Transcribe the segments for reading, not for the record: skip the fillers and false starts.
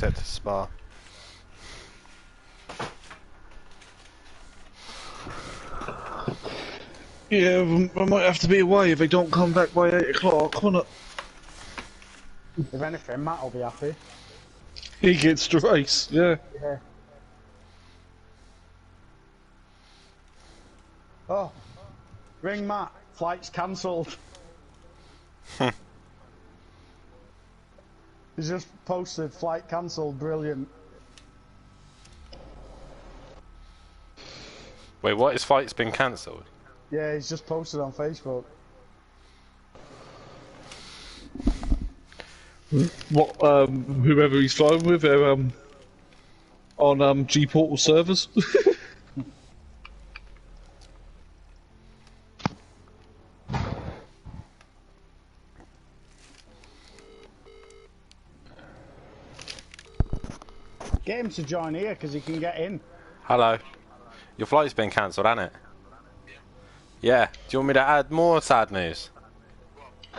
Set to Spa. Yeah, I might have to be away if they don't come back by 8 o'clock, won't it? If anything, Matt will be happy. He gets to race, yeah. Yeah. Oh, ring Matt. Flight's cancelled. He's just posted flight cancelled. Brilliant. Wait, what? His flight's been cancelled? Yeah, he's just posted on Facebook. What, whoever he's flying with, they're, on, G-Portal servers. Get him to join here because he can get in. Hello. Your flight's been cancelled, hasn't it? Yeah. Do you want me to add more sad news?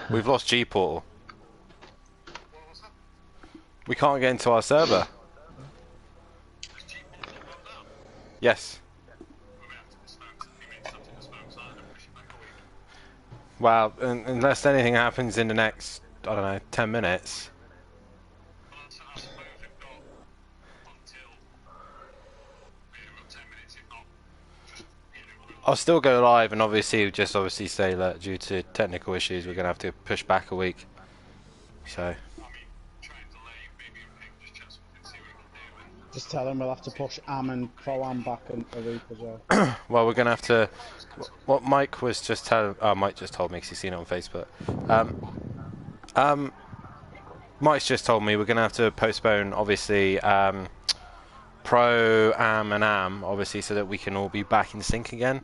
We've lost G-Portal. We can't get into our server. Yes. Well, unless anything happens in the next, I don't know, 10 minutes. I'll still go live and obviously say that due to technical issues we're going to have to push back a week. So. Just tell him we'll have to push Am and Pro-Am back in a week as well. Well, we're going to have to... What Mike was just telling... Oh, Mike just told me because he's seen it on Facebook. Mike's just told me we're going to have to postpone, obviously, Pro-Am and Am, obviously, so that we can all be back in sync again.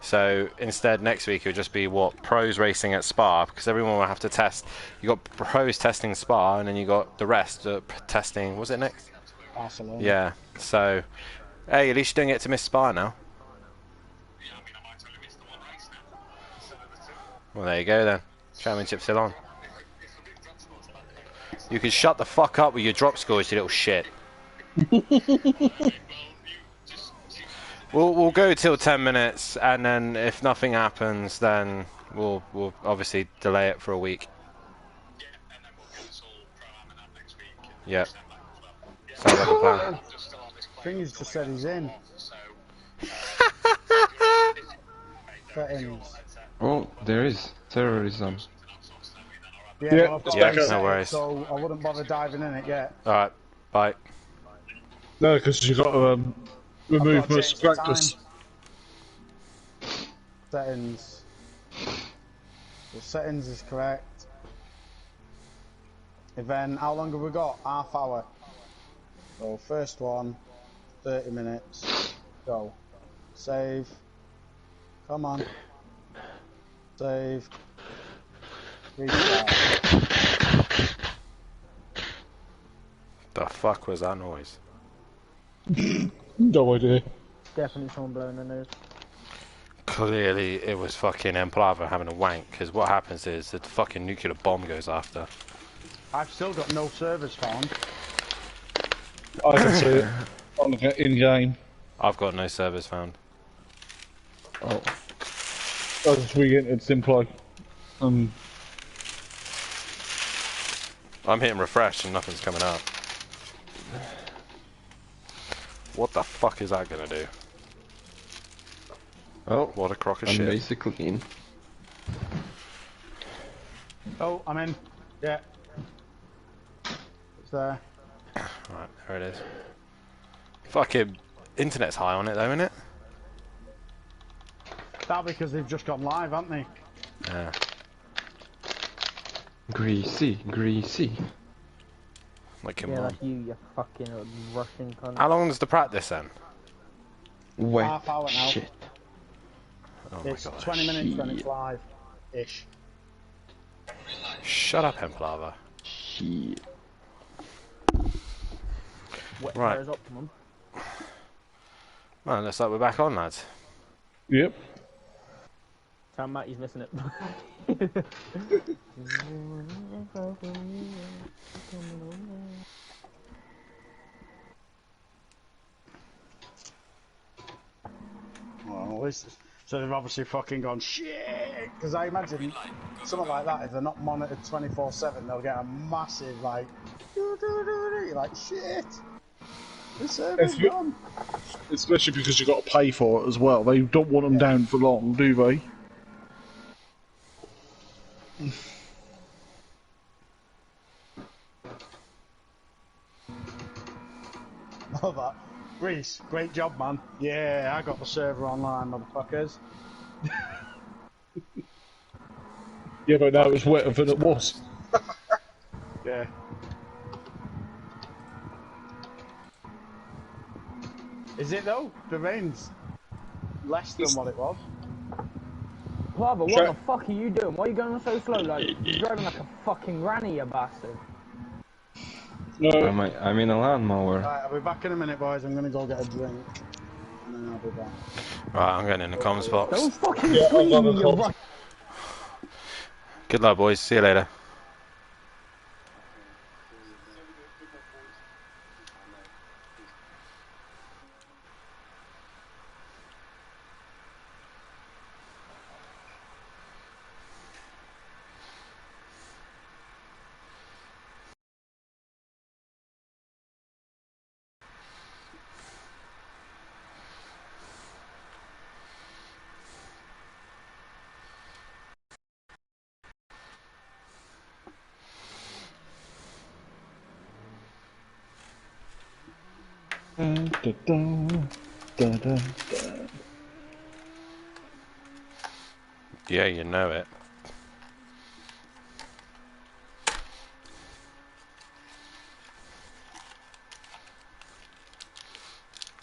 So instead, next week it'll just be pros racing at Spa, because everyone will have to test. You got pros testing Spa, and then you got the rest testing. Was it next? Barcelona. Yeah. So, hey, at least you don't get to miss Spa now. Well, there you go then. Championship's still on. You can shut the fuck up with your drop scores, you little shit. We'll go till 10 minutes, and then if nothing happens, then we'll obviously delay it for a week. Yeah. Sounds like a plan. Thingy's just said he's in. Settings. Oh, there is terrorism. Yeah, Yeah, no worries. So I wouldn't bother diving in it yet. Alright, bye. No, because you've got to, remove most practice. Settings. The settings is correct. Event, how long have we got? Half hour. So first one, 30 minutes. Go. Save. Come on. Save. Restart. The fuck was that noise? No idea. Definitely someone blowing their nose. Clearly it was fucking Emplava having a wank, because what happens is the fucking nuclear bomb goes after. I've still got no servers found. I can see it on the in-game. I've got no servers found. Oh. I just re-entered Simplay. I'm hitting refresh and nothing's coming up. What the fuck is that gonna do? Oh, What a crock of I'm shit. basically in. Oh, I'm in. Yeah. It's there. Right, there it is. Fucking internet's high on it though, isn't it? That because they've just gone live, haven't they? Yeah. Greasy, greasy. Like, come Yeah, on. like you fucking Russian cunt. How long is the practice then? Wet Half hour now. shit. Oh my It's god. 20 minutes when it's live. Ish. Shut up, Emplava. Shit. Wet Right. Paris Optimum. Well, looks like we're back on, lads. Yep. Tell Matt he's missing it. boys. So they've obviously fucking gone shit. Because I imagine something like that, if they're not monitored 24/7, they'll get a massive like, you're like shit. The server's gone. Especially because you've got to pay for it as well. They don't want them down for long, do they? All that. Reese, great job, man. Yeah, I got the server online, motherfuckers. Yeah, but now it's wetter than it was. Yeah. Is it though? The rain's less than what it was. Lava, what the fuck are you doing? Why are you going so slow? Like, you're driving like a fucking granny, you bastard. No, I'm in a lawnmower. Right, I'll be back in a minute, boys. I'm gonna go get a drink. And then I'll be back. Right, I'm getting in the comms box. Don't fucking Yeah, I'm scream, gonna you call- right. Good luck, boys. See you later. Yeah, you know it.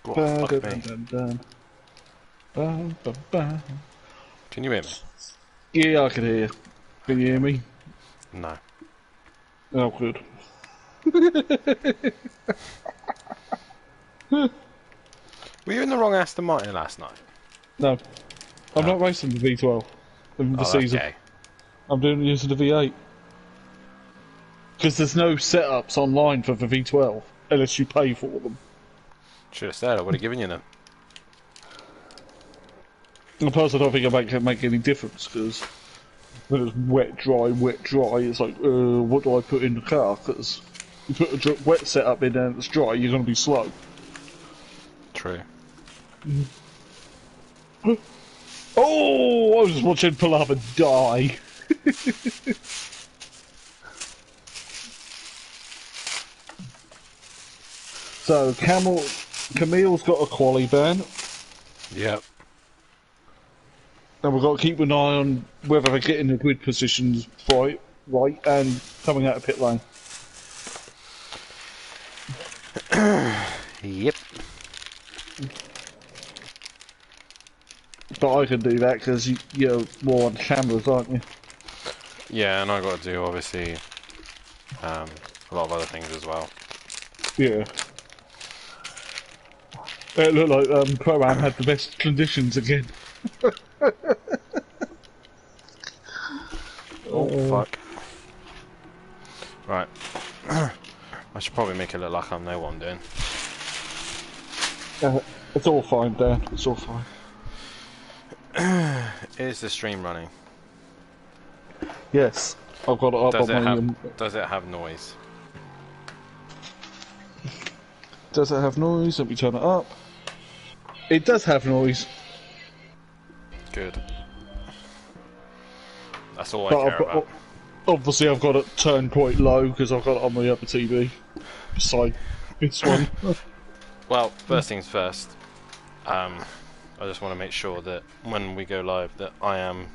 Oh, fuck me. Can you hear me? Yeah, I can hear you. Can you hear me? No. Oh, good. Were you in the wrong Aston Martin last night? No. I'm not racing the V12 in the Oh, that's season. gay. I'm doing using the V8. Because there's no setups online for the V12 unless you pay for them. Should have said. I would have given you them. And plus, I don't think it can make any difference because when it's wet, dry, it's like, what do I put in the car? Because you put a wet setup in there and it's dry, you're going to be slow. True. Oh, I was just watching Palava die. So, Camille's got a quali ban, Yep. and we've got to keep an eye on whether they're getting the grid positions right, and coming out of pit lane. Yep. But I can do that because you're more on cameras, aren't you? Yeah, and I got to do obviously a lot of other things as well. Yeah. It looked like Pro-Am had the best conditions again. Oh fuck. Right. I should probably make it look like I know what I'm doing. It's all fine, Dan. It's all fine. Is the stream running? Yes, I've got it up Does on it my. have does it have noise? Does it have noise? Let me turn it up. It does have noise. Good. That's all I But care about. obviously, I've got it turned quite low because I've got it on my upper TV. Beside this one. Well, first things first. I just want to make sure that when we go live that I am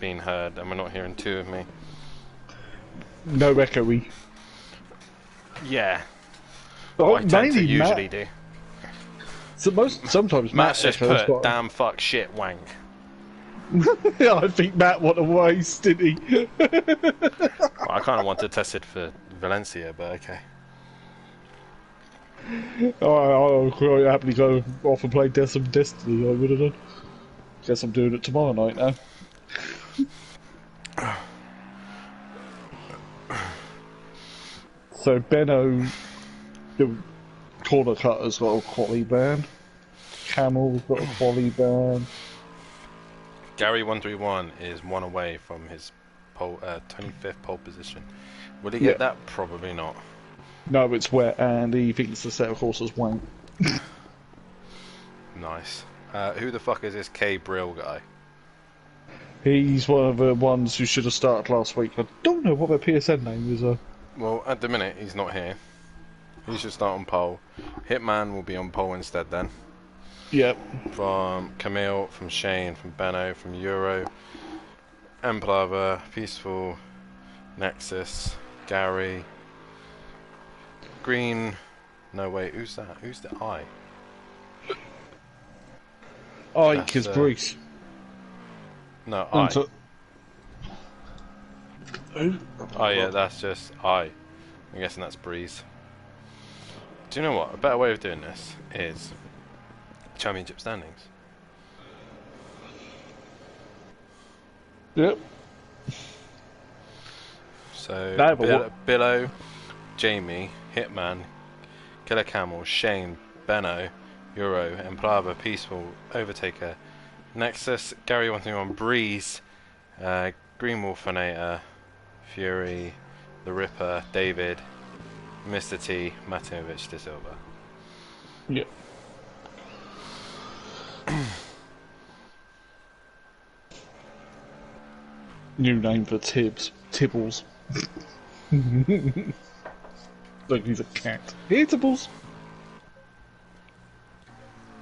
being heard and we're not hearing two of me. No echoey. Yeah. Oh, I tend to mainly usually Matt. do. So sometimes Matt's just echoes, put but- damn fuck shit wank. Yeah, I think Matt went a waste, didn't he? Well, I kind of want to test it for Valencia, but okay. I'll quite happily go off and play some Destiny, I would have done. Guess I'm doing it tomorrow night now. So Benno, the corner cutter's got a quali ban. Camel's got a quali ban. Gary131 is one away from his 25th pole position. Will he Yeah. get that? Probably not. No, it's wet, and he thinks the set of horses won't. Nice. Who the fuck is this K Brill guy? He's one of the ones who should have started last week. I don't know what their PSN name is. Well, at the minute, he's not here. He should start on pole. Hitman will be on pole instead then. Yep. From Camille, from Shane, from Benno, from Euro, Emplava, Peaceful, Nexus, Gary, Green. No, wait, who's that? Who's the I? Ike is Bruce. No, I. Who? Oh yeah, that's just I. I'm guessing that's Breeze. Do you know what? A better way of doing this is championship standings. Yep. So No, but Billo, Jamie, Hitman, Killer Camel, Shane, Benno, Euro, Emplava, Peaceful, Overtaker, Nexus, Gary 131, Breeze, Green Wolfinator, Fury, The Ripper, David, Mr. T, Matinovic de Silva. Yep. New name for Tibbs. Tibbles. Like he's a cat. Here, Tibbles.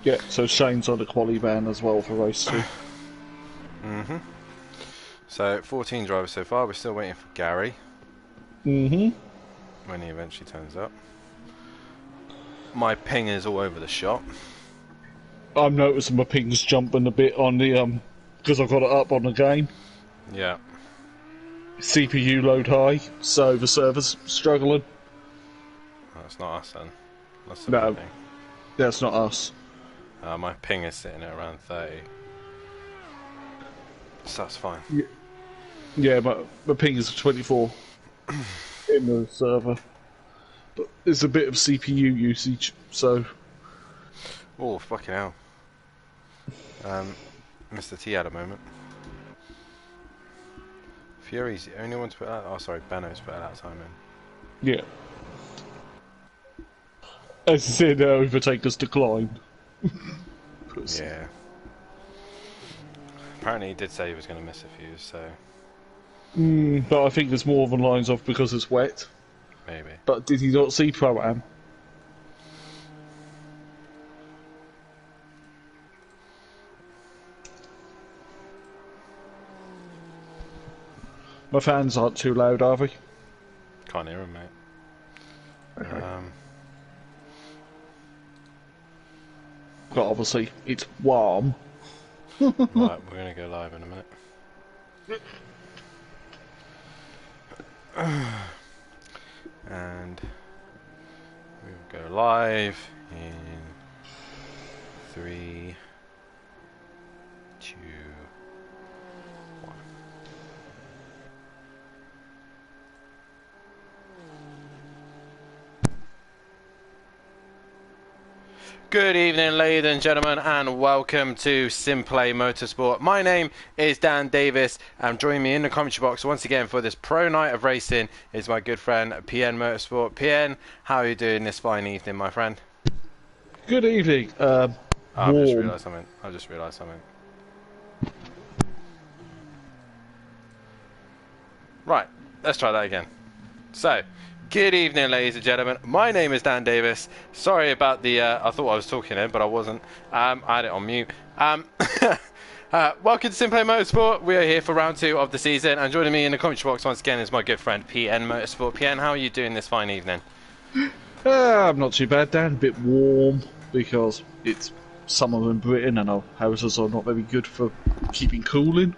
Yeah, so Shane's on the quali ban as well for race 2. Mm-hmm. So 14 drivers so far. We're still waiting for Gary. Mm-hmm. When he eventually turns up. My ping is all over the shop. I'm noticing my ping's jumping a bit on the because I've got it up on the game. Yeah. CPU load high, so the server's struggling. That's not us then. That's the No, thing. that's not us. My ping is sitting at around 30. So that's fine. Yeah, my ping is 24 in the server. But there's a bit of CPU usage, so... Oh, fucking hell. Mr. T had a moment. Fury's the only one to put out... Oh, sorry, Benno's put out time in. Yeah. As I said, Overtaker's decline. Yeah. Apparently he did say he was going to miss a few, so... But I think there's more than lines off because it's wet. Maybe. But did he not see Pro-Am? My fans aren't too loud, are they? Can't hear him, mate. Okay. But obviously, it's warm. Right, we're going to go live in a minute. And we'll go live in 3, 2, 1. Good evening, ladies and gentlemen, and welcome to Simplay Motorsport. My name is Dan Davis, and joining me in the commentary box once again for this pro night of racing is my good friend PN Motorsport. PN, how are you doing this fine evening, my friend? Good evening. I've just Warm. realised something. Right, let's try that again. So, good evening, ladies and gentlemen. My name is Dan Davis. Sorry about the... I thought I was talking in, but I wasn't. I had it on mute. Welcome to Simplay Motorsport. We are here for round 2 of the season, and joining me in the commentary box once again is my good friend PN Motorsport. PN, how are you doing this fine evening? I'm not too bad, Dan. A bit warm because it's summer in Britain and our houses are not very good for keeping cooling.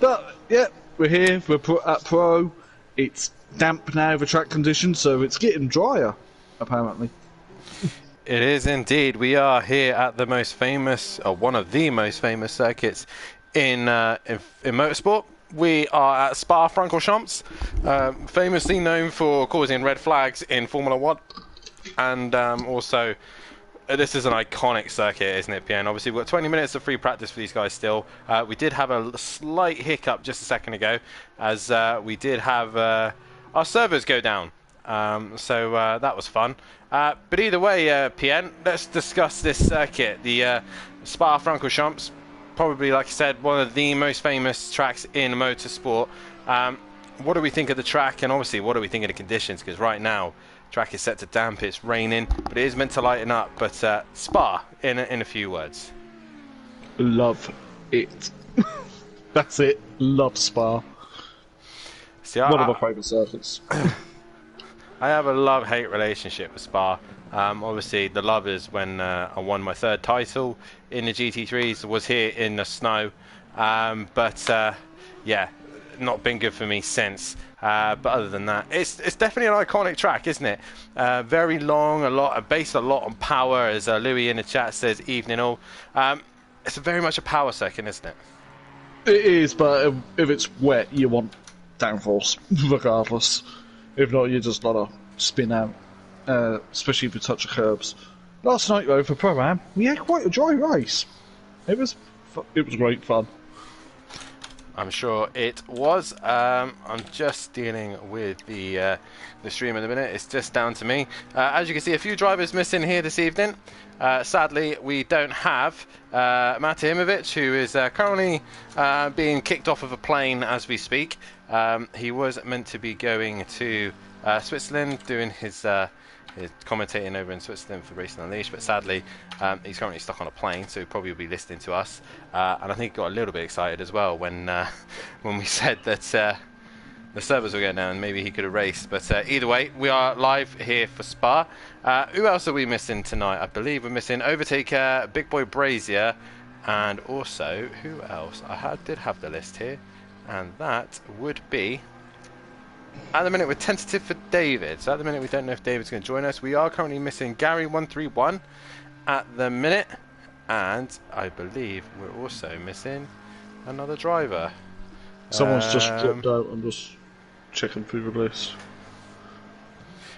But yeah, we're here. We're at Pro. It's damp now, the track conditions, so it's getting drier, apparently. It is indeed. We are here at the most famous, or one of the most famous circuits in motorsport. We are at Spa-Francorchamps, famously known for causing red flags in Formula 1, and also This is an iconic circuit, isn't it, PN? Obviously, we've got 20 minutes of free practice for these guys still. We did have a slight hiccup just a second ago, as we did have our servers go down. So that was fun. But either way, PN, let's discuss this circuit. The Spa-Francorchamps, probably, like I said, one of the most famous tracks in motorsport. What do we think of the track, and obviously what do we think of the conditions? Because right now, track is set to damp, it's raining, but it is meant to lighten up. But Spa, in a few words. Love it. That's it. Love Spa. See, One of my favourite circuits. I have a love-hate relationship with Spa. Obviously, the love is when I won my 3rd title in the GT3s, was here in the snow. Yeah, not been good for me since. But other than that, it's definitely an iconic track, isn't it? Very long, based a lot on power, as Louis in the chat says, evening all. It's very much a power circuit, isn't it? It is, but if it's wet, you want downforce, regardless. If not, you're just gonna spin out, especially if you touch the curbs. Last night, though, for Pro-Am, we had quite a dry race. It was great fun. I'm sure it was. I'm just dealing with the stream in a minute. It's just down to me. As you can see, a few drivers missing here this evening. Sadly, we don't have Mate Imovic, who is currently being kicked off of a plane as we speak. He was meant to be going to Switzerland, doing his commentating over in Switzerland for Racing Unleashed, but sadly he's currently stuck on a plane, so he'll probably be listening to us. And I think he got a little bit excited as well when we said that the servers were going down and maybe he could have raced. But either way, we are live here for Spa. Who else are we missing tonight? I believe we're missing Overtaker, Big Boy Brazier, and also, who else? I did have the list here, and that would be... At the minute, we're tentative for David. So at the minute, we don't know if David's going to join us. We are currently missing Gary131 at the minute. And I believe we're also missing another driver. Someone's just dropped out. I'm just checking through the list.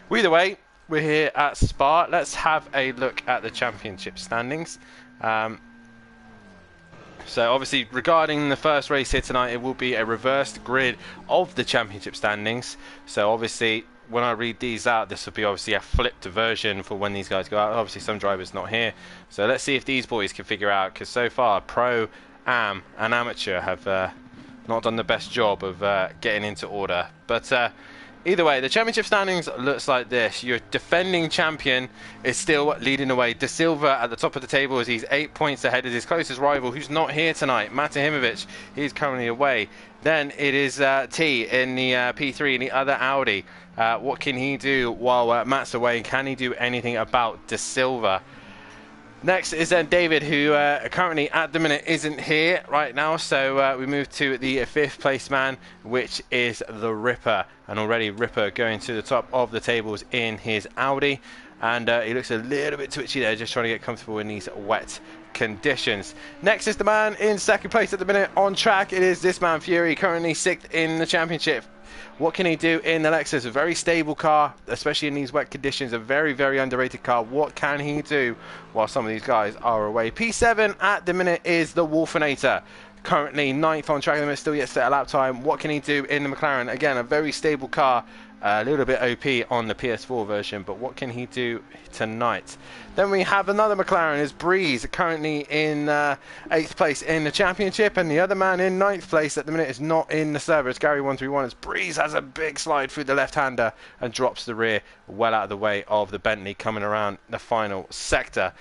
Well, either way, we're here at Spa. Let's have a look at the championship standings. So obviously, regarding the first race here tonight, it will be a reversed grid of the championship standings. So obviously, when I read these out, this will be obviously a flipped version for when these guys go out. Obviously, some drivers not here. So let's see if these boys can figure out, because so far, Pro, Am, and Amateur have not done the best job of getting into order. But either way, the championship standings looks like this. Your defending champion is still leading the way. De Silva at the top of the table as he's 8 points ahead of his closest rival, who's not here tonight, Mate Imovic. He's currently away. Then it is T in the P3 in the other Audi. What can he do while Matt's away? Can he do anything about De Silva? Next is then David, who currently at the minute isn't here right now. So we move to the 5th place man, which is the Ripper. And already Ripper going to the top of the tables in his Audi. And he looks a little bit twitchy there, just trying to get comfortable in these wet conditions. Next is the man in 2nd place at the minute on track. It is this man, Fury, currently 6th in the championship. What can he do in the Lexus? A very stable car, especially in these wet conditions. A very, very underrated car. What can he do while some of these guys are away? P7 at the minute is the Wolfinator. Currently 9th on track, and still yet set a lap time. What can he do in the McLaren? Again, a very stable car. A little bit OP on the PS4 version, but what can he do tonight? Then we have another McLaren, is Breeze, currently in 8th place in the championship, and the other man in 9th place at the minute is not in the server. It's Gary131, as Breeze has a big slide through the left-hander and drops the rear well out of the way of the Bentley coming around the final sector.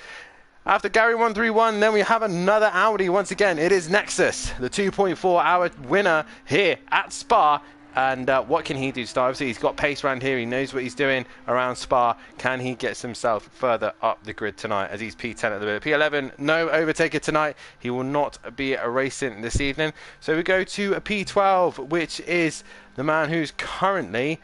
After Gary131, then we have another Audi once again. It is Nexus, the 2.4-hour winner here at Spa. And what can he do? Obviously, he's got pace around here. He knows what he's doing around Spa. Can he get himself further up the grid tonight, as he's P10 at the minute? P11, no Overtaker tonight. He will not be racing this evening. So we go to a P12, which is the man who's currently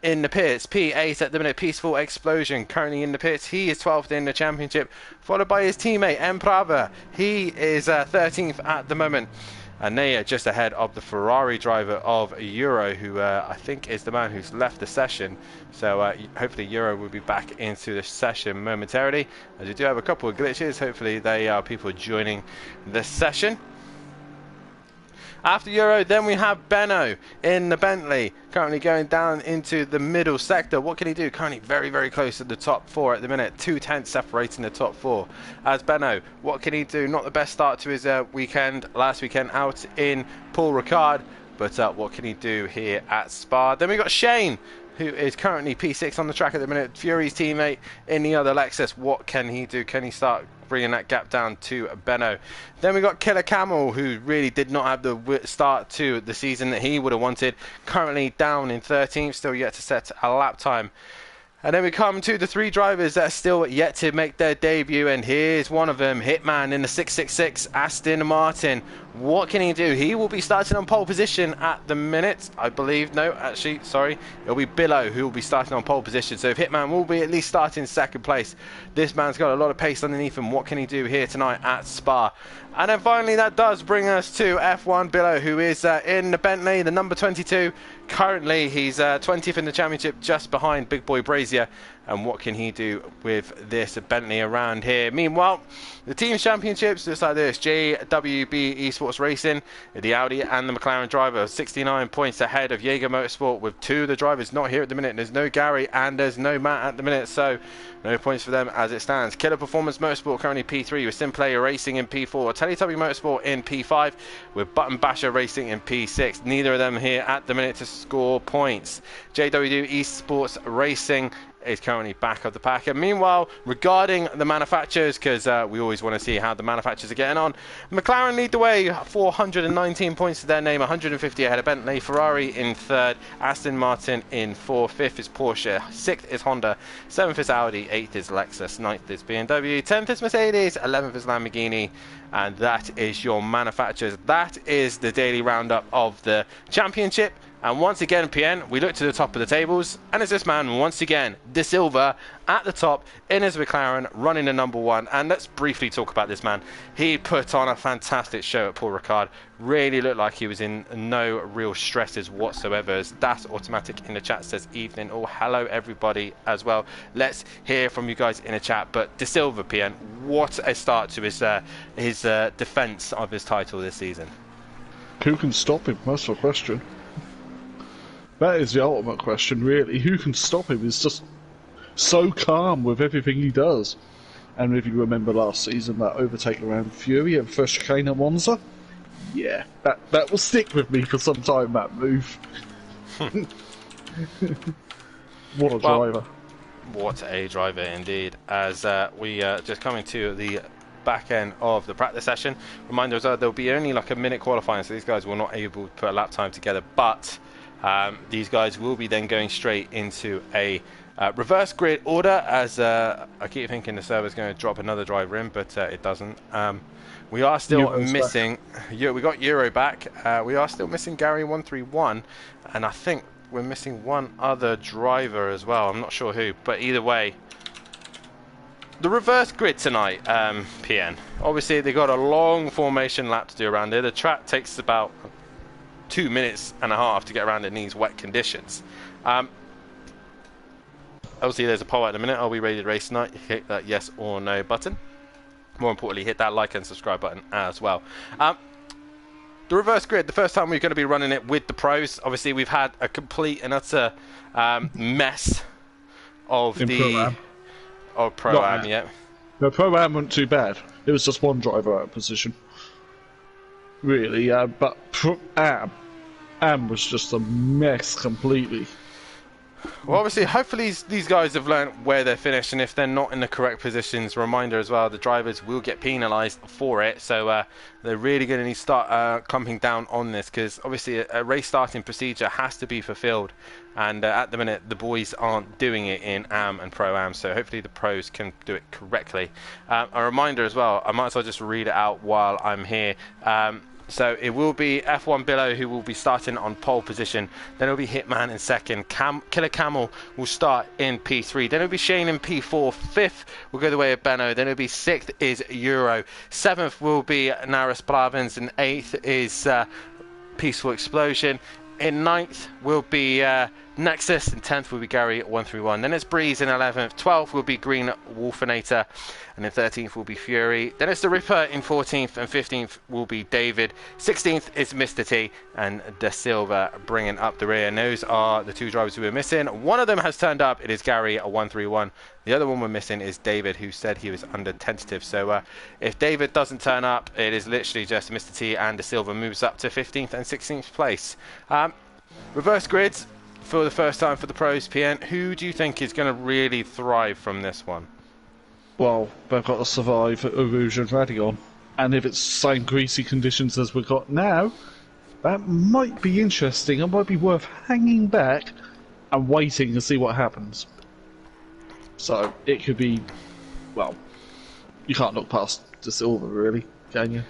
in the pits. P8 at the minute. Peaceful Explosion currently in the pits. He is 12th in the championship, followed by his teammate M Prava. He is 13th at the moment. and they are just ahead of the Ferrari driver of Euro, who I think is the man who's left the session. So hopefully Euro will be back into the session momentarily, as we do have a couple of glitches. Hopefully they are people joining the session. After Euro, then we have Benno in the Bentley, currently going down into the middle sector. What can he do? Currently very, very close to the top 4 at the minute. 2/10 separating the top 4. As Benno, what can he do? Not the best start to his last weekend out in Paul Ricard, but what can he do here at Spa? Then we got Shane, who is currently P6 on the track at the minute. Fury's teammate in the other Lexus. What can he do? Can he start bringing that gap down to Benno? Then we got Killer Camel, who really did not have the start to the season that he would have wanted. Currently down in 13th, still yet to set a lap time. And then we come to the 3 drivers that are still yet to make their debut, and here's one of them, Hitman in the 666, Aston Martin. What can he do? He will be starting on pole position at the minute, I believe. No, actually, sorry. It'll be Billow who will be starting on pole position. So if Hitman will be at least starting second place, this man's got a lot of pace underneath him. What can he do here tonight at Spa? And then finally, that does bring us to F1 Billow, who is in the Bentley, the number 22. Currently, he's 20th in the championship, just behind Big Boy Brazier. And what can he do with this Bentley around here? Meanwhile, the team's championships, just like this, JWB Esports Racing, the Audi and the McLaren driver, 69 points ahead of Jaeger Motorsport, with 2 of the drivers not here at the minute. There's no Gary and there's no Matt at the minute, so no points for them as it stands. Killer Performance Motorsport currently P3, with Simplay Racing in P4, Teletubby Motorsport in P5, with Button Basher Racing in P6. Neither of them here at the minute to score points. JWD Esports Racing is currently back of the pack. And meanwhile, regarding the manufacturers, because we always want to see how the manufacturers are getting on, McLaren lead the way, 419 points to their name, 150 ahead of Bentley. Ferrari in 3rd, Aston Martin in 4th, 5th is Porsche, 6th is Honda, 7th is Audi, 8th is Lexus, 9th is BMW, 10th is Mercedes, 11th is Lamborghini. And that is your manufacturers. That is the daily roundup of the championship. And once again, PN, we look to the top of the tables, and it's this man once again, De Silva, at the top in his McLaren, running the number 1. And let's briefly talk about this man. He put on a fantastic show at Paul Ricard. Really looked like he was in no real stresses whatsoever. As Das Automatic in the chat says evening. Oh, hello everybody as well. Let's hear from you guys in the chat. But De Silva, PN, what a start to his defence of his title this season. Who can stop him? That's the question. That is the ultimate question, really. Who can stop him? He's just so calm with everything he does. And if you remember last season, that overtake around Fury and first chicane at Monza, yeah, that will stick with me for some time, that move. What a driver. What a driver indeed. As we just coming to the back end of the practice session. Reminder as well, there'll be only like a minute qualifying, so these guys will not able to put a lap time together, but these guys will be then going straight into a reverse grid order, as I keep thinking the server's going to drop another driver in, but it doesn't. We are still missing, we got Euro back, we are still missing Gary 131, and I think we're missing one other driver as well. I'm not sure who, but either way, the reverse grid tonight, PN. Obviously, they got a long formation lap to do around here. The track takes about 2 minutes and a half to get around in these wet conditions. Obviously, there's a poll at the minute. Are we ready to race tonight? Hit that yes or no button. More importantly, hit that like and subscribe button as well. The reverse grid, the first time we're going to be running it with the pros. Obviously, we've had a complete and utter mess of the Pro-Am, yeah. The Pro-Am wasn't too bad. It was just one driver out of position. Really, but Pro-Am was just a mess completely. Well, obviously, hopefully these guys have learned where they're finished, and if they're not in the correct positions, reminder as well, the drivers will get penalised for it. So they're really going to need to start clamping down on this, because obviously a race starting procedure has to be fulfilled, and at the minute the boys aren't doing it in Am and Pro-Am, so hopefully the pros can do it correctly. A reminder as well, I might as well just read it out while I'm here. So it will be F1 Billow who will be starting on pole position. Then it'll be Hitman in second. Killer Camel will start in P3. Then it'll be Shane in P4. Fifth will go the way of Benno. Then it'll be sixth is Euro. Seventh will be Naris Blavins. And eighth is Peaceful Explosion. In ninth will be Nexus. In 10th will be Gary 131. Then it's Breeze in 11th. 12th will be Green Wolfinator. And in 13th will be Fury. Then it's the Ripper in 14th. And 15th will be David. 16th is Mr. T. And De Silva bringing up the rear. And those are the two drivers who were missing. One of them has turned up. It is Gary 131. The other one we're missing is David, who said he was under tentative. So if David doesn't turn up, it is literally just Mr. T and De Silva moves up to 15th and 16th place. Reverse grids for the first time for the pros, PN. Who do you think is going to really thrive from this one? Well, they've got to survive at Rouge and Radion. And if it's the same greasy conditions as we've got now, that might be interesting. It might be worth hanging back and waiting to see what happens. So, it could be, well, you can't look past De Silva, really, can you?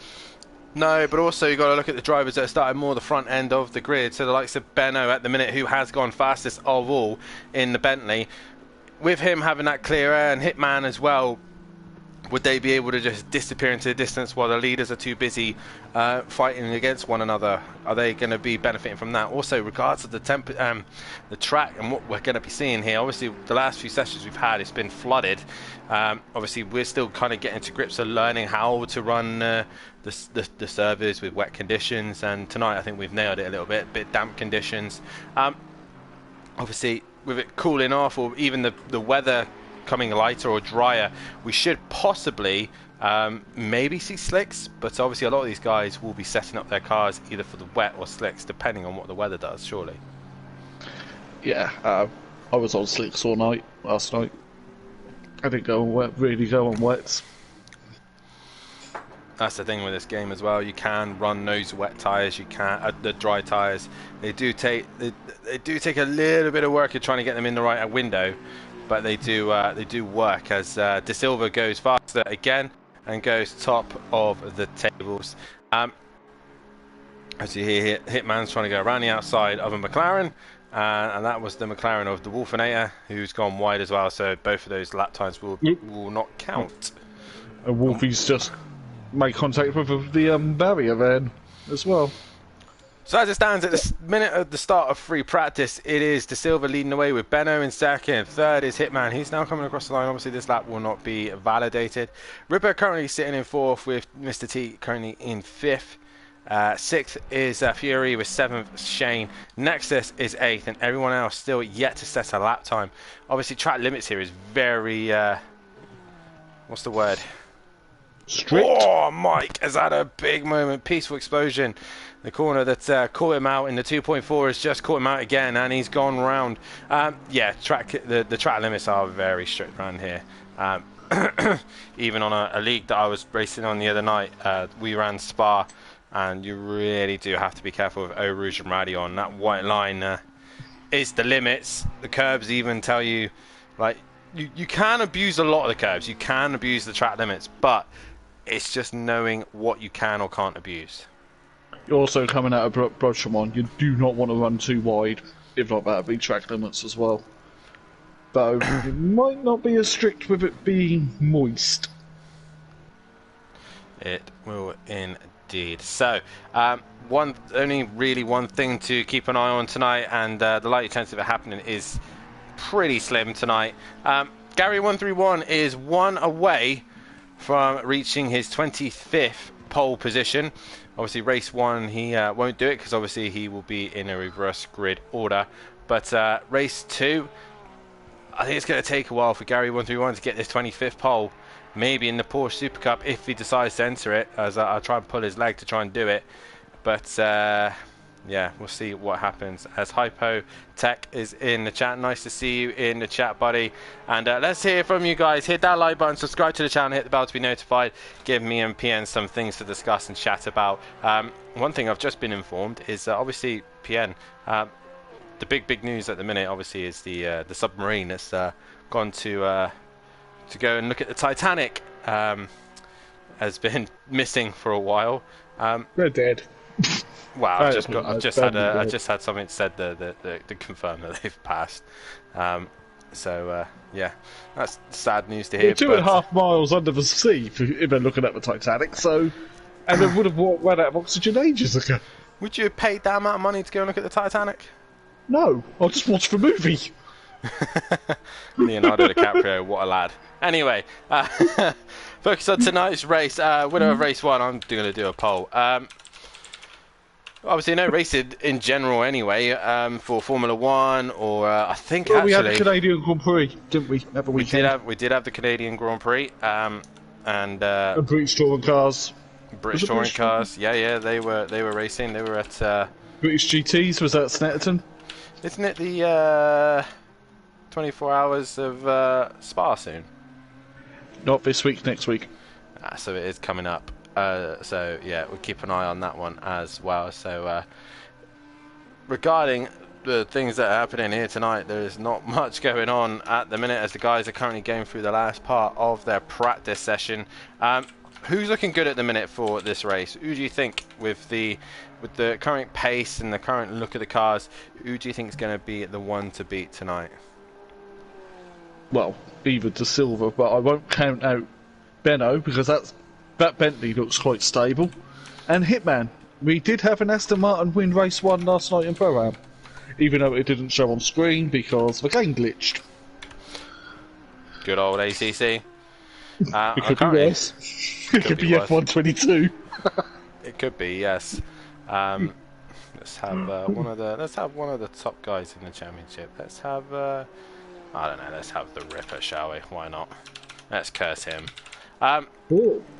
No, but also you've got to look at the drivers that are starting more the front end of the grid. So the likes of Benno at the minute, who has gone fastest of all in the Bentley. With him having that clear air and Hitman as well, would they be able to just disappear into the distance while the leaders are too busy fighting against one another? Are they going to be benefiting from that? Also, regards to the track and what we're going to be seeing here, obviously the last few sessions we've had, it's been flooded. Obviously, we're still kind of getting to grips of learning how to run the servers with wet conditions, and tonight I think we've nailed it a little bit damp conditions. Obviously, with it cooling off, or even the weather coming lighter or drier, we should possibly maybe see slicks, but obviously a lot of these guys will be setting up their cars either for the wet or slicks, depending on what the weather does, surely. Yeah, I was on slicks all night last night. I didn't go on wet, really go on wets. That's the thing with this game as well. You can run those wet tyres. You can the dry tyres. They do take a little bit of work at trying to get them in the right window, but they do work as De Silva goes faster again and goes top of the tables. As you hear, Hitman's trying to go around the outside of a McLaren, and that was the McLaren of the Wolfinator, who's gone wide as well. So both of those lap times will not count. And Wolfie's just made contact with the barrier then as well. So as it stands at the minute of the start of free practice, it is De Silva leading the way with Benno in second. Third is Hitman. He's now coming across the line. Obviously, this lap will not be validated. Ripper currently sitting in fourth with Mr. T currently in fifth. Sixth is Fury with seventh, Shane. Nexus is eighth, and everyone else still yet to set a lap time. Obviously, track limits here is very... what's the word? Strict. Oh, Mike has had a big moment. Peaceful Explosion. The corner that caught him out in the 2.4 has just caught him out again, and he's gone round. Yeah, the track limits are very strict around here. Even on a league that I was racing on the other night, we ran Spa, and you really do have to be careful with Eau Rouge and Radion. That white line is the limits. The curbs even tell you, like, you can abuse a lot of the curbs. You can abuse the track limits, but it's just knowing what you can or can't abuse. You're also coming out of Brochemont. You do not want to run too wide, if not that'd be track limits as well. Though it might not be as strict with it being moist. It will indeed. So, only really one thing to keep an eye on tonight, and the likely chance of it happening is pretty slim tonight. Gary131 is one away from reaching his 25th pole position. Obviously, race one, he won't do it because obviously he will be in a reverse grid order. But race two, I think it's going to take a while for Gary131 to get this 25th pole. Maybe in the Porsche Super Cup if he decides to enter it, as I'll try and pull his leg to try and do it. But yeah, we'll see what happens. As Hypo Tech is in the chat. Nice to see you in the chat, buddy. And let's hear from you guys. Hit that like button, subscribe to the channel, hit the bell to be notified. Give me and PN some things to discuss and chat about. One thing I've just been informed is obviously PN. The big news at the minute, obviously, is the submarine that's gone to go and look at the Titanic. has been missing for a while. They're dead. Well, I've just had something said to confirm that they've passed. Yeah, that's sad news to hear. We're 2.5 miles under the sea if they're looking at the Titanic, so... And they would have run out of oxygen ages ago. Would you have paid that amount of money to go and look at the Titanic? No, I'll just watch the movie. Leonardo DiCaprio, what a lad. Anyway, focus on tonight's race. Winner of race 1, I'm going to do a poll. Obviously, no racing in general anyway for Formula 1, or I think well, actually... we had the Canadian Grand Prix, didn't we? We did have the Canadian Grand Prix, and British touring cars. British touring cars, yeah, they were racing. They were at British GTs. Was that Snetterton? Isn't it the 24 hours of Spa soon? Not this week, next week. So it is coming up. So yeah, we'll keep an eye on that one as well. So regarding the things that are happening here tonight, there is not much going on at the minute as the guys are currently going through the last part of their practice session. Who's looking good at the minute for this race? Who do you think, with the current pace and the current look of the cars, who do you think is going to be the one to beat tonight? Well, either De Silva, but I won't count out Benno because that Bentley looks quite stable. And Hitman, we did have an Aston Martin win race 1 last night in Pro-Am, even though it didn't show on screen because the game glitched. Good old ACC. It could be worse. It could be F122. It could be, yes. Let's have one of the top guys in the championship. Let's have I don't know. Let's have the Ripper, shall we? Why not? Let's curse him.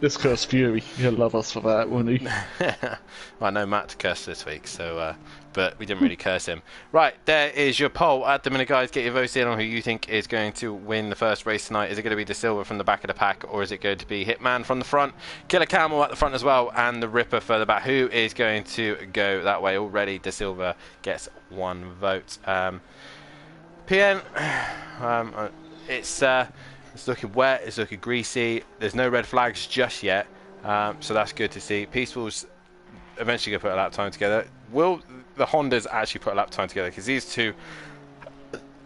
This curse Fury, he'll love us for that, won't he? Well, I know Matt cursed this week, so but we didn't really curse him. Right, there is your poll at the minute, guys. Get your votes in on who you think is going to win the first race tonight. Is it going to be De Silva from the back of the pack, or is it going to be Hitman from the front, Killer Camel at the front as well, and the Ripper further back? Who is going to go that way? Already, De Silva gets 1 vote. PN, it's looking wet, it's looking greasy. There's no red flags just yet, so that's good to see. Peaceful's eventually going to put a lap time together. Will the Hondas actually put a lap time together? Because these two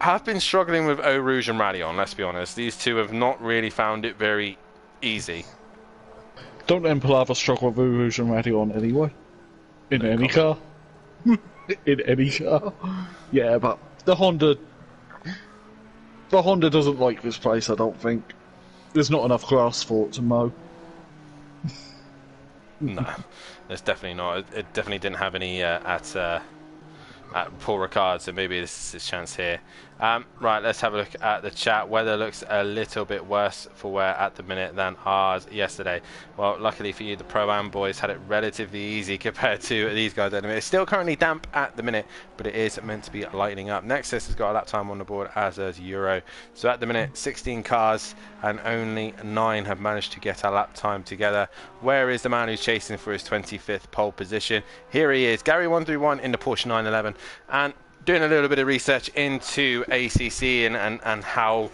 have been struggling with Eau Rouge and Radeon, let's be honest. These two have not really found it very easy. Don't Empalava struggle with Eau Rouge and Radeon anyway? In any car? In any car? Yeah, but the Honda doesn't like this place, I don't think. There's not enough grass for it to mow. No, there's definitely not. It definitely didn't have any at Paul Ricard, so maybe this is his chance here. Right, let's have a look at the chat. Weather looks a little bit worse for wear at the minute than ours yesterday. Well, luckily for you, the Pro-Am boys had it relatively easy compared to these guys at the minute. It's still currently damp at the minute, but it is meant to be lightening up. Nexus has got a lap time on the board, as does Euro. So at the minute, 16 cars and only 9 have managed to get a lap time together. Where is the man who's chasing for his 25th pole position? Here he is, Gary131 in the Porsche 911, and doing a little bit of research into ACC and how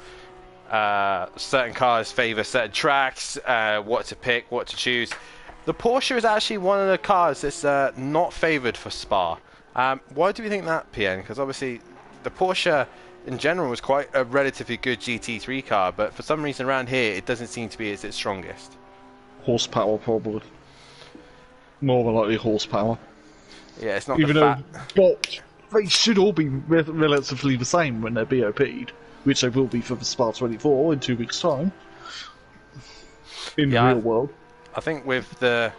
certain cars favour certain tracks, what to pick, what to choose. The Porsche is actually one of the cars that's not favoured for Spa. Why do we think that, PN? Because obviously the Porsche in general was quite a relatively good GT3 car, but for some reason around here it doesn't seem to be its strongest. Horsepower, probably. More than likely horsepower. Yeah, it's not even the fat. But they should all be relatively the same when they're BOP'd, which they will be for the Spa 24 in 2 weeks' time. In the real world. I think with the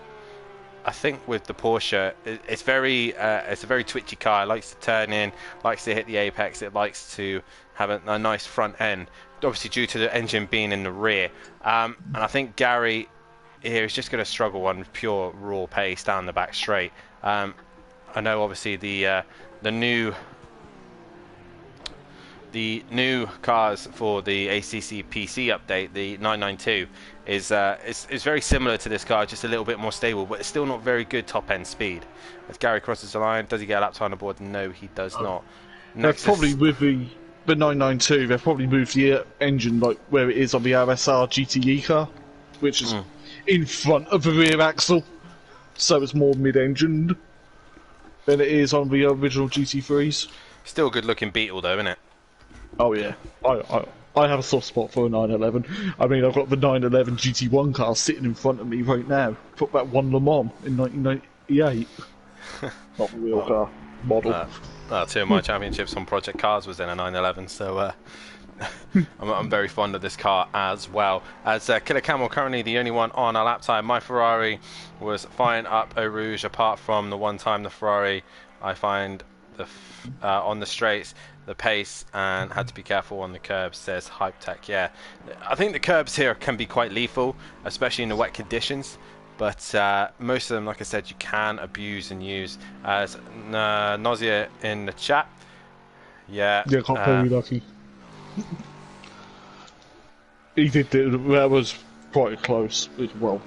Porsche, it's a very twitchy car. It likes to turn in, likes to hit the apex. It likes to have a nice front end, obviously due to the engine being in the rear. And I think Gary here is just going to struggle on pure raw pace down the back straight. I know obviously the new cars for the ACC PC update, the 992, is very similar to this car, just a little bit more stable, but it's still not very good top-end speed. As Gary crosses the line, does he get a lap time on the board? No, he does not. They've probably, with the 992, they've probably moved the engine like where it is on the RSR GTE car, which is in front of the rear axle, so it's more mid-engined than it is on the original GT3s. Still a good looking Beetle though, isn't it? Oh yeah, I have a soft spot for a 911. I mean, I've got the 911 GT1 car sitting in front of me right now. Put that one Le Mans in 1998. Not the real car model. Two of my championships on Project Cars was in a 911, so I'm very fond of this car as well. As Killer Camel currently the only one on a lap time. My Ferrari was fine up Eau Rouge, apart from the one time the Ferrari I find on the straights, the pace, and had to be careful on the curbs, says Hype Tech. Yeah, I think the curbs here can be quite lethal, especially in the wet conditions. But most of them, like I said, you can abuse and use. As Nausea in the chat. Yeah. Yeah, got very lucky. He did. That was quite close as well.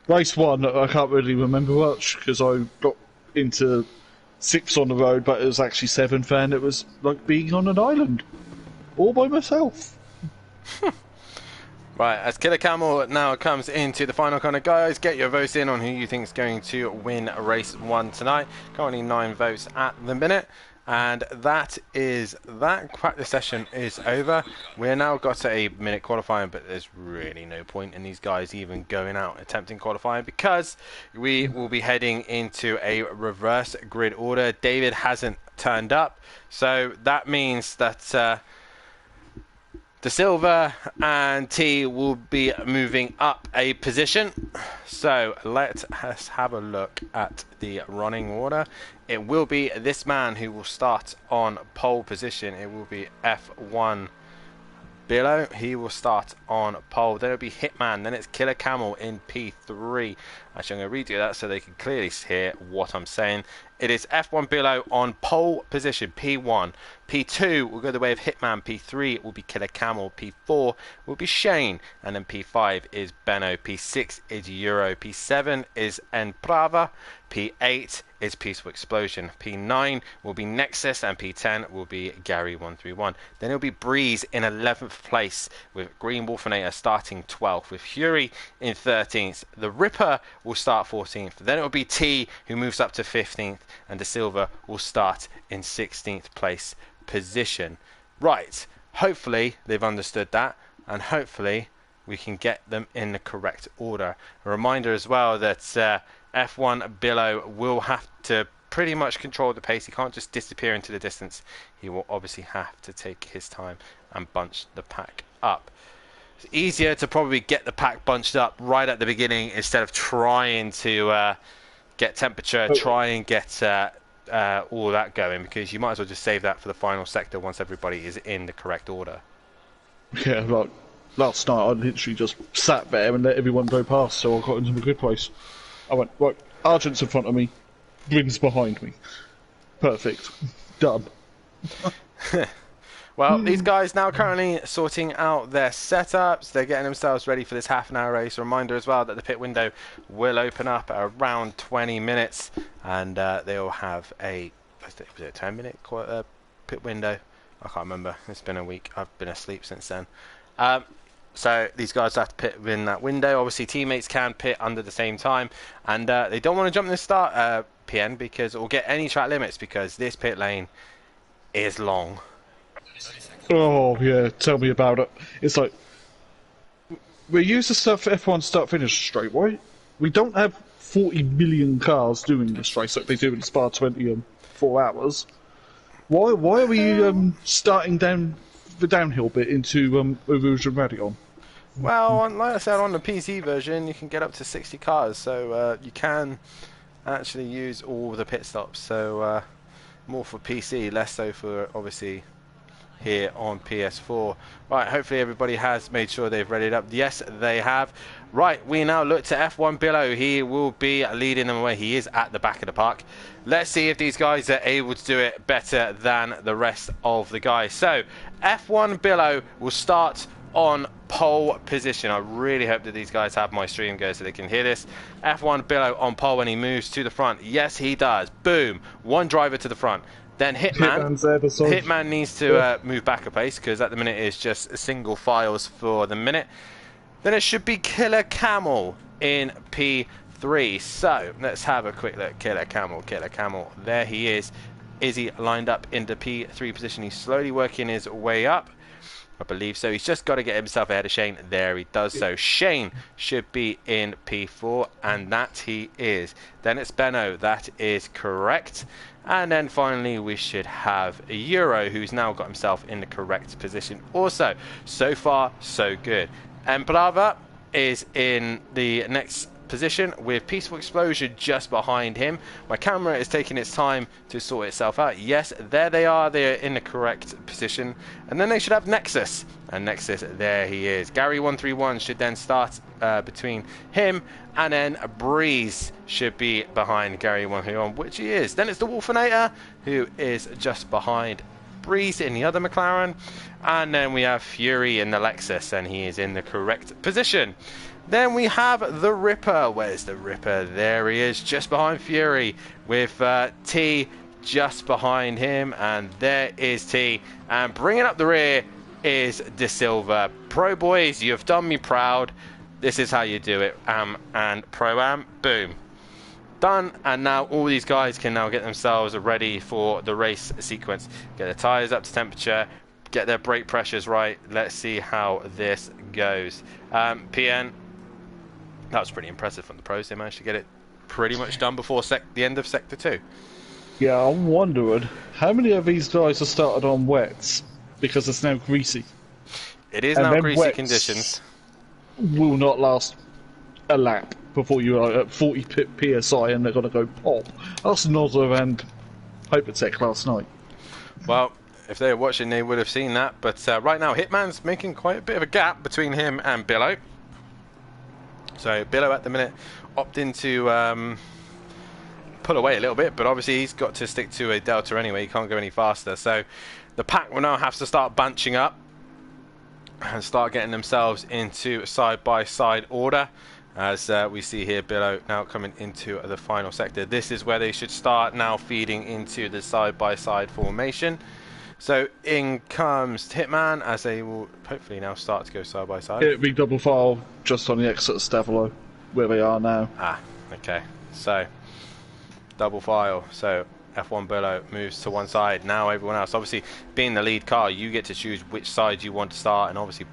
Race 1, I can't really remember much because I got into 6th on the road, but it was actually 7th, and it was like being on an island all by myself. Right, as Killer Camel now comes into the final corner, guys, get your votes in on who you think is going to win race 1 tonight. Currently 9 votes at the minute, and that practice session is over. We're now got to a minute qualifying, but there's really no point in these guys even going out attempting qualifying because we will be heading into a reverse grid order. David hasn't turned up, so that means that De Silva and T will be moving up a position. So let us have a look at the running order. It will be this man who will start on pole position. It will be F1 Billow. He will start on pole. Then it'll be Hitman. Then it's Killer Camel in P3. Actually, I'm going to redo that so they can clearly hear what I'm saying. It is F1 Billow on pole position, P1. P2 will go the way of Hitman. P3 will be Killer Camel. P4 will be Shane. And then P5 is Benno. P6 is Euro. P7 is Enprava. P8 is Peaceful Explosion. P9 will be Nexus. And P10 will be Gary131. Then it'll be Breeze in 11th place with Green Wolfinator starting 12th. With Fury in 13th. The Ripper will start 14th. Then it will be T who moves up to 15th. And De Silva will start in 16th place position. Right, hopefully they've understood that, and hopefully we can get them in the correct order. A reminder as well that F1 Billow will have to pretty much control the pace. He can't just disappear into the distance. He will obviously have to take his time and bunch the pack up. It's easier to probably get the pack bunched up right at the beginning instead of trying to get temperature, try and get all that going, because you might as well just save that for the final sector once everybody is in the correct order. Yeah, like last night I literally just sat there and let everyone go past, so I got into a good place. I went, right, Argent's in front of me, Wins behind me. Perfect. Done. Well, these guys now currently sorting out their setups. They're getting themselves ready for this half-an-hour race. A reminder as well that the pit window will open up at around 20 minutes, and they'll have a 10-minute pit window. I can't remember. It's been a week. I've been asleep since then. So these guys have to pit within that window. Obviously, teammates can pit under the same time, and they don't want to jump in the start PN because it will get any track limits because this pit lane is long. Oh yeah, tell me about it. It's like we use the stuff for F1 start finish straight, right? We don't have 40 million cars doing this race like they do in Spa 20 in 4 hours. Why are we starting down the downhill bit into Rouge and Radion? Well, like I said, on the PC version, you can get up to 60 cars, so you can actually use all the pit stops. So more for PC, less so for obviously here on PS4. Right, hopefully everybody has made sure they've readied up. Yes, they have. Right, we now look to F1 Billow. He will be leading them away. He is at the back of the park. Let's see if these guys are able to do it better than the rest of the guys. So, F1 Billow will start on pole position. I really hope that these guys have my stream go so they can hear this. F1 Billow on pole when he moves to the front. Yes, he does. Boom. One driver to the front. Then Hitman needs to move back a pace because at the minute it's just single files for the minute. Then it should be Killer Camel in P3. So let's have a quick look. Killer Camel, Killer Camel. There he is. Is he lined up into P3 position? He's slowly working his way up. I believe so. He's just got to get himself ahead of Shane. There he does so. Shane should be in P4, and that he is. Then it's Benno. That is correct. And then finally we should have Euro, who's now got himself in the correct position also. So far, so good. And Brava is in the next position with Peaceful Explosion just behind him. My camera is taking its time to sort itself out. Yes, there they are. They're in the correct position. And then they should have Nexus. And Nexus, there he is. Gary131 should then start between him. And then Breeze should be behind Gary131, which he is. Then it's the Wolfinator, who is just behind Breeze in the other McLaren. And then we have Fury in the Lexus, and he is in the correct position. Then we have the Ripper. Where's the Ripper? There he is, just behind Fury, with T just behind him. And there is T. And bringing up the rear is De Silva. Pro boys, you have done me proud. This is how you do it. And Pro-Am, boom. Done. And now all these guys can now get themselves ready for the race sequence. Get the tyres up to temperature. Get their brake pressures right. Let's see how this goes. PN. That was pretty impressive from the pros. They managed to get it pretty much done before the end of Sector 2. Yeah, I'm wondering how many of these guys have started on wets because it's now greasy. It is And now then greasy wets conditions. Will not last a lap before you are at 40 psi and they're going to go pop. That's Nozzo and Hypertech last night. Well, if they were watching, they would have seen that. But right now, Hitman's making quite a bit of a gap between him and Billo. So Billo at the minute opting to pull away a little bit, but obviously he's got to stick to a delta anyway. He can't go any faster. So the pack will now have to start bunching up and start getting themselves into side-by-side order. As we see here, Billo now coming into the final sector. This is where they should start now feeding into the side-by-side formation. So in comes Hitman, as they will hopefully now start to go side by side. It'll be double file just on the exit of Stavolo, where they are now. Ah, okay. So double file. So F1 Billo moves to one side. Now everyone else, obviously being the lead car, you get to choose which side you want to start. And obviously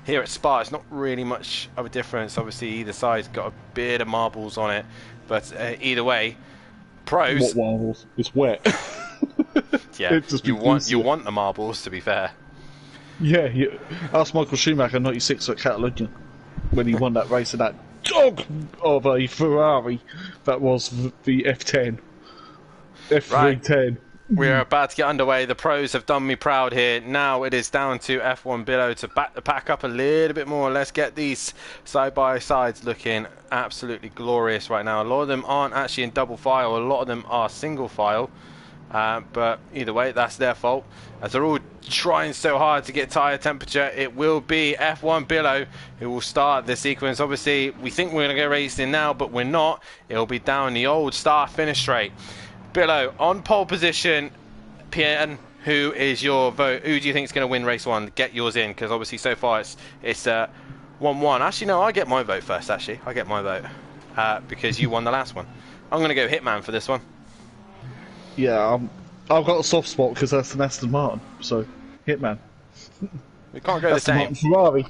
here at Spa, it's not really much of a difference. Obviously either side's got a bit of marbles on it, but either way, pros. What marbles? It's wet. Yeah, you want the marbles, to be fair. Yeah, ask Michael Schumacher '96 at Catalonia when he won that race in that dog of a Ferrari that was the F10. F310. We're about to get underway. The pros have done me proud here. Now it is down to F1 Billo to back the pack up a little bit more. Let's get these side-by-sides looking absolutely glorious right now. A lot of them aren't actually in double file. A lot of them are single file. But either way, that's their fault. As they're all trying so hard to get tyre temperature, it will be F1 Billo who will start the sequence. Obviously, we think we're going to go racing now, but we're not. It'll be down the old start-finish straight. Billo on pole position. PN, who is your vote? Who do you think is going to win race one? Get yours in, because obviously so far it's 1-1. Actually, no, I get my vote first, actually. I get my vote because you won the last one. I'm going to go Hitman for this one. Yeah, I've got a soft spot because that's an Aston Martin, so Hitman. We can't go the same. Ferrari.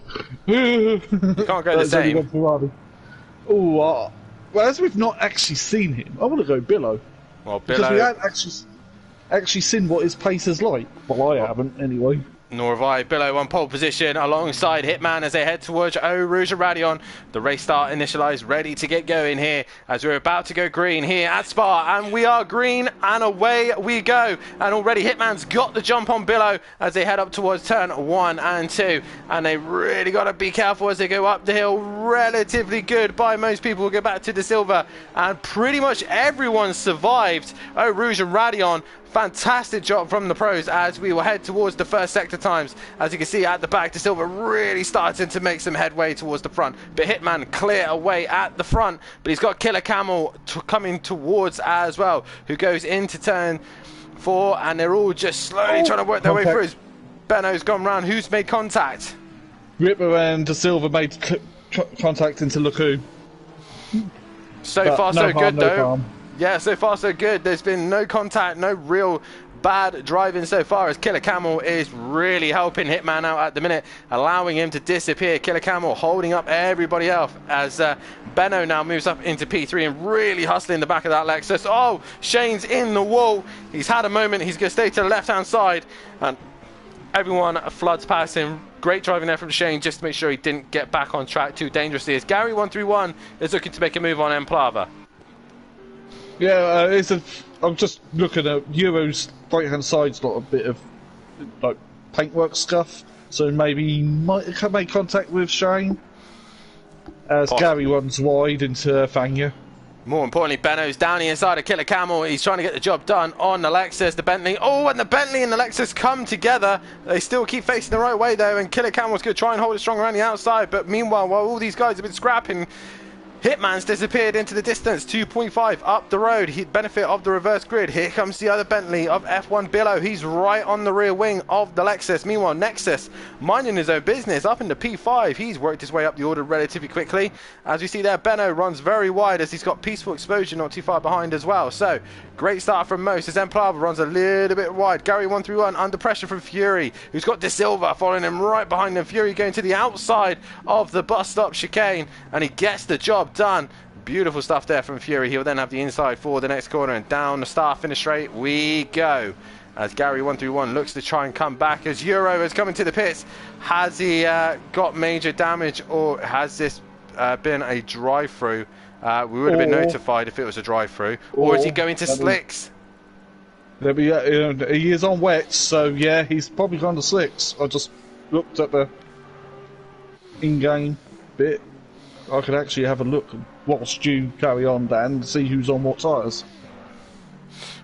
We can't go the same. Ferrari. Oh, well, as we've not actually seen him, I want to go Billo. Well, because we Billo, haven't actually seen what his pace is like. Well, I haven't, anyway. Nor have I. Billo on pole position alongside Hitman as they head towards Eau Rouge Radion. The race start initialised, ready to get going here as we're about to go green here at Spa. And we are green and away we go. And already Hitman's got the jump on Billo as they head up towards turn 1 and 2. And they really got to be careful as they go up the hill. Relatively good by most people. We'll go back to De Silva. And pretty much everyone survived Eau Rouge Radion. Fantastic job from the pros as we will head towards the first sector times. As you can see at the back, De Silva really starting to make some headway towards the front. But Hitman clear away at the front. But he's got Killer Camel coming towards as well, who goes into turn 4. And they're all just slowly trying to work their way through. Benno's gone round. Who's made contact? Ripper and De Silva made contact into Laku. So far, no so harm, good, no though. harm. Yeah, so far, so good. There's been no contact, no real bad driving so far, as Killer Camel is really helping Hitman out at the minute, allowing him to disappear. Killer Camel holding up everybody else as Benno now moves up into P3 and really hustling the back of that Lexus. Oh, Shane's in the wall. He's had a moment. He's going to stay to the left-hand side, and everyone floods past him. Great driving there from Shane just to make sure he didn't get back on track too dangerously, as Gary 131 is looking to make a move on Emplava. Yeah, I'm just looking at Euro's right-hand side's got a bit of like paintwork scuff, so maybe he might have made contact with Shane as Gary runs wide into Fangio. More importantly, Benno's down the inside of Killer Camel. He's trying to get the job done on the Lexus, the Bentley. Oh, and the Bentley and the Lexus come together. They still keep facing the right way, though, and Killer Camel's going to try and hold it strong around the outside. But meanwhile, while all these guys have been scrapping, Hitman's disappeared into the distance, 2.5 up the road. He'd benefit of the reverse grid. Here comes the other Bentley of F1 Billow. He's right on the rear wing of the Lexus. Meanwhile, Nexus minding his own business up into P5. He's worked his way up the order relatively quickly. As we see there, Benno runs very wide as he's got Peaceful Exposure not too far behind as well. So, great start from most as Emplava runs a little bit wide. Gary 131 under pressure from Fury, who's got De Silva following him right behind him. Fury going to the outside of the bus stop chicane, and he gets the job done. Beautiful stuff there from Fury. He'll then have the inside for the next corner, and down the start finish straight we go as Gary 131 looks to try and come back as Euro is coming to the pits. Has he got major damage, or has this been a drive-through? We would have been notified if it was a drive-through, or is he going to slicks? He is on wets, so yeah, he's probably gone to slicks. I just looked at the in-game bit. I could actually have a look whilst you carry on, Dan, to see who's on what tyres.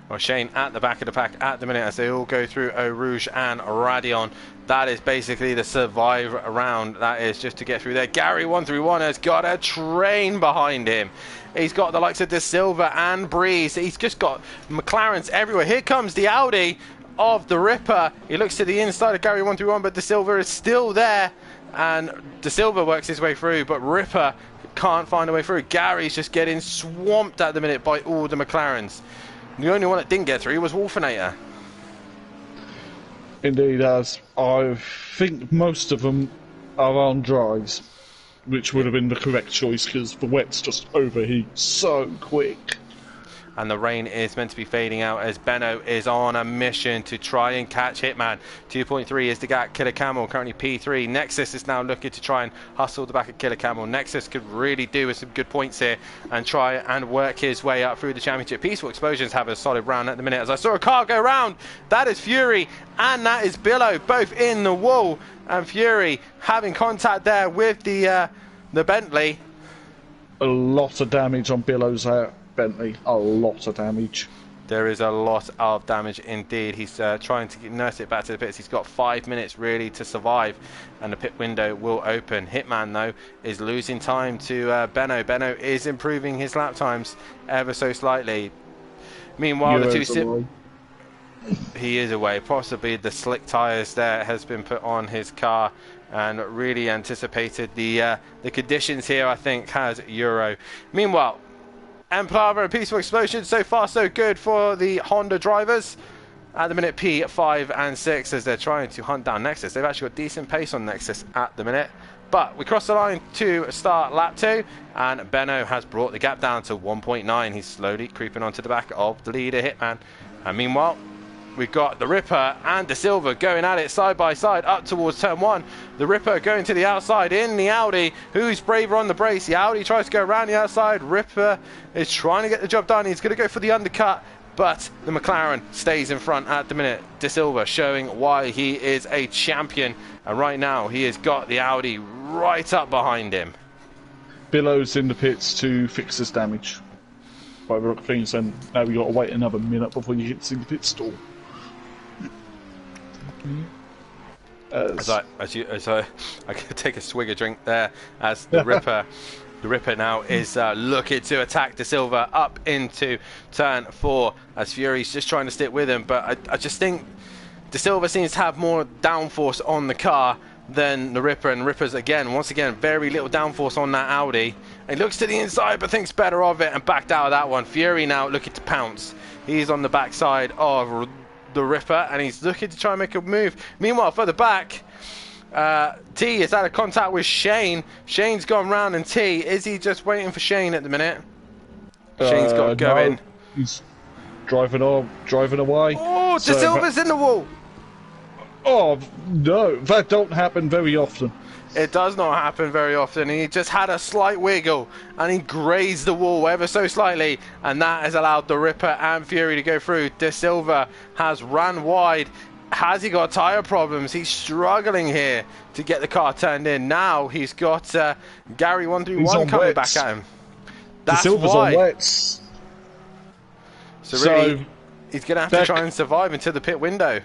Well, Shane at the back of the pack at the minute as they all go through Eau Rouge and Radion. That is basically the survive round. That is just to get through there. Gary 131 has got a train behind him. He's got the likes of De Silva and Breeze. He's just got McLarens everywhere. Here comes the Audi of the Ripper. He looks to the inside of Gary 131, but De Silva is still there. And De Silva works his way through, but Ripper can't find a way through. Gary's just getting swamped at the minute by all the McLarens. The only one that didn't get through was Wolfinator. Indeed, as I think most of them are on drives, which would have been the correct choice because the wets just overheat so quick. And the rain is meant to be fading out as Benno is on a mission to try and catch Hitman. 2.3 is the gap. Killer Camel currently P3. Nexus is now looking to try and hustle the back of Killer Camel. Nexus could really do with some good points here and try and work his way up through the championship. Peaceful Explosions have a solid round at the minute. As I saw a car go round, that is Fury and that is Billow, both in the wall. And Fury having contact there with the Bentley. A lot of damage on Billow's Bentley, a lot of damage. There is a lot of damage indeed. He's trying to nurse it back to the pits. He's got 5 minutes really to survive, and the pit window will open. Hitman, though, is losing time to Benno. Benno is improving his lap times ever so slightly. Meanwhile, he is away. Possibly the slick tyres there has been put on his car, and really anticipated the conditions here, I think, has Euro. Meanwhile, Emplava and Peaceful Explosion, so far so good for the Honda drivers. At the minute, P5 and 6 as they're trying to hunt down Nexus. They've actually got decent pace on Nexus at the minute. But we cross the line to start lap 2, and Benno has brought the gap down to 1.9. He's slowly creeping onto the back of the leader, Hitman. And meanwhile, we've got the Ripper and De Silva going at it side by side up towards turn 1. The Ripper going to the outside in the Audi. Who's braver on the brace? The Audi tries to go around the outside. Ripper is trying to get the job done. He's going to go for the undercut, but the McLaren stays in front at the minute. De Silva showing why he is a champion. And right now, he has got the Audi right up behind him. Billow's in the pits to fix this damage. By the look of things, and now we've got to wait another minute before you get to the pit stall. As I could take a swig of drink there as the Ripper now is looking to attack De Silva up into turn 4 as Fury's just trying to stick with him, but I just think De Silva seems to have more downforce on the car than the Ripper, and Ripper's once again, very little downforce on that Audi. He looks to the inside, but thinks better of it and backed out of that one. Fury now looking to pounce. He's on the backside of the Ripper, and he's looking to try and make a move. Meanwhile, further back, T is out of contact with Shane. Shane's gone round, and T, is he just waiting for Shane at the minute? Shane's got to go in. He's driving away. Oh, De Silva's in the wall. Oh, no. That don't happen very often. It does not happen very often. He just had a slight wiggle and he grazed the wall ever so slightly, and that has allowed the Ripper and Fury to go through. De Silva has ran wide. Has he got tyre problems? He's struggling here to get the car turned in. Now he's got Gary 131 coming back at him. That's De Silva's why. on wets. So really, he's going to have to try and survive until the pit window.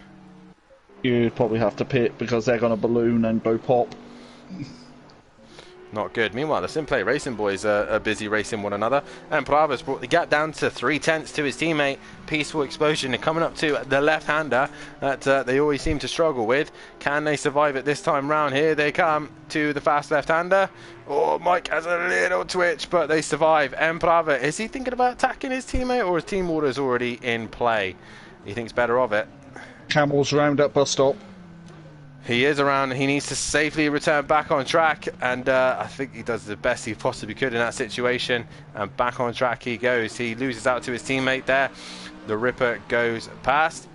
You'd probably have to pit because they're going to balloon and go pop. Not good. Meanwhile, the Simplay Racing boys are busy racing one another, and Bravo's brought the gap down to 3/10 to his teammate. Peaceful Explosion and coming up to the left-hander that they always seem to struggle with. Can they survive it this time round? Here they come to the fast left-hander. Oh, Mike has a little twitch, but they survive. Emprava, is he thinking about attacking his teammate, or is team orders already in play? He thinks better of it. Camel's around at bus stop. He is around. He needs to safely return back on track, and I think he does the best he possibly could in that situation, and back on track he goes. He loses out to his teammate there. The Ripper goes past,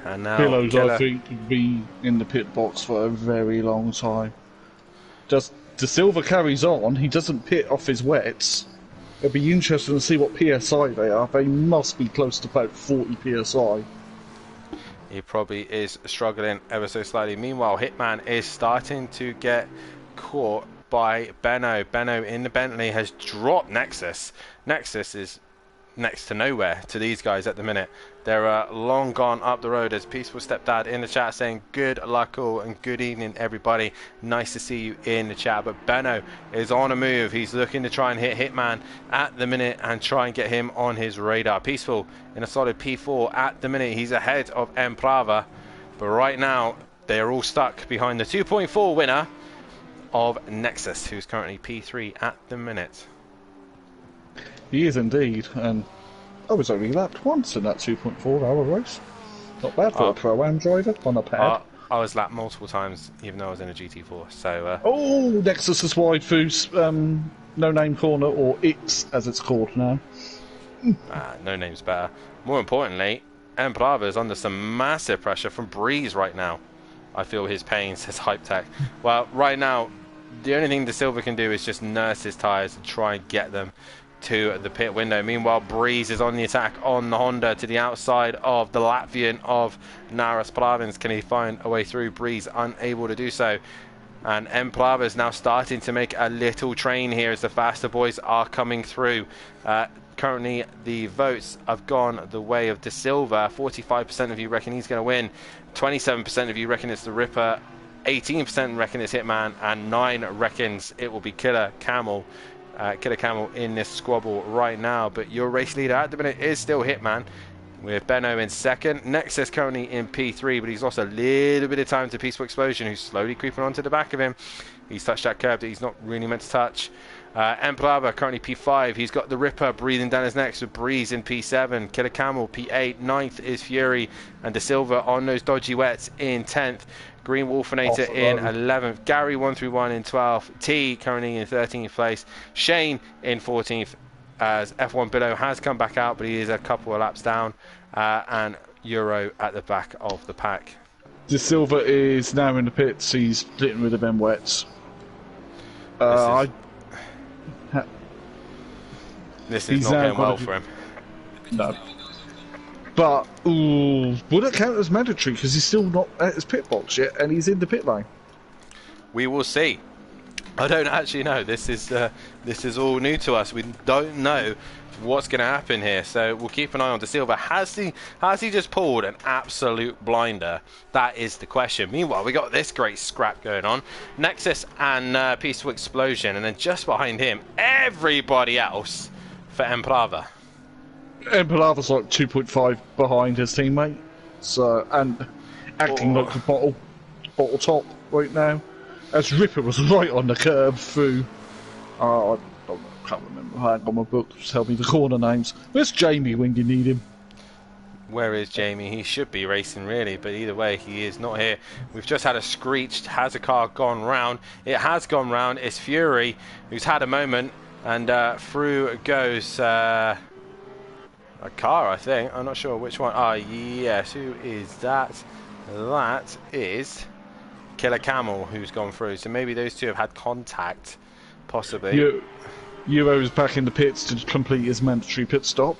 and now Pillows, I think, could be in the pit box for a very long time. Just De Silva carries on. He doesn't pit off his wets. It'll be interesting to see what PSI they are. They must be close to about 40 PSI. He probably is struggling ever so slightly. Meanwhile, Hitman is starting to get caught by Benno. Benno in the Bentley has dropped Nexus. Nexus is next to nowhere to these guys at the minute. They're long gone up the road. As Peaceful Stepdad in the chat saying good luck all and good evening everybody. Nice to see you in the chat. But Benno is on a move. He's looking to try and hit Hitman at the minute and try and get him on his radar. Peaceful in a solid P4 at the minute. He's ahead of Emprava. But right now they are all stuck behind the 2.4 winner of Nexus, who's currently P3 at the minute. He is indeed, and I was only lapped once in that 2.4 hour race. Not bad for a Pro-Am driver on a pad. I was lapped multiple times, even though I was in a GT4, so... Oh, Nexus is wide foos, no-name corner, or X as it's called now. No name's better. More importantly, Emprava is under some massive pressure from Breeze right now. I feel his pain, says Hype Tech. Well, right now, the only thing De Silva can do is just nurse his tyres and try and get them to the pit window. Meanwhile, Breeze is on the attack on the Honda to the outside of the Latvian of Naras Plavins. Can he find a way through? Breeze unable to do so. And Emprava is now starting to make a little train here as the faster boys are coming through. Currently, the votes have gone the way of De Silva. 45% of you reckon he's going to win. 27% of you reckon it's the Ripper. 18% reckon it's Hitman. And 9 reckons it will be Killer Camel. Killer Camel in this squabble right now, but your race leader at the minute is still Hitman, with Benno in second. Nexus currently in P3, but he's lost a little bit of time to Peaceful Explosion, who's slowly creeping onto the back of him. He's touched that curb that he's not really meant to touch. Emprava currently P5. He's got the Ripper breathing down his neck with Breeze in P7. Killer Camel P8. 9th is Fury, and De Silva on those dodgy wets in 10th. Green Wolfinator in 11th. Gary 131 in 12th. T currently in 13th place. Shane in 14th, as F1 Below has come back out, but he is a couple of laps down. And Euro at the back of the pack. De Silva is now in the pits. He's getting rid of them wets. This is not going well for him. No. But, would it count as mandatory because he's still not at his pit box yet and he's in the pit lane? We will see. I don't actually know. This is all new to us. We don't know what's going to happen here, so we'll keep an eye on De Silva. Has he just pulled an absolute blinder? That is the question. Meanwhile, we got this great scrap going on. Nexus and Peaceful Explosion, and then just behind him, everybody else for Emprava. Emprava's like 2.5 behind his teammate, so, and acting like a bottle top. right now. As Ripper was right on the curb through. I can't remember. I haven't got my book to tell me the corner names. Where's Jamie when you need him? Where is Jamie? He should be racing really, but either way, he is not here. We've just had a screech. Has a car gone round? It has gone round. It's Fury who's had a moment, and through goes a car, I think. I'm not sure which one. Ah, yes. Who is that? That is Killer Camel who's gone through. So maybe those two have had contact, possibly. Euro's back in the pits to complete his mandatory pit stop.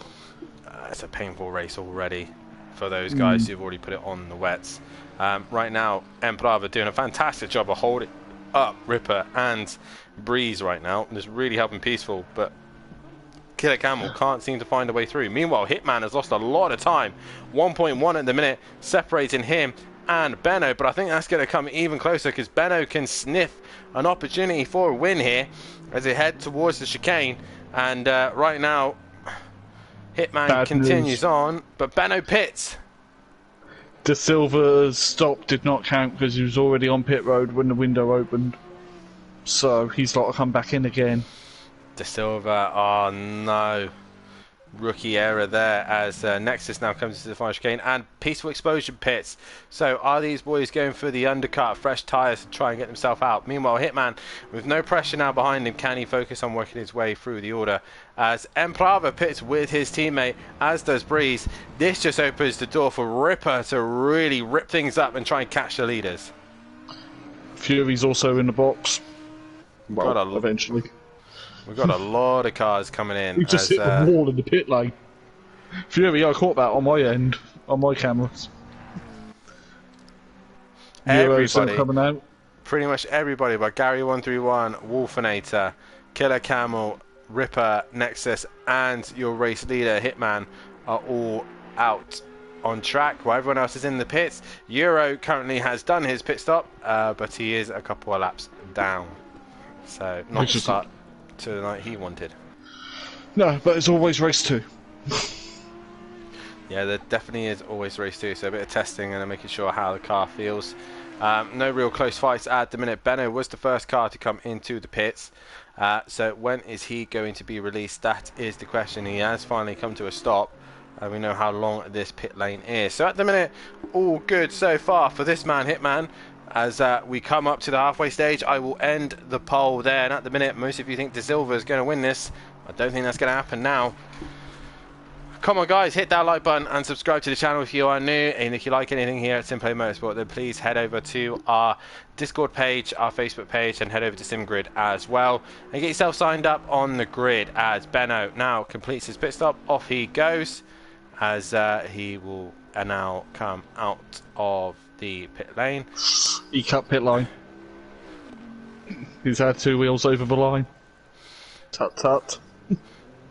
It's a painful race already for those guys who've already put it on the wets. Right now, Emperava doing a fantastic job of holding up Ripper and Breeze right now. It's really helping Peaceful, but Killer Camel can't seem to find a way through. Meanwhile, Hitman has lost a lot of time. 1.1 at the minute, separating him and Benno, but I think that's going to come even closer because Benno can sniff an opportunity for a win here as they head towards the chicane. And right now, Hitman Bad continues news. on, but Benno pits. De Silva's stop did not count because he was already on pit road when the window opened. So he's got to come back in again. De Silva, oh no. Rookie error there as Nexus now comes to the final chicane and Peaceful Explosion pits. So are these boys going for the undercut, fresh tyres to try and get themselves out? Meanwhile, Hitman, with no pressure now behind him, can he focus on working his way through the order? As Emprava pits with his teammate, as does Breeze. This just opens the door for Ripper to really rip things up and try and catch the leaders. Fury's also in the box. Well, eventually. We've got a lot of cars coming in. He just hit the wall in the pit lane. Fury, I caught that on my end, on my cameras. Euro's still coming out. Pretty much everybody, but Gary131, Wolfinator, Killer Camel, Ripper, Nexus, and your race leader, Hitman, are all out on track while everyone else is in the pits. Euro currently has done his pit stop, but he is a couple of laps down. So, not to start to the night he wanted. No, but it's always race 2. Yeah, there definitely is always race 2, so a bit of testing and making sure how the car feels. No real close fights at the minute. Benno was the first car to come into the pits. So when is he going to be released? That is the question. He has finally come to a stop. We know how long this pit lane is. So at the minute, all good so far for this man, Hitman. As we come up to the halfway stage, I will end the poll there. And at the minute, most of you think De Silva is going to win this. I don't think that's going to happen now. Come on, guys, hit that like button and subscribe to the channel if you are new. And if you like anything here at Simplay Motorsport, then please head over to our Discord page, our Facebook page, and head over to SimGrid as well. And get yourself signed up on the grid as Benno now completes his pit stop. Off he goes as he will now come out of the pit lane. He cut pit line. He's had 2 wheels over the line. Tut tut.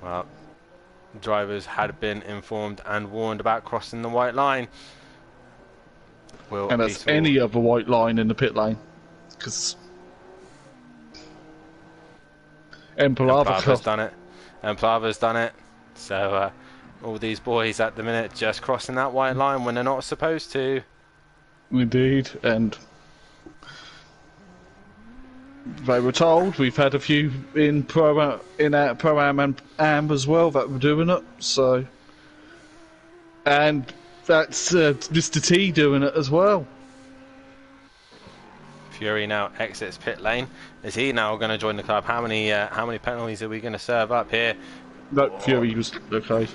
Well, drivers had been informed and warned about crossing the white line. And that's any other white line in the pit lane. Because Emplava's done it. Emplava's done it. So all these boys at the minute just crossing that white line when they're not supposed to. Indeed, and they were told. We've had a few in Pro-Am and Am as well that were doing it. So, and that's Mr. T doing it as well. Fury now exits pit lane. Is he now going to join the club? How many penalties are we going to serve up here? No, Fury was okay.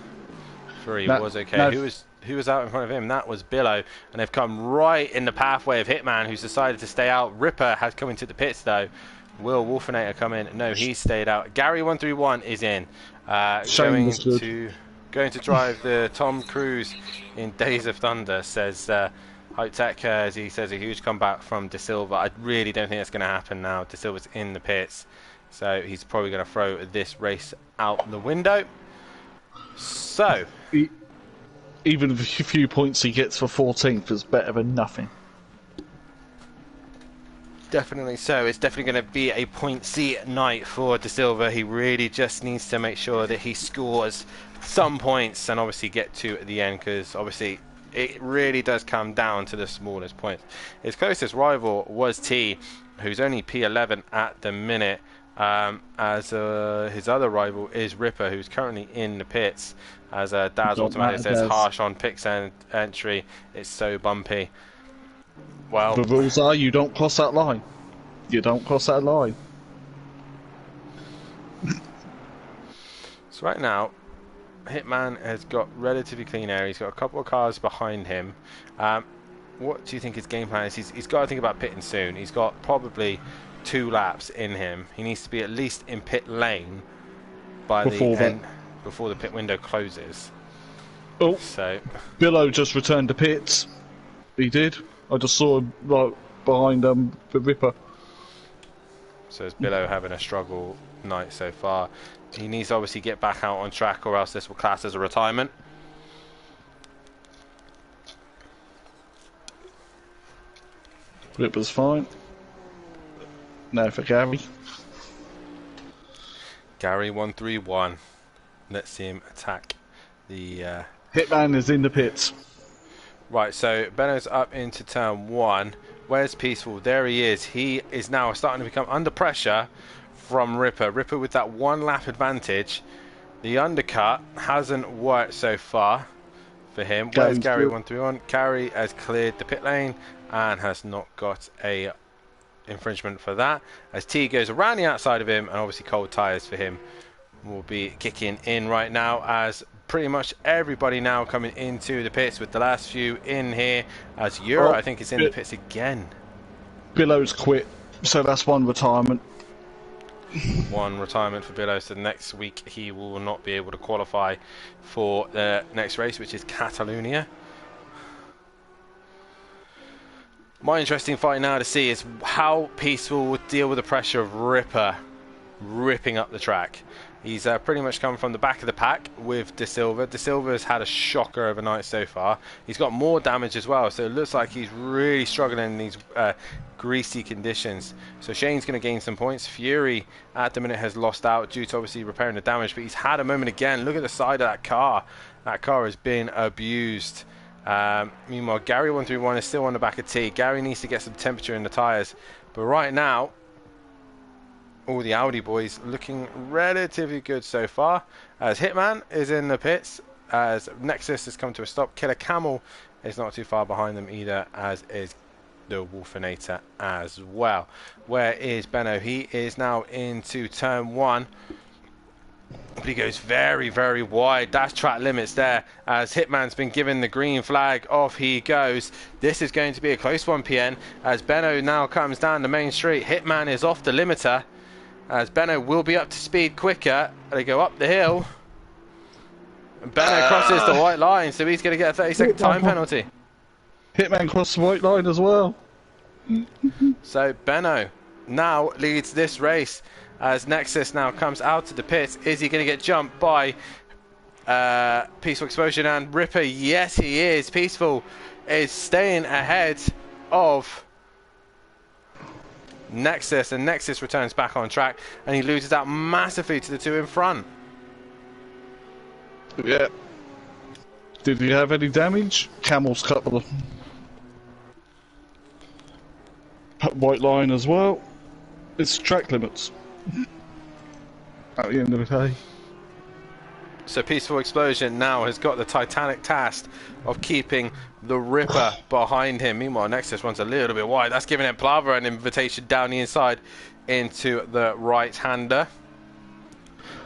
Fury was okay. No. Who was out in front of him? That was Billow, and they've come right in the pathway of Hitman, who's decided to stay out. Ripper has come into the pits though. Will Wolfinator come in? No, he stayed out. Gary131 is in, going to drive the Tom Cruise in Days of Thunder. Says Hype Tech, as he says, a huge comeback from De Silva. I really don't think that's going to happen now. De Silva's in the pits, so he's probably going to throw this race out the window. So. Even the few points he gets for 14th is better than nothing. Definitely so. It's definitely going to be a point-C night for De Silva. He really just needs to make sure that he scores some points and obviously get to the end, because obviously it really does come down to the smallest points. His closest rival was T, who's only P11 at the minute, as his other rival is Ripper, who's currently in the pits. As Daz Automatic says, harsh on pits entry, it's so bumpy. Well, the rules are you don't cross that line. You don't cross that line. So right now, Hitman has got relatively clean air. He's got a couple of cars behind him. What do you think his game plan is? He's got to think about pitting soon. He's got probably 2 laps in him. He needs to be at least in pit lane by before the pit window closes. Oh, so Billow just returned to pits. He did. I just saw him right behind the Ripper. So is Billow having a struggle night so far? He needs to obviously get back out on track, or else this will class as a retirement. Ripper's fine. Now for Gary. Gary 131. Let's see him attack the Hitman is in the pits. Right, so Benno's up into turn 1. Where's Peaceful? There he is. He is now starting to become under pressure from Ripper. Ripper with that 1 lap advantage. The undercut hasn't worked so far for him. Where's Gary 131? Gary has cleared the pit lane and has not got a infringement for that. As T goes around the outside of him, and obviously cold tyres for him will be kicking in right now, as pretty much everybody now coming into the pits, with the last few in here, as Euro I think is in the pits again. Billow's quit, so that's 1 retirement. 1 retirement for Billow, so next week he will not be able to qualify for the next race, which is Catalonia. My interesting fight now to see is how Peaceful will deal with the pressure of Ripper ripping up the track. He's pretty much come from the back of the pack with De Silva. De Silva has had a shocker overnight so far. He's got more damage as well, so it looks like he's really struggling in these greasy conditions. So Shane's going to gain some points. Fury at the minute has lost out due to obviously repairing the damage, but he's had a moment again. Look at the side of that car. That car has been abused. Meanwhile, Gary 131 is still on the back of T. Gary needs to get some temperature in the tyres. But right now, all the Audi boys looking relatively good so far, as Hitman is in the pits, as Nexus has come to a stop. Killer Camel is not too far behind them either, as is the Wolfinator as well. Where is Benno? He is now into turn 1, but he goes very, very wide. That's track limits there, as Hitman's been given the green flag. Off he goes. This is going to be a close one, PN, as Benno now comes down the main street. Hitman is off the limiter, as Benno will be up to speed quicker. They go up the hill. And Benno crosses the white line, so he's going to get a 30-second time penalty. Hitman crossed the white line as well. So Benno now leads this race, as Nexus now comes out to the pits. Is he going to get jumped by Peaceful Explosion and Ripper? Yes, he is. Peaceful is staying ahead of Nexus, and Nexus returns back on track, and he loses out massively to the 2 in front. Yeah. Did he have any damage? Camel's couple of white line as well. It's track limits at the end of the day. So Peaceful Explosion now has got the titanic task of keeping the Ripper behind him. Meanwhile, Nexus runs a little bit wide. That's giving Plava an invitation down the inside into the right-hander.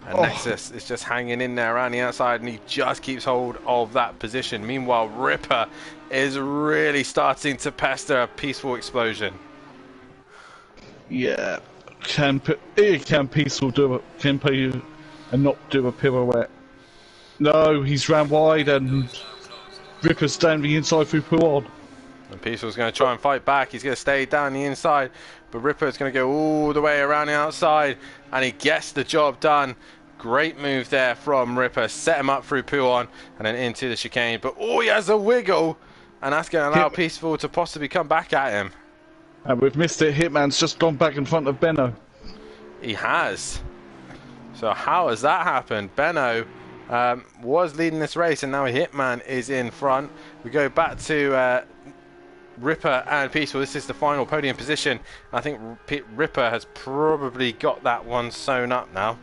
And Nexus is just hanging in there around the outside, and he just keeps hold of that position. Meanwhile, Ripper is really starting to pester Peaceful Explosion. Yeah. Can Peaceful do it? Can pay and not do a pirouette? No, he's ran wide, and Ripper's down the inside through Puon. And Peaceful's going to try and fight back. He's going to stay down the inside, but Ripper's going to go all the way around the outside, and he gets the job done. Great move there from Ripper. Set him up through Puon and then into the chicane. But he has a wiggle, and that's going to allow Peaceful to possibly come back at him. And we've missed it. Hitman's just gone back in front of Benno. He has. So how has that happened? Benno was leading this race, and now Hitman is in front. We go back to Ripper and Peaceful. This is the final podium position. I think Ripper has probably got that one sewn up now.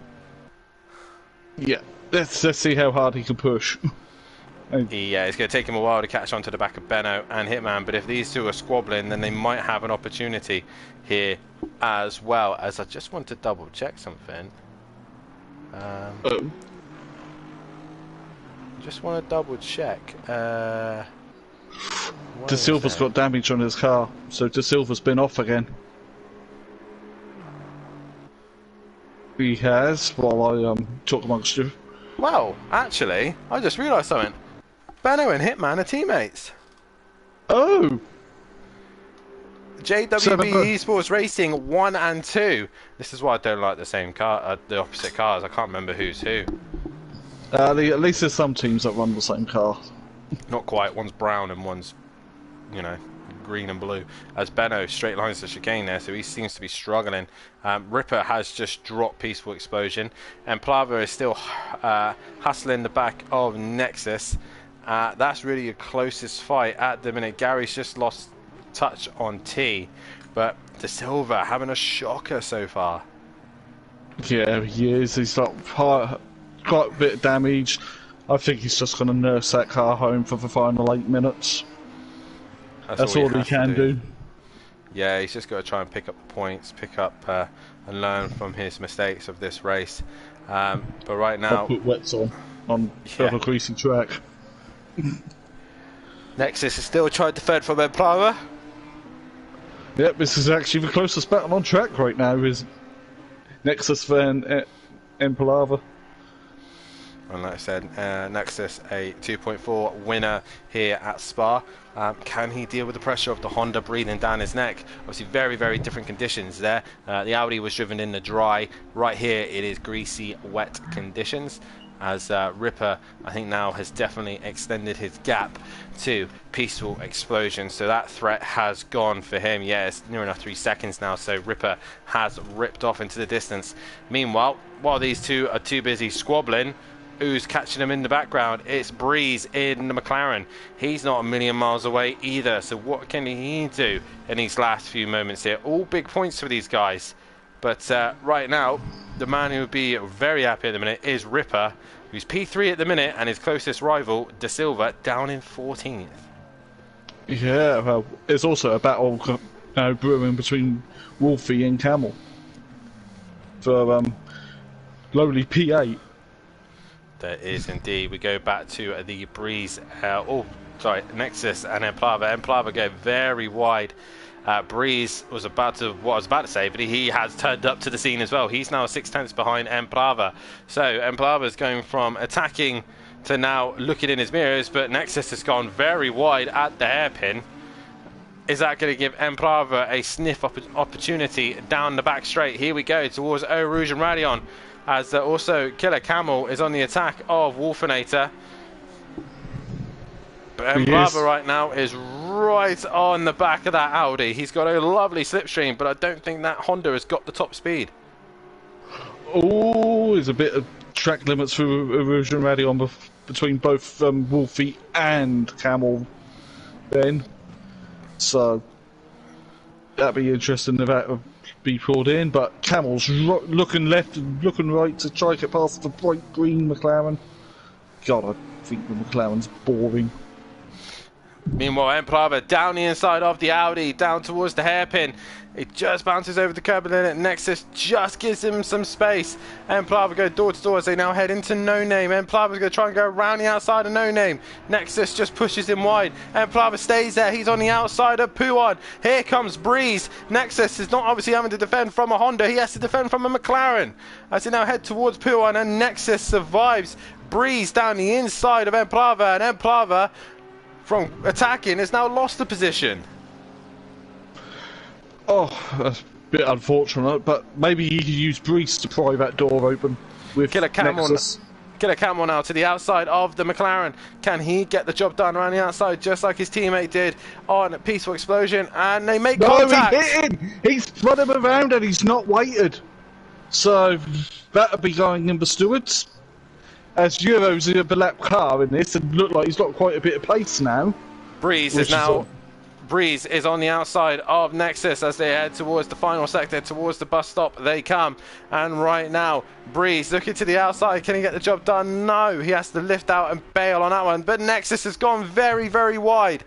Yeah, let's see how hard he can push. Yeah, it's going to take him a while to catch on to the back of Benno and Hitman, but if these two are squabbling, then they might have an opportunity here as well. As I just want to double check something. Just want to double check. De Silva's got damage on his car, so De Silva's been off again. He has, while I talk amongst you. Well, actually, I just realised something. Benno and Hitman are teammates. Oh! JWB Esports Racing 1 and 2. This is why I don't like the same car, the opposite cars. I can't remember who's who. At least there's some teams that run the same car. Not quite. One's brown and one's, you know, green and blue. As Benno straight lines the chicane there, so he seems to be struggling. Ripper has just dropped Peaceful Explosion, and Plava is still hustling the back of Nexus. That's really your closest fight at the minute. Gary's just lost touch on T, but De Silva having a shocker so far. Yeah, he is. He's got quite a bit of damage. I think he's just going to nurse that car home for the final 8 minutes. That's all he can do. Yeah, he's just got to try and pick up the points, pick up and learn from his mistakes of this race. But right now, I'll put wets on a greasy track. Nexus is still trying to third from Emplava. Yep, this is actually the closest battle on track right now. Is Nexus and Empalava. And like I said, Nexus a 2.4 winner here at Spa. Can he deal with the pressure of the Honda breathing down his neck? Obviously very, very different conditions there. The Audi was driven in the dry. Right here it is greasy, wet conditions. As Ripper, I think now has definitely extended his gap to Peaceful Explosion. So that threat has gone for him. Yeah, it's near enough 3 seconds now. So Ripper has ripped off into the distance. Meanwhile, while these two are too busy squabbling, who's catching him in the background? It's Breeze in the McLaren. He's not a million miles away either. So what can he do in these last few moments here? All big points for these guys. But right now, the man who would be very happy at the minute is Ripper, who's P3 at the minute, and his closest rival, De Silva, down in 14th. Yeah, well, it's also a battle brewing between Wolfie and Camel for lowly P8. There is indeed. We go back to the Breeze. Nexus and Emplava. Emplava go very wide. Breeze was about to say, but he has turned up to the scene as well. He's now 6 tenths behind Emplava. So Emplava is going from attacking to now looking in his mirrors, but Nexus has gone very wide at the hairpin. Is that going to give Emplava a sniff opportunity down the back straight? Here we go towards Eau Rouge and Radion, as also Killer Camel is on the attack of Wolfinator. But Emplava right now is right on the back of that Audi. He's got a lovely slipstream, but I don't think that Honda has got the top speed. Oh, there's a bit of track limits for Rouge and Radion between both Wolfie and Camel then. So that'd be interesting if that would be pulled in. But Camel's looking left and looking right to try to get past the bright green McLaren. God, I think the McLaren's boring. Meanwhile, Emplava down the inside of the Audi, down towards the hairpin. It just bounces over the curb and then Nexus just gives him some space. Emplava go door to door as they now head into No Name. Emplava's going to try and go around the outside of No Name. Nexus just pushes him wide. Emplava stays there. He's on the outside of Puon. Here comes Breeze. Nexus is not obviously having to defend from a Honda. He has to defend from a McLaren. As he now head towards Puon, and Nexus survives Breeze down the inside of Emplava, and Emplava from attacking has now lost the position. Oh, that's a bit unfortunate, but maybe he could use Breeze to pry that door open with Killer Camel. Nexus. Killer Camel now to the outside of the McLaren. Can he get the job done around the outside just like his teammate did on Peaceful Explosion? And they make contact. No, he hit him! He's spun him around and he's not waited. So that'll be going in the stewards. as Euro's in a lap car in this, and look like he's got quite a bit of pace now. Breeze is now. Breeze is on the outside of Nexus as they head towards the final sector, towards the bus stop they come. And right now, Breeze looking to the outside. Can he get the job done? No, he has to lift out and bail on that one. But Nexus has gone very, very wide.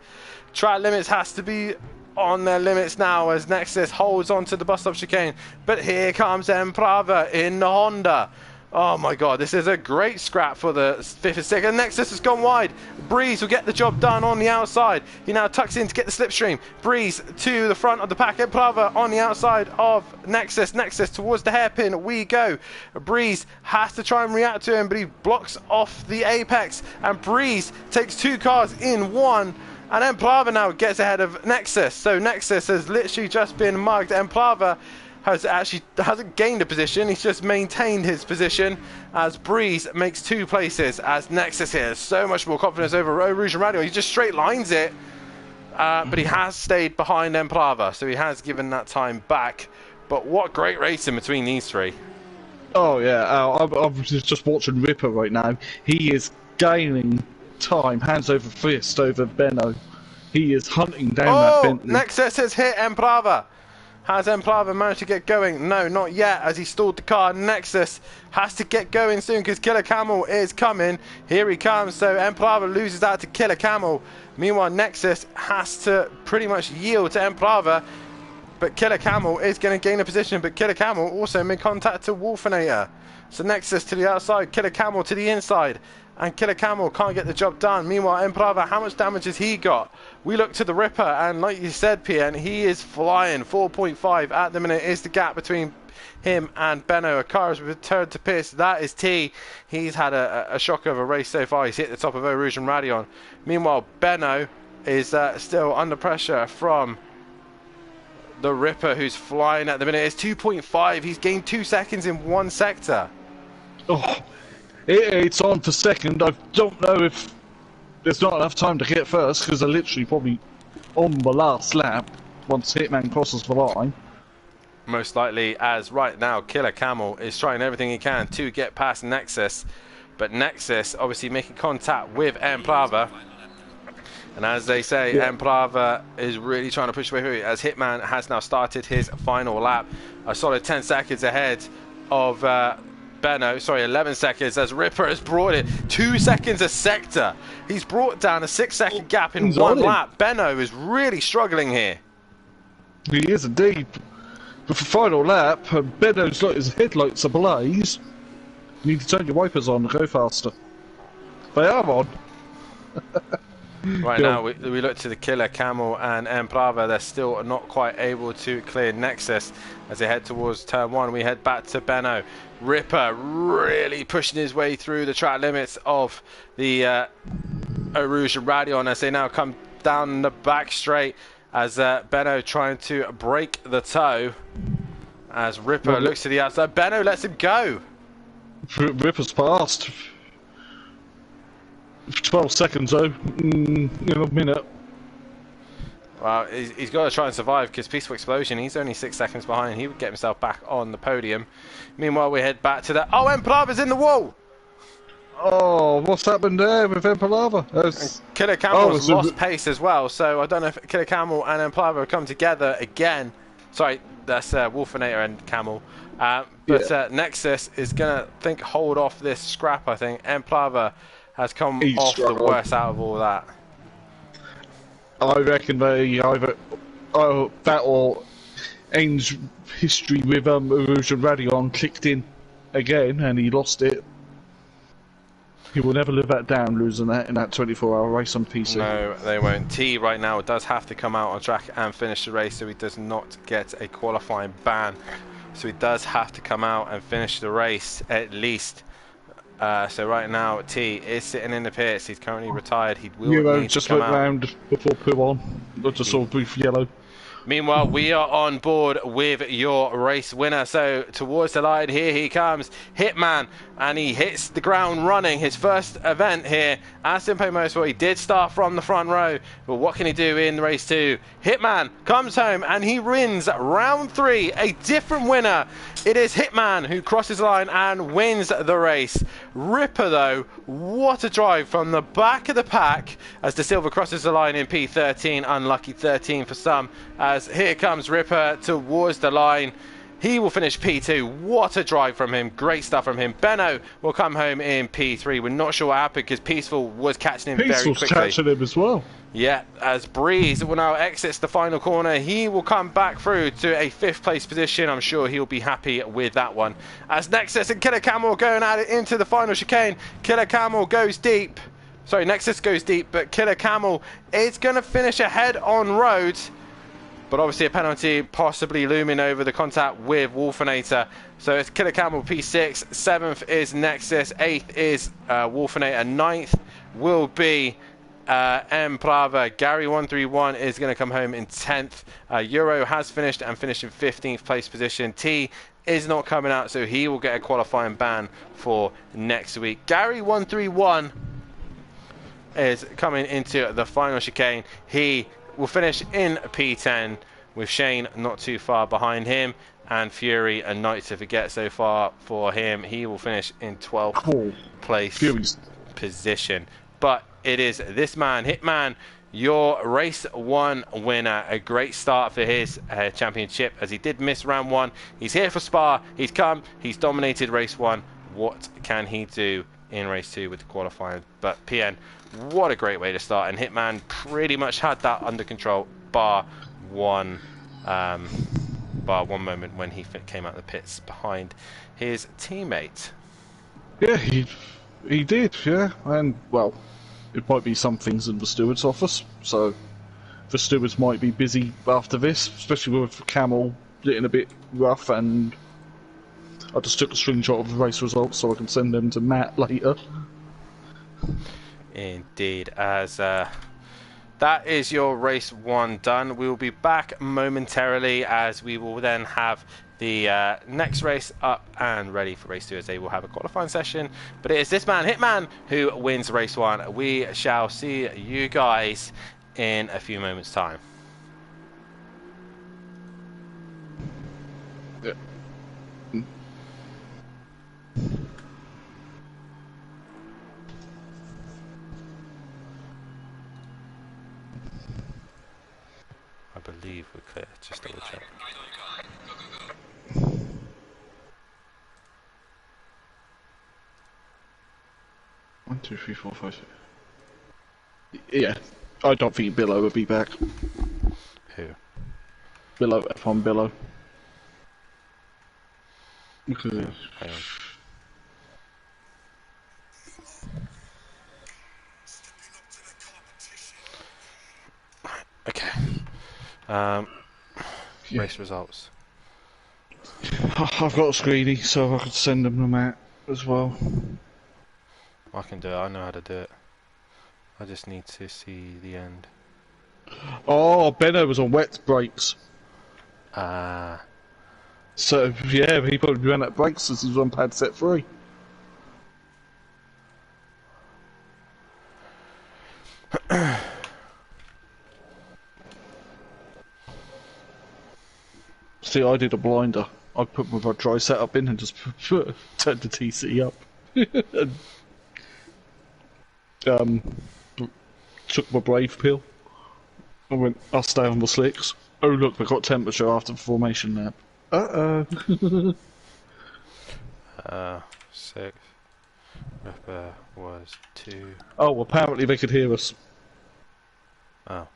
Track limits has to be on their limits now as Nexus holds on to the bus stop chicane. But here comes Emprava in the Honda. Oh my god, this is a great scrap for the 5th and 6th. And Nexus has gone wide. Breeze will get the job done on the outside. He now tucks in to get the slipstream. Breeze to the front of the pack. Emprava on the outside of Nexus. Nexus towards the hairpin we go. Breeze has to try and react to him, but he blocks off the apex. And Breeze takes 2 cars in 1. And Emprava now gets ahead of Nexus. So Nexus has literally just been mugged. Emprava hasn't gained a position, he's just maintained his position as Breeze makes 2 places as Nexus here has so much more confidence over Rouge and Radio. He just straight lines it, but he has stayed behind Emprava, so he has given that time back. But what great racing between these 3. Oh yeah, I'm just watching Ripper right now. He is gaining time, hands over fist over Benno. He is hunting down that Bentley. Nexus has hit Emprava. Has Emprava managed to get going? No, not yet, as he stalled the car. Nexus has to get going soon because Killer Camel is coming. Here he comes, so Emprava loses out to Killer Camel. Meanwhile, Nexus has to pretty much yield to Emprava, but Killer Camel is going to gain a position, but Killer Camel also made contact to Wolfinator. So Nexus to the outside, Killer Camel to the inside. And Killer Camel can't get the job done. Meanwhile, Emprava, how much damage has he got? We look to the Ripper, and like you said, PN, he is flying. 4.5 at the minute is the gap between him and Benno. A car has returned to piss. That is T. He's had a shocker of a race so far. He's hit the top of Eau Rouge and Radion. Meanwhile, Benno is still under pressure from the Ripper, who's flying at the minute. It's 2.5. He's gained 2 seconds in 1 sector. Oh. It's on for second. I don't know if there's not enough time to get first because they're literally probably on the last lap once Hitman crosses the line. Most likely, as right now Killer Camel is trying everything he can to get past Nexus, but Nexus obviously making contact with Emprava. And as they say, Emprava is really trying to push away through as Hitman has now started his final lap. A solid 10 seconds ahead of Benno, sorry, 11 seconds as Ripper has brought it 2 seconds a sector. He's brought down a 6-second gap in 1 lap. Benno is really struggling here. He is indeed. But for final lap, Benno's got his headlights ablaze. You need to turn your wipers on and go faster. They are on. Right now, we look to the Killer Camel and Emprava. They're still not quite able to clear Nexus as they head towards turn 1. We head back to Benno. Ripper really pushing his way through the track limits of the Eau Rouge and Radion as they now come down the back straight as Benno trying to break the toe as Ripper looks to the outside. Benno lets him go. Ripper's passed. 12 seconds though, in a minute. Well, he's got to try and survive because Peaceful Explosion, he's only 6 seconds behind. He would get himself back on the podium. Meanwhile, we head back to the... Oh, Emprava's in the wall! Oh, what's happened there with Emprava? Killer Camel's lost pace as well, so I don't know if Killer Camel and Emprava come together again. Sorry, that's Wolfinator and Camel. But Nexus is going to hold off this scrap, I think. Emprava has come off the worst out of all that. I reckon they either that or Ains' history with Rouge and Radion clicked in again and he lost it. He will never live that down, losing that in that 24-hour race on PC. No, they won't. T right now does have to come out on track and finish the race, so he does not get a qualifying ban. So he does have to come out and finish the race at least. So right now, T is sitting in the pits. He's currently retired. He will need just to come went out. round before poo on. Not just saw brief yellow. Meanwhile, we are on board with your race winner. So towards the line, here he comes, Hitman, and he hits the ground running. His first event here at Simplay Motorsport. He did start from the front row, but what can he do in race 2? Hitman comes home and he wins round 3. A different winner. It is Hitman who crosses the line and wins the race. Ripper, though, what a drive from the back of the pack as De Silva crosses the line in P13. Unlucky 13 for some, as here comes Ripper towards the line. He will finish P2. What a drive from him. Great stuff from him. Benno will come home in P3. We're not sure what happened because Peaceful was catching him very quickly. Peaceful's catching him as well. Yeah, as Breeze will now exits the final corner, he will come back through to a 5th place position. I'm sure he'll be happy with that one. As Nexus and Killer Camel going at it into the final chicane. Killer Camel goes deep. Sorry, Nexus goes deep, but Killer Camel is going to finish ahead on roads. But obviously a penalty possibly looming over the contact with Wolfinator. So it's Killer Camel P6, 7th is Nexus, 8th is Wolfinator, 9th will be M Prava. Gary 131 is going to come home in 10th. Euro has finished and finished in 15th place position. T is not coming out, so he will get a qualifying ban for next week. Gary 131 is coming into the final chicane. He will finish in P10 with Shane not too far behind him, and Fury a night to forget so far for him. He will finish in 12th place position. But it is this man, Hitman, your race 1 winner. A great start for his championship, as he did miss round 1. He's here for Spa. He's come. He's dominated race 1. What can he do in race 2 with the qualifying? But PN, what a great way to start. And Hitman pretty much had that under control, bar one moment when he came out of the pits behind his teammate. Yeah, he did, yeah. And, well, it might be some things in the steward's office, so the stewards might be busy after this, especially with Camel getting a bit rough, and I just took a screenshot of the race results so I can send them to Matt later. Indeed, as that is your race 1 done. We will be back momentarily, as we will then have the next race up and ready for race 2, as they will have a qualifying session. But it is this man, Hitman, who wins race 1. We shall see you guys in a few moments' time. Yeah. I believe we're clear. Just double check. 1, 2, 3, 4, 5, 6. Yeah, I don't think Billow will be back. Who? Billow, F1 Billow. Hang on. Okay. Race results. I've got a screeny, so I could send them to Matt as well. I can do it. I know how to do it. I just need to see the end. Oh, Benno was on wet brakes. Ah. So, yeah, he probably ran out of brakes as he was on pad set 3. See, I did a blinder. I put my dry setup in and just turned the TC up. Took my brave pill. I went, I'll stay on the slicks. Oh look, we got temperature after the formation lap. 6. Ripper was 2. Oh, apparently they could hear us. Oh.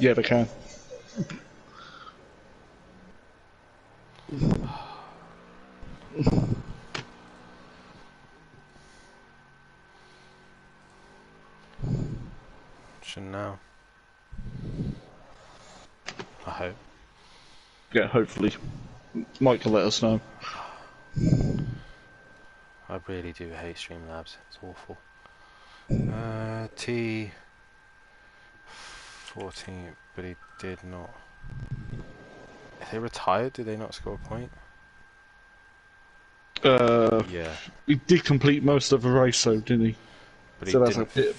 Yeah, they can. Should now. I hope. Yeah, hopefully. Mike will let us know. I really do hate Streamlabs. It's awful. T 14, but he did not. If they retired, did they not score a point? Yeah, He did complete most of the race, though, didn't he? but So that's a bit.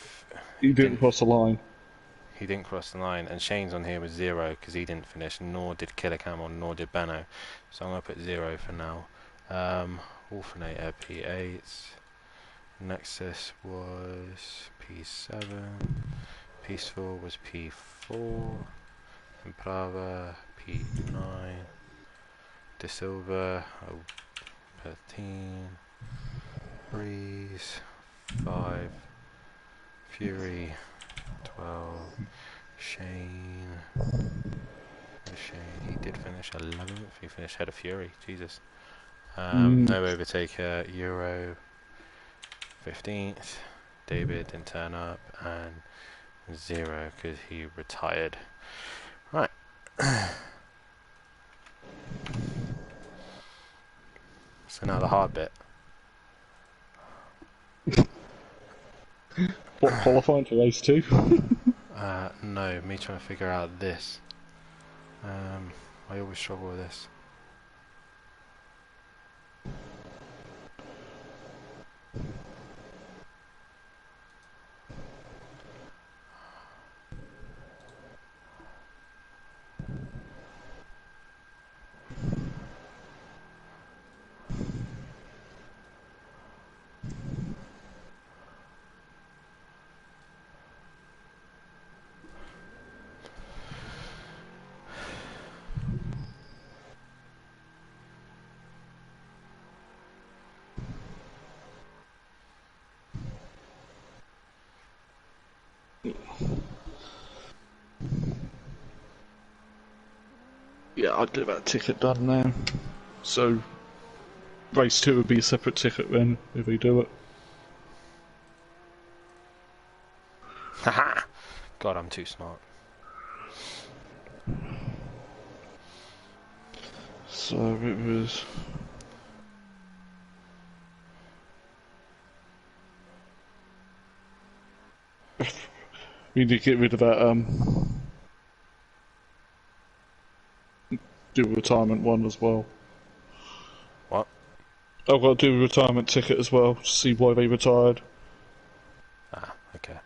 He didn't cross the line. He didn't cross the line, and Shane's on here with 0 because he didn't finish, nor did Killer Camel, nor did Benno. So I'm going to put 0 for now. Alternator P8. Nexus was P7. Peaceful was P4. Imprava P9. De Silva 13. Breeze 5. Fury 12. Shane, he did finish 11th. He finished ahead of Fury. Jesus. No overtaker. Euro 15th. David didn't turn up, and 0 because he retired. Right. So now the hard bit. What, qualifying for race 2? No, me trying to figure out this. I always struggle with this. Yeah, I'd get that ticket done now. So, race 2 would be a separate ticket then, if we do it. Haha! God, I'm too smart. So it was. We need to get rid of that, do a retirement one as well. What? I've got to do a retirement ticket as well to see why they retired. Ah, okay.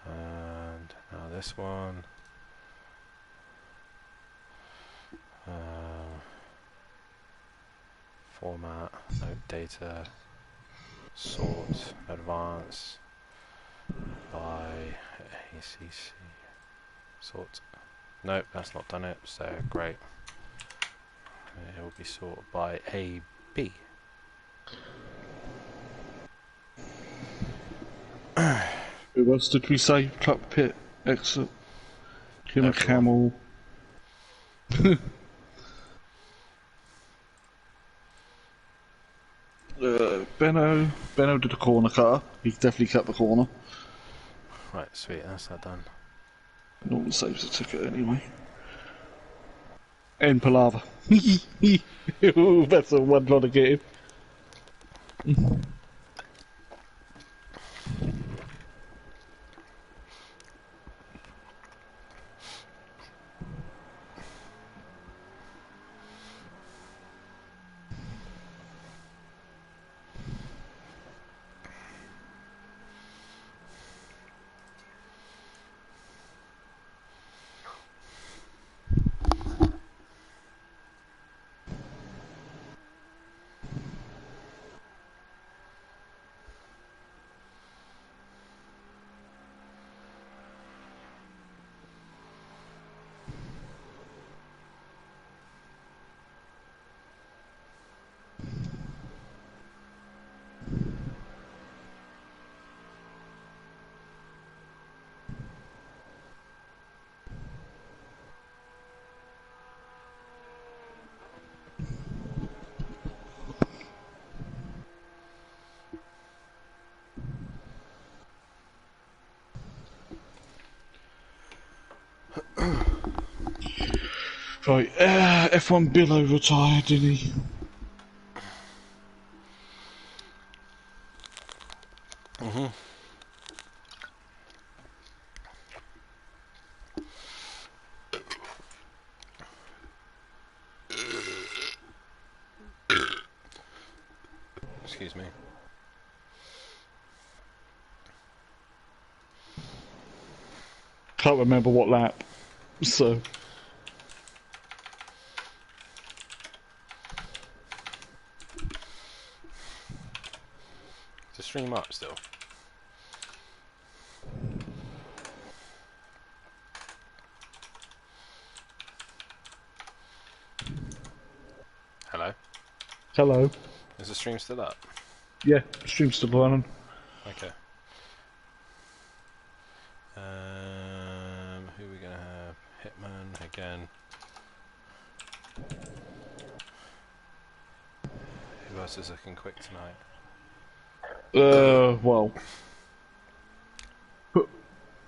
And now this one. Format, no data, sort, advance, by ACC, sort. Nope, that's not done it, so great. It will be sorted by AB. Who else did we say? Truck pit, exit, Killer Camel. Benno did a corner car. He definitely cut the corner. Right, sweet, that's that done. Norton saves the ticket anyway. And Palava. Ooh, that's the one trying to get him. Right, F1 Billow retired, didn't he? Can't remember what lap. So To stream up still. Hello. hello. Is the stream still up? Yeah, stream's still running. Okay. Who are we gonna have? Hitman again. Who else is looking quick tonight? Well.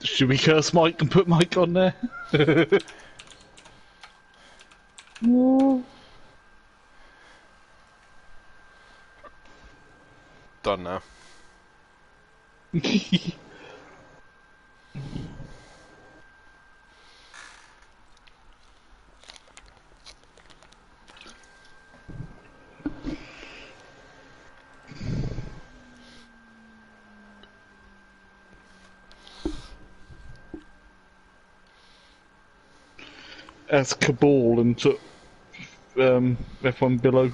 Should we curse Mike and put Mike on there? Done now. As Cabal and took F1 below.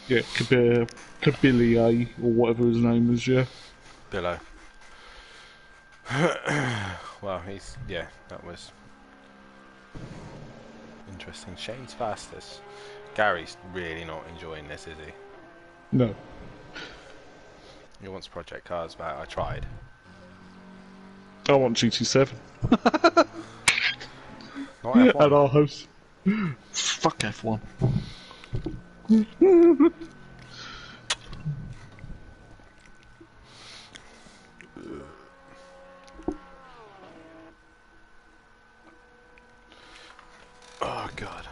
Yeah, Kabilier or whatever his name is, yeah. Below. Well, yeah, that was interesting. Shane's fastest. Gary's really not enjoying this, is he? No. He wants Project Cars back. I tried. I want GT7. Not F1. At our house. Fuck F1. Oh god.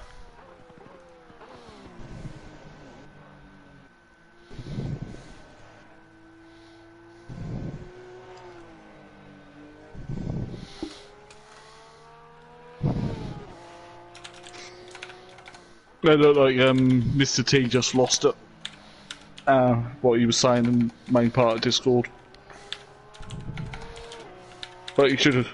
They look like Mr. T just lost it. What he was saying in the main part of Discord. But he should have.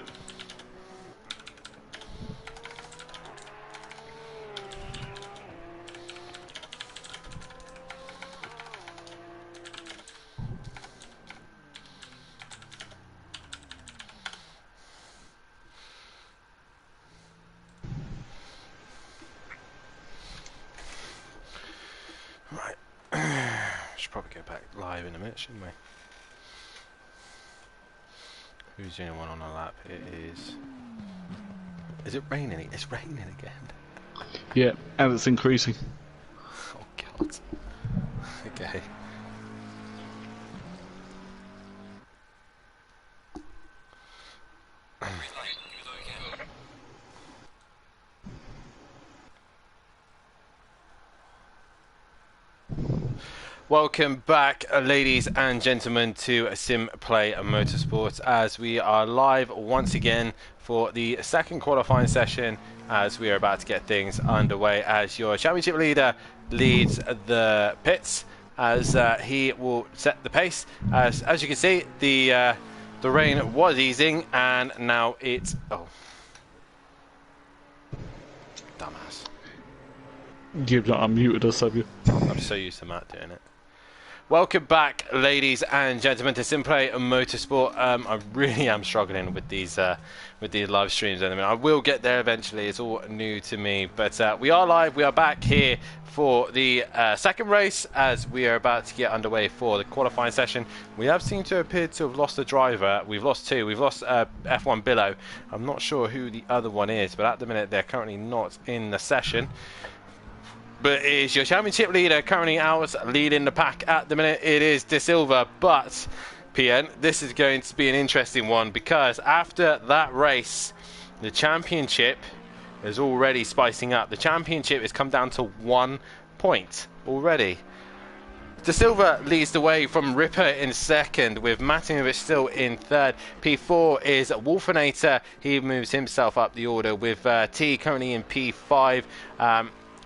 Right. Should probably go back live in a minute, shouldn't we? Who's the only one on a lap? It is. Is it raining? It's raining again. Yeah, and it's increasing. Oh god. Okay. Welcome back, ladies and gentlemen, to Simplay Motorsport, as we are live once again for the second qualifying session, as we are about to get things underway, as your championship leader leads the pits, as he will set the pace. As you can see, the rain was easing, and now it's... Oh. Dumbass. You've not unmuted us, have you? I'm so used to Matt doing it. Welcome back, ladies and gentlemen, to Simplay Motorsport. I really am struggling with these live streams. I will get there eventually. It's all new to me, but we are live. We are back here for the second race, as we are about to get underway for the qualifying session. We have seemed to appear to have lost a driver. We've lost two. We've lost F1 Billow. I'm not sure who the other one is, but at the minute they're currently not in the session. But it is your championship leader currently out leading the pack at the minute. It is De Silva. But, PN, this is going to be an interesting one, because after that race, the championship is already spicing up. The championship has come down to 1 point already. De Silva leads the way from Ripper in second, with Matimovic still in third. P4 is Wolfenator. He moves himself up the order, with T currently in P5.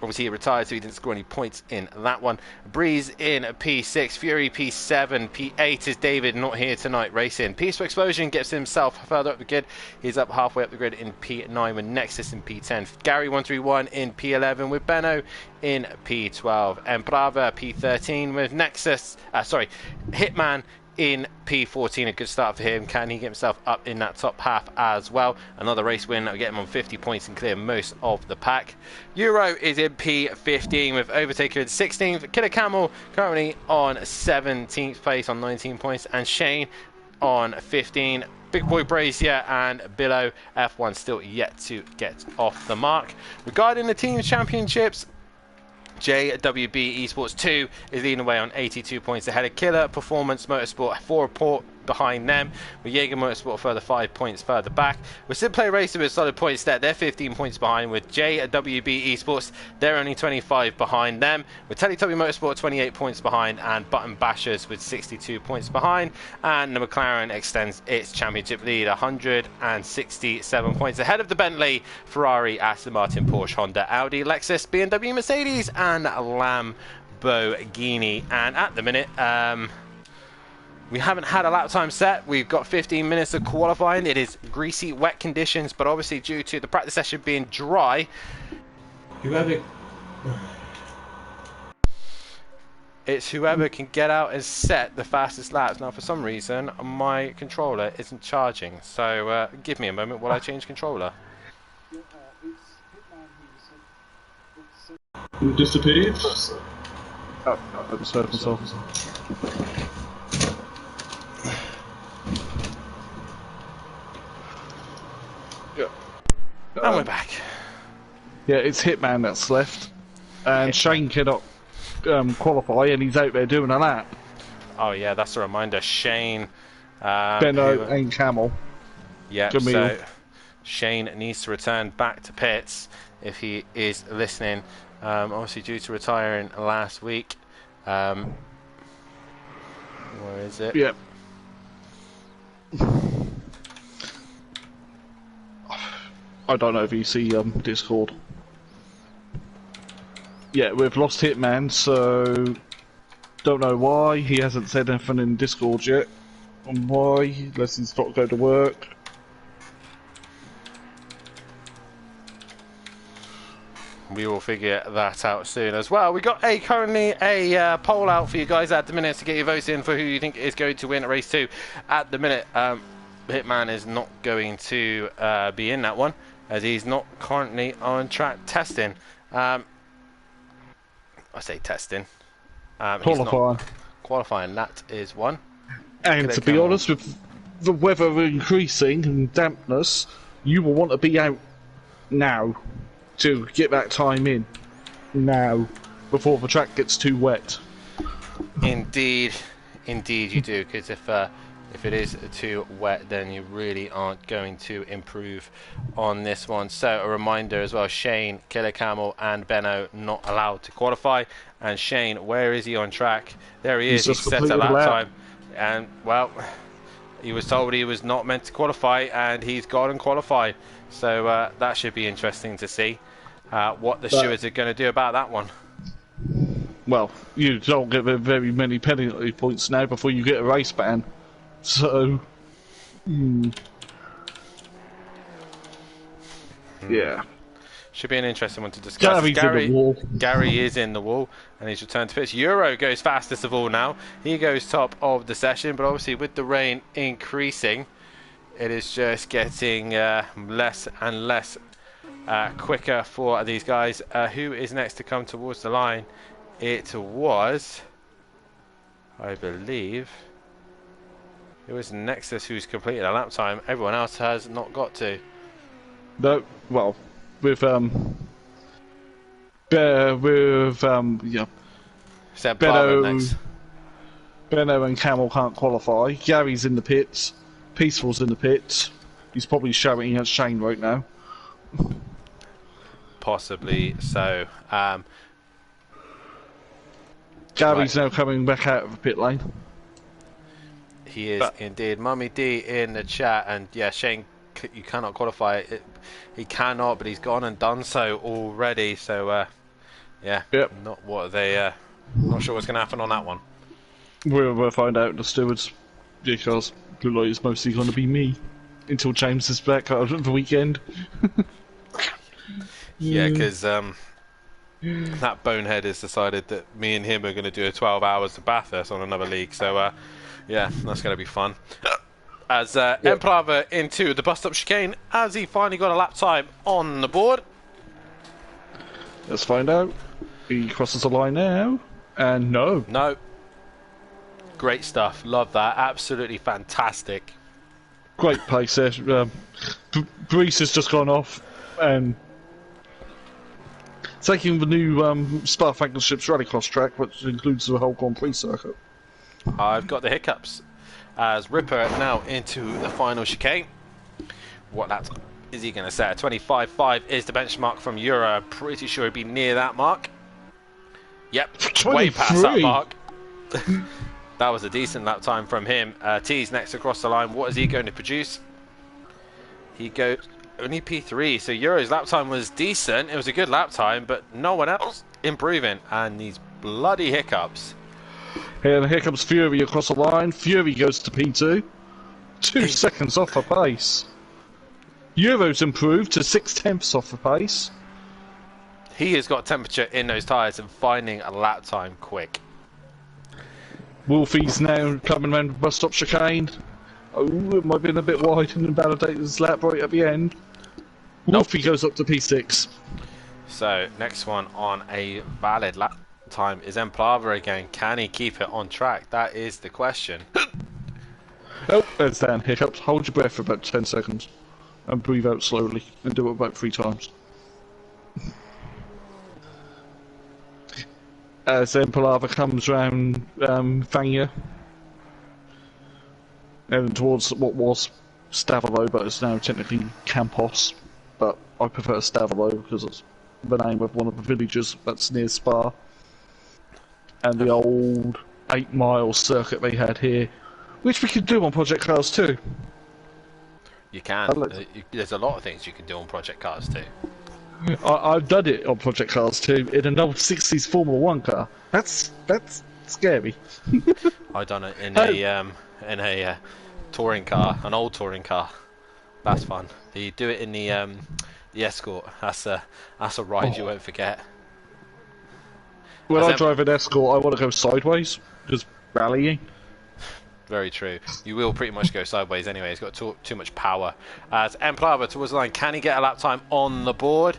Obviously, he retired, so he didn't score any points in that one. Breeze in P6, Fury P7, P8 is David, not here tonight, racing. Peaceful Explosion gets himself further up the grid. He's up halfway up the grid in P9 with Nexus in P10. Gary 131 in P11 with Benno in P12. And Brava P13 with Nexus, Hitman in P14. A good start for him. Can he get himself up in that top half as well? Another race win that will get him on 50 points and clear most of the pack. Euro is in P15 with Overtaker in 16th. Killer Camel currently on 17th place on 19 points, and Shane on 15. Big Boy Brazier and Billow F1 still yet to get off the mark. Regarding the team championships, JWB Esports 2 is leading away on 82 points ahead of Killer Performance Motorsport, 4 behind them, with Jaeger Motorsport further 5 points further back. With Simplay Racing with solid points there, they're 15 points behind. With JWB Esports, they're only 25 behind them. With Teletubby Motorsport 28 points behind, and Button Bashers with 62 points behind. And the McLaren extends its championship lead 167 points ahead of the Bentley, Ferrari, Aston Martin, Porsche, Honda, Audi, Lexus, BMW, Mercedes and Lamborghini. And at the minute, we haven't had a lap time set. We've got 15 minutes of qualifying. It is greasy, wet conditions, but obviously due to the practice session being dry, it's whoever can get out and set the fastest laps. Now, for some reason, my controller isn't charging, so give me a moment while I change controller. You disappeared? Oh, I just heard myself. And we're back. Yeah, it's Hitman that's left, and Shane cannot qualify, and he's out there doing a lap. Oh yeah, that's a reminder. Shane, Benno and Camel. Yeah, Jamil. so Shane needs to return back to pits if he is listening. Obviously due to retiring last week. Where is it? Yep. I don't know if you see Discord. Yeah, we've lost Hitman, so don't know why. He hasn't said anything in Discord yet on why, unless he's got to go to work. We will figure that out soon as well. We got currently a poll out for you guys at the minute to get your votes in for who you think is going to win race 2. At the minute, Hitman is not going to be in that one, as he's not currently on track testing. I say testing. He's not qualifying, that is one. And to be honest, with the weather increasing and dampness, you will want to be out now to get that time in now before the track gets too wet. Indeed you do, because if it is too wet, then you really aren't going to improve on this one. So a reminder as well, Shane, Killer Camel and Benno not allowed to qualify. And Shane, where is he on track? There he is. He's set a lap time, and well, he was told he was not meant to qualify, and he's gone and qualified. So that should be interesting to see what the stewards are going to do about that one. Well, you don't get very many penalty points now before you get a race ban. So, yeah. Should be an interesting one to discuss. Gary's in the wall. Gary is in the wall, and he's returned to pitch. Euro goes fastest of all now. He goes top of the session, but obviously with the rain increasing, it is just getting less and less quicker for these guys. Who is next to come towards the line? It was, I believe, it was Nexus who's completed a lap time. Everyone else has not got to. No, well, with yeah, Benno and Camel can't qualify. Gary's in the pits. Peaceful's in the pits. He's probably shouting at Shane right now. Possibly so. Gary's now coming back out of the pit lane. He is indeed. Mummy D in the chat, and yeah, Shane, you cannot qualify. He cannot, but he's gone and done so already. So yeah, Yep. not what they. Not sure what's going to happen on that one. We'll find out. The stewards, because look like it's mostly going to be me until James is back out of the weekend. Yeah, because that bonehead has decided that me and him are going to do a 12 hours to Bathurst on another league. So, yeah, that's going to be fun. As Emplava into the bus stop chicane, as he finally got a lap time on the board. Let's find out. He crosses the line now, and no. No. Great stuff. Love that. Absolutely fantastic. Great pace there. Brees has just gone off, and taking the new Spa Frankenship's Rallycross track, which includes the whole Grand Prix circuit. I've got the hiccups. As Ripper now into the final chicane. What lap is he going to set? 25.5 is the benchmark from Euro. Pretty sure he'd be near that mark. Yep, 23. way past that mark. That was a decent lap time from him. T's next across the line. What is he going to produce? He goes only P3. So Euro's lap time was decent. It was a good lap time, but no one else improving. And these bloody hiccups. And here comes Fury across the line. Fury goes to P2. 2 seconds off the pace. Euro's improved to 6/10 off the pace. He has got temperature in those tyres and finding a lap time quick. Wolfie's now coming around the bus stop chicane. Oh, it might be a bit wide and invalidate his lap right at the end. Wolfie goes up to P6. So, next one on a valid lap time is Emplava again. Can he keep it on track? That is the question. Oh, there's Dan hiccups. Hold your breath for about 10 seconds. And breathe out slowly. And do it about 3 times. As Emplava comes round Fangya. And towards what was Stavolo, but it's now technically Campos. But I prefer Stavolo because it's the name of one of the villages that's near Spa. And the old 8-mile circuit they had here, which we could do on Project Cars too. You can. There's a lot of things you can do on Project Cars too. I've done it on Project Cars too in an old 60s Formula 1 car. That's scary. I done it in a touring car, an old touring car. That's fun. You do it in the Escort. That's a ride you won't forget. When I drive an Escort, I want to go sideways, just rallying. Very true. You will pretty much go sideways anyway. It's got too much power. As Emplava towards the line, can he get a lap time on the board?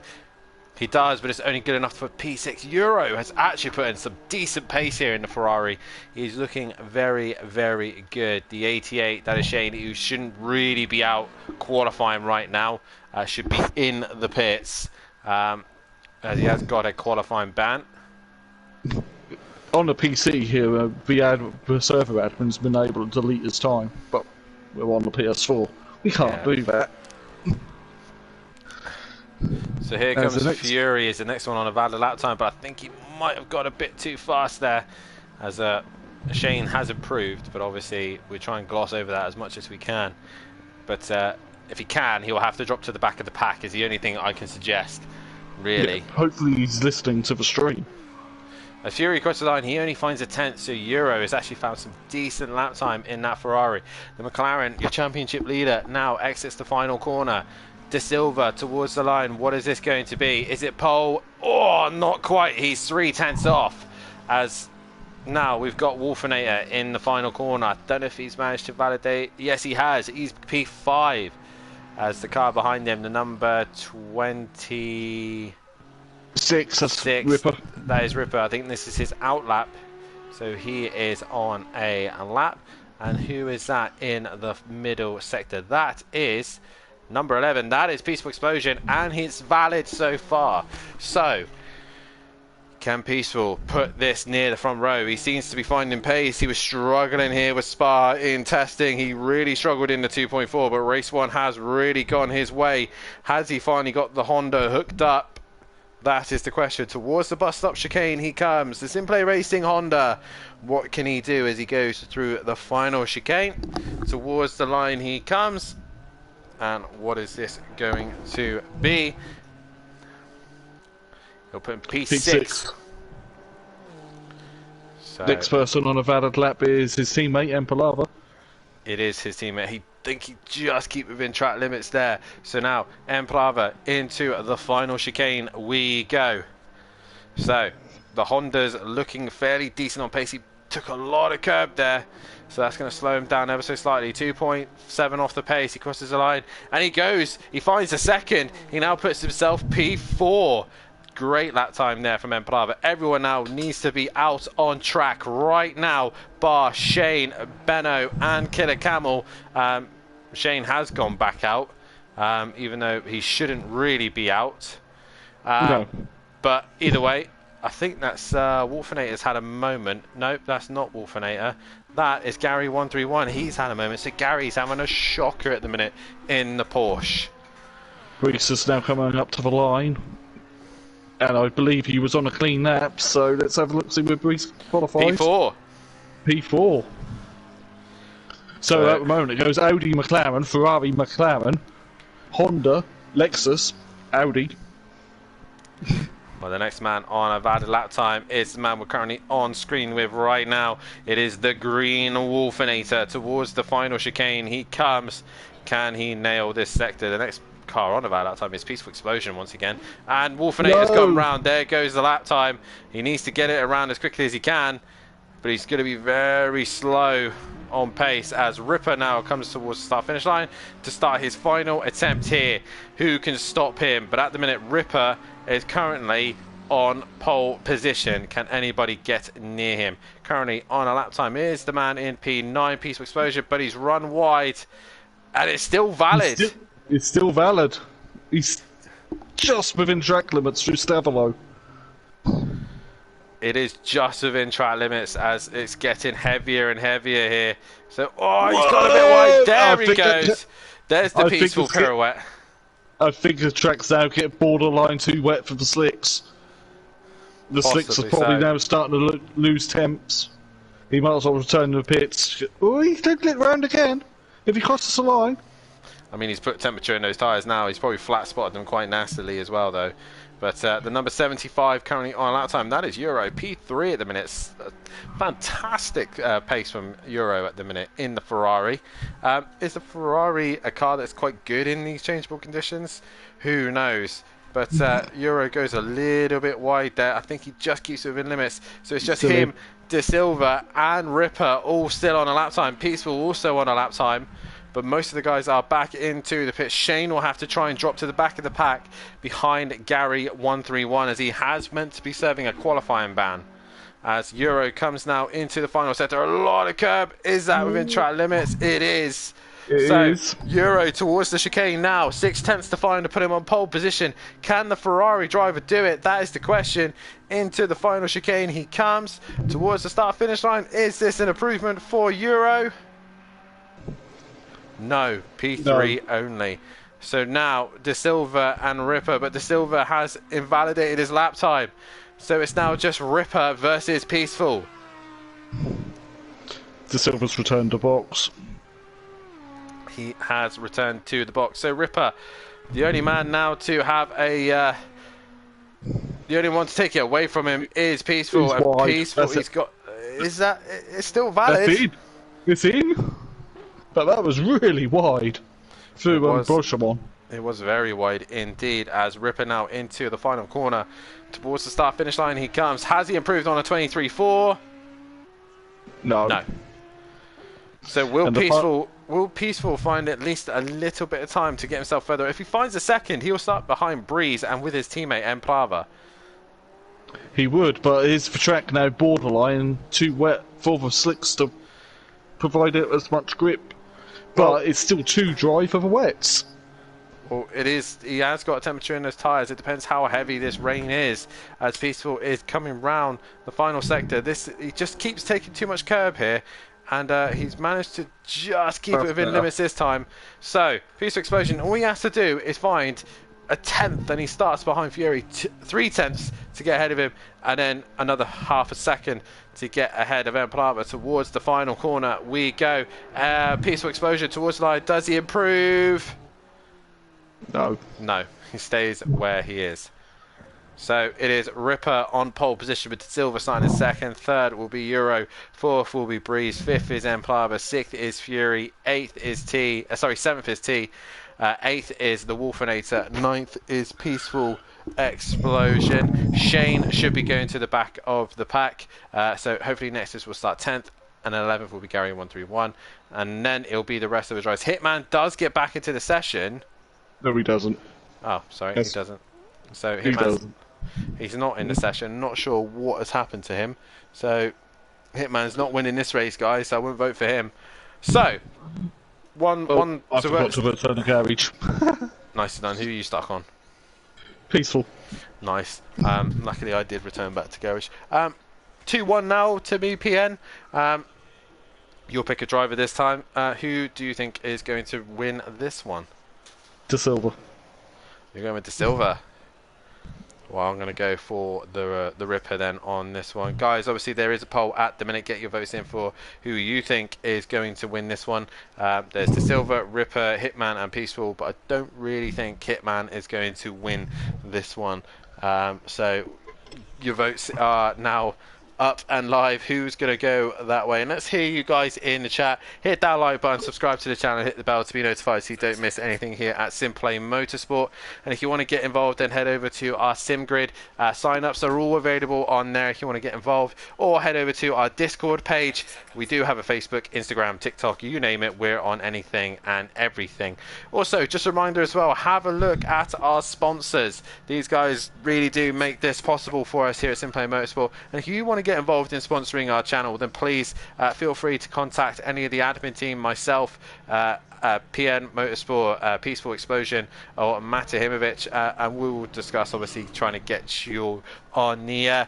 He does, but it's only good enough for P6. Euro has actually put in some decent pace here in the Ferrari. He's looking very, very good. The 88, that is Shane, who shouldn't really be out qualifying right now, should be in the pits, as he has got a qualifying ban. On the PC here, the server admin's been able to delete his time, but we're on the PS4. We can't do that. So here comes Fury as the next one on a valid lap time, but I think he might have got a bit too fast there, as Shane has improved, but obviously we try and gloss over that as much as we can. But if he can, he'll have to drop to the back of the pack is the only thing I can suggest, really. Yeah, hopefully he's listening to the stream. As Fury crosses the line, he only finds a 10th, so Euro has actually found some decent lap time in that Ferrari. The McLaren, your championship leader, now exits the final corner. De Silva towards the line. What is this going to be? Is it pole? Oh, not quite. He's 3/10 off. As now we've got Wolfinator in the final corner. I don't know if he's managed to validate. Yes, he has. He's P5. As the car behind him, the number 26. That's Ripper. That is Ripper. I think this is his out lap. So he is on a lap. And who is that in the middle sector? That is number 11. That is Peaceful Explosion. And it's valid so far. So, can Peaceful put this near the front row? He seems to be finding pace. He was struggling here with Spa in testing. He really struggled in the 2.4. But race 1 has really gone his way. Has he finally got the Honda hooked up? That is the question. Towards the bus stop chicane he comes. The Simplay Racing Honda. What can he do as he goes through the final chicane? Towards the line he comes. And what is this going to be? He'll put in P6. P6. So Next person on a valid lap is his teammate, Empalava. it is his teammate. He just keep within track limits there. So now Emplava into the final chicane we go. So the Honda's looking fairly decent on pace. He took a lot of curb there, so that's going to slow him down ever so slightly. 2.7 off the pace. He crosses the line and he goes. He finds a second. He now puts himself P4. Great lap time there from Emplava. Everyone now needs to be out on track right now, bar Shane, Benno and Killer Camel. Shane has gone back out, even though he shouldn't really be out. No. But either way, I think that's Wolfinator's had a moment. Nope, that's not Wolfinator. That is Gary131. He's had a moment. So Gary's having a shocker at the minute in the Porsche. Reese is now coming up to the line. And I believe he was on a clean lap, so let's have a look, see where Reese qualifies. P4. P4. So at the moment it goes Audi, McLaren, Ferrari, McLaren, Honda, Lexus, Audi. Well, the next man on a valid lap time is the man we're currently on screen with right now. It is the green Wolfinator towards the final chicane. He comes. Can he nail this sector? The next car on a valid lap time is Peaceful Explosion once again. And Wolfinator's come round. There goes the lap time. He needs to get it around as quickly as he can, but he's going to be very slow on pace as Ripper now comes towards the start finish line to start his final attempt here. Who can stop him? But at the minute, Ripper is currently on pole position. Can anybody get near him? Currently on a lap time is the man in P9, Peaceful Explosion, but he's run wide and it's still valid. It's still valid. He's just within track limits through Stavolo. It is just within track limits as it's getting heavier and heavier here. So, oh, he's got a bit wide. There he goes. There's the peaceful pirouette. I think the track's now getting borderline too wet for the slicks. The slicks are probably now starting to lose temps. He might as well return to the pits. Oh, he could get round again if he crosses the line. I mean, he's put temperature in those tyres now. He's probably flat spotted them quite nastily as well, though. But the number 75 currently on lap time, that is Euro. P3 at the minute. Fantastic pace from Euro at the minute in the Ferrari. Is the Ferrari a car that's quite good in these changeable conditions? Who knows? But Euro goes a little bit wide there. I think he just keeps within limits. So it's just him, De Silva and Ripper all still on a lap time. Peaceful also on a lap time. But most of the guys are back into the pit. Shane will have to try and drop to the back of the pack behind Gary131 as he has meant to be serving a qualifying ban. As Euro comes now into the final sector. A lot of curb. Is that within track limits? It is. It is. Euro towards the chicane now. 6/10 to find to put him on pole position. Can the Ferrari driver do it? That is the question. Into the final chicane he comes towards the start finish line. Is this an improvement for Euro? No, P3 only. So now De Silva and Ripper, but De Silva has invalidated his lap time. So it's now just Ripper versus Peaceful. De Silva's returned to box. He has returned to the box. So Ripper, the only man now to have a... the only one to take it away from him is Peaceful. And Peaceful, he's got... Is that... It's still valid. That's in. It's in. But that was really wide through Brochamon. It was very wide indeed as Ripper now into the final corner. Towards the start finish line he comes. Has he improved on a 23.4? No. No. So will Peaceful find at least a little bit of time to get himself further? If he finds a second, he'll start behind Breeze and with his teammate Emplava. He would, but is the track now borderline too wet for the slicks to provide it as much grip? But it's still too dry for the wets. Well, it is. He has got a temperature in his tyres. It depends how heavy this rain is. As Peaceful is coming round the final sector, he just keeps taking too much curb here, and he's managed to just keep it within limits this time. So Peaceful Explosion, all he has to do is find a tenth, and he starts behind Fury 3/10 to get ahead of him, and then another half a second to get ahead of Emplava towards the final corner we go. Peaceful Explosion towards the line. Does he improve? No. No, he stays where he is. So it is Ripper on pole position with Silver sign in second. Third will be Euro. Fourth will be Breeze. Fifth is Emplava. Sixth is Fury. Seventh is T. Eighth is the Wolfinator. Ninth is Peaceful Explosion. Shane should be going to the back of the pack. So hopefully Nexus will start 10th. And 11th will be Gary 131. And then it'll be the rest of the drivers. Hitman does get back into the session. No, he doesn't. Oh, sorry, Yes. he doesn't. So He doesn't. he's not in the session. Not sure what has happened to him. So Hitman's not winning this race, guys. So I wouldn't vote for him. So I forgot to return the garage. Nicely done. Who are you stuck on? Peaceful. Nice. Luckily, I did return back to garage. 2-1 now to me, PN. You'll pick a driver this time. Who do you think is going to win this one? De Silva. You're going with De Silva. Well, I'm going to go for the Ripper then on this one. Guys, obviously there is a poll at the minute. Get your votes in for who you think is going to win this one. There's De Silva, Ripper, Hitman and Peaceful, but I don't really think Hitman is going to win this one. So your votes are now up and live. Who's going to go that way? And let's hear you guys in the chat. Hit that like button, subscribe to the channel, hit the bell to be notified so you don't miss anything here at Simplay Motorsport. And if you want to get involved, then head over to our SimGrid. Sign-ups are all available on there if you want to get involved, or head over to our Discord page. We do have a Facebook, Instagram, TikTok, you name it, we're on anything and everything. Also, just a reminder as well, have a look at our sponsors. These guys really do make this possible for us here at Simplay Motorsport. And if you want to get involved in sponsoring our channel, then please feel free to contact any of the admin team, myself, PN Motorsport, Peaceful Explosion, or Mata Himovic, and we will discuss obviously trying to get you on the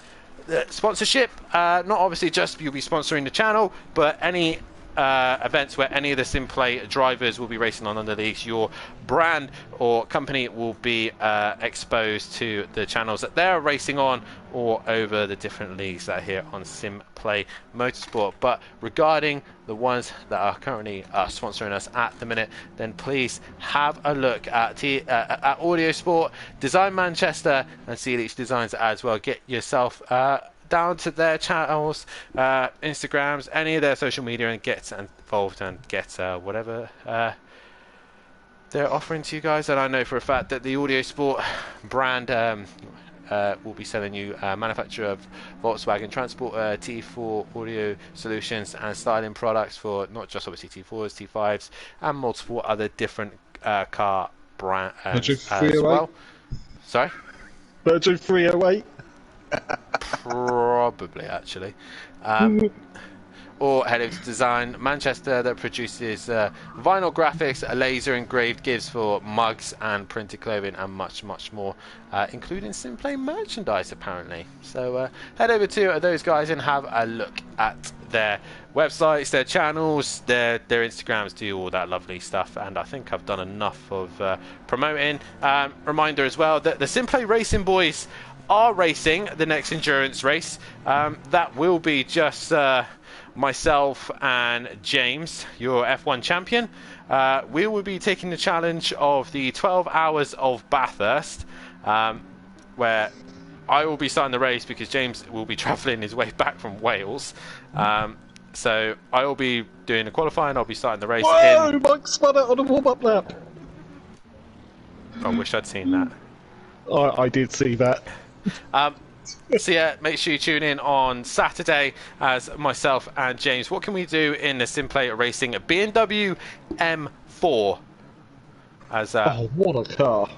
sponsorship. Not obviously just you'll be sponsoring the channel, but any events where any of the Simplay drivers will be racing on under leagues, your brand or company will be exposed to the channels that they're racing on or over the different leagues that are here on Simplay Motorsport. But regarding the ones that are currently sponsoring us at the minute, then please have a look at Audio Sport, Design Manchester and Sea Designs as well. Get yourself down to their channels, Instagrams, any of their social media, and get involved and get whatever they're offering to you guys. And I know for a fact that the Audio Sport brand will be selling you manufacturer of Volkswagen Transport T4 audio solutions and styling products for not just obviously T4s, T5s, and multiple other different car brands as well. Sorry? Virgin 308? Probably, actually. Or head over to Design Manchester that produces vinyl graphics, laser engraved gifts for mugs and printed clothing and much more, including Simplay merchandise apparently. So head over to those guys and have a look at their websites, their channels, their Instagrams, do all that lovely stuff. And I think I've done enough of promoting. Reminder as well that the Simplay Racing boys are racing the next endurance race. That will be just myself and James, your F1 champion. We will be taking the challenge of the 12 hours of Bathurst, where I will be starting the race because James will be travelling his way back from Wales. So I will be doing the qualifying, I'll be starting the race. Whoa, Mike spun out on a warm-up lap. I wish I'd seen that. I did see that. So yeah, make sure you tune in on Saturday as myself and James. What can we do in the Simplay Racing BMW M4? As oh, what a car!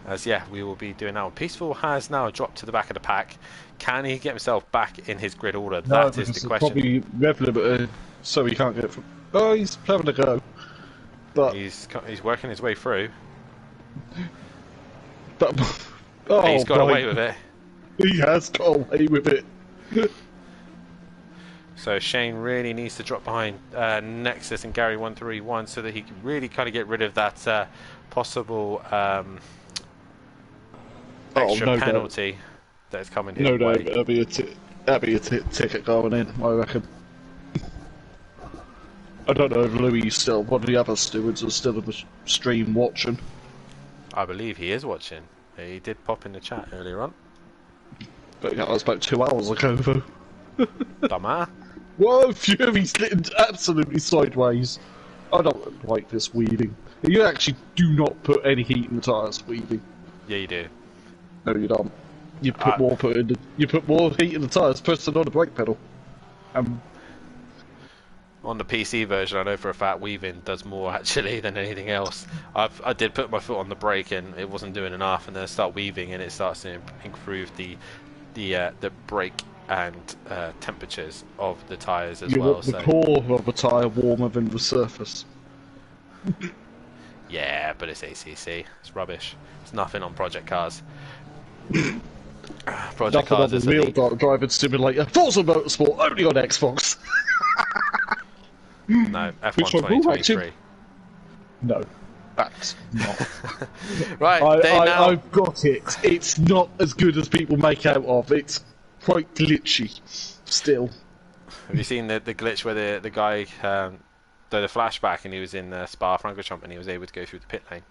As yeah, we will be doing that one. Peaceful has now dropped to the back of the pack. Can he get himself back in his grid order? No, That is the question. Probably rev limiter, so he can't get from. Oh, he's having a go, but he's working his way through. But oh, he's got away with it. He has got away with it. So Shane really needs to drop behind Nexus and Gary 131 so that he can really kind of get rid of that possible extra penalty that is coming his way. No, that'll be a ticket going in, I reckon. I don't know if Louis still, one of the other stewards are still in the stream watching. I believe he is watching. He did pop in the chat earlier on. But that was about 2 hours ago, though. Dumber. Whoa, Fury's slid absolutely sideways. I don't like this weaving. You actually do not put any heat in the tyres weaving. Yeah, you do. No, you don't. You put you put more heat in the tyres pressing on the brake pedal. On the PC version, I know for a fact weaving does more actually than anything else. I did put my foot on the brake and it wasn't doing enough, and then I start weaving and it starts to improve the brake and temperatures of the tyres as You well. want the core of a tyre warmer than the surface. Yeah, but it's ACC. It's rubbish. It's nothing on project cars. Project Nothing on cars the is real elite. driving simulator. Forza Motorsport only on Xbox. No, F1 Which one? 2023. No, that's not. Right, I've got it. It's not as good as people make out of. It's quite glitchy still. Have you seen the glitch where the guy did a flashback and he was in Spa-Francorchamps and he was able to go through the pit lane?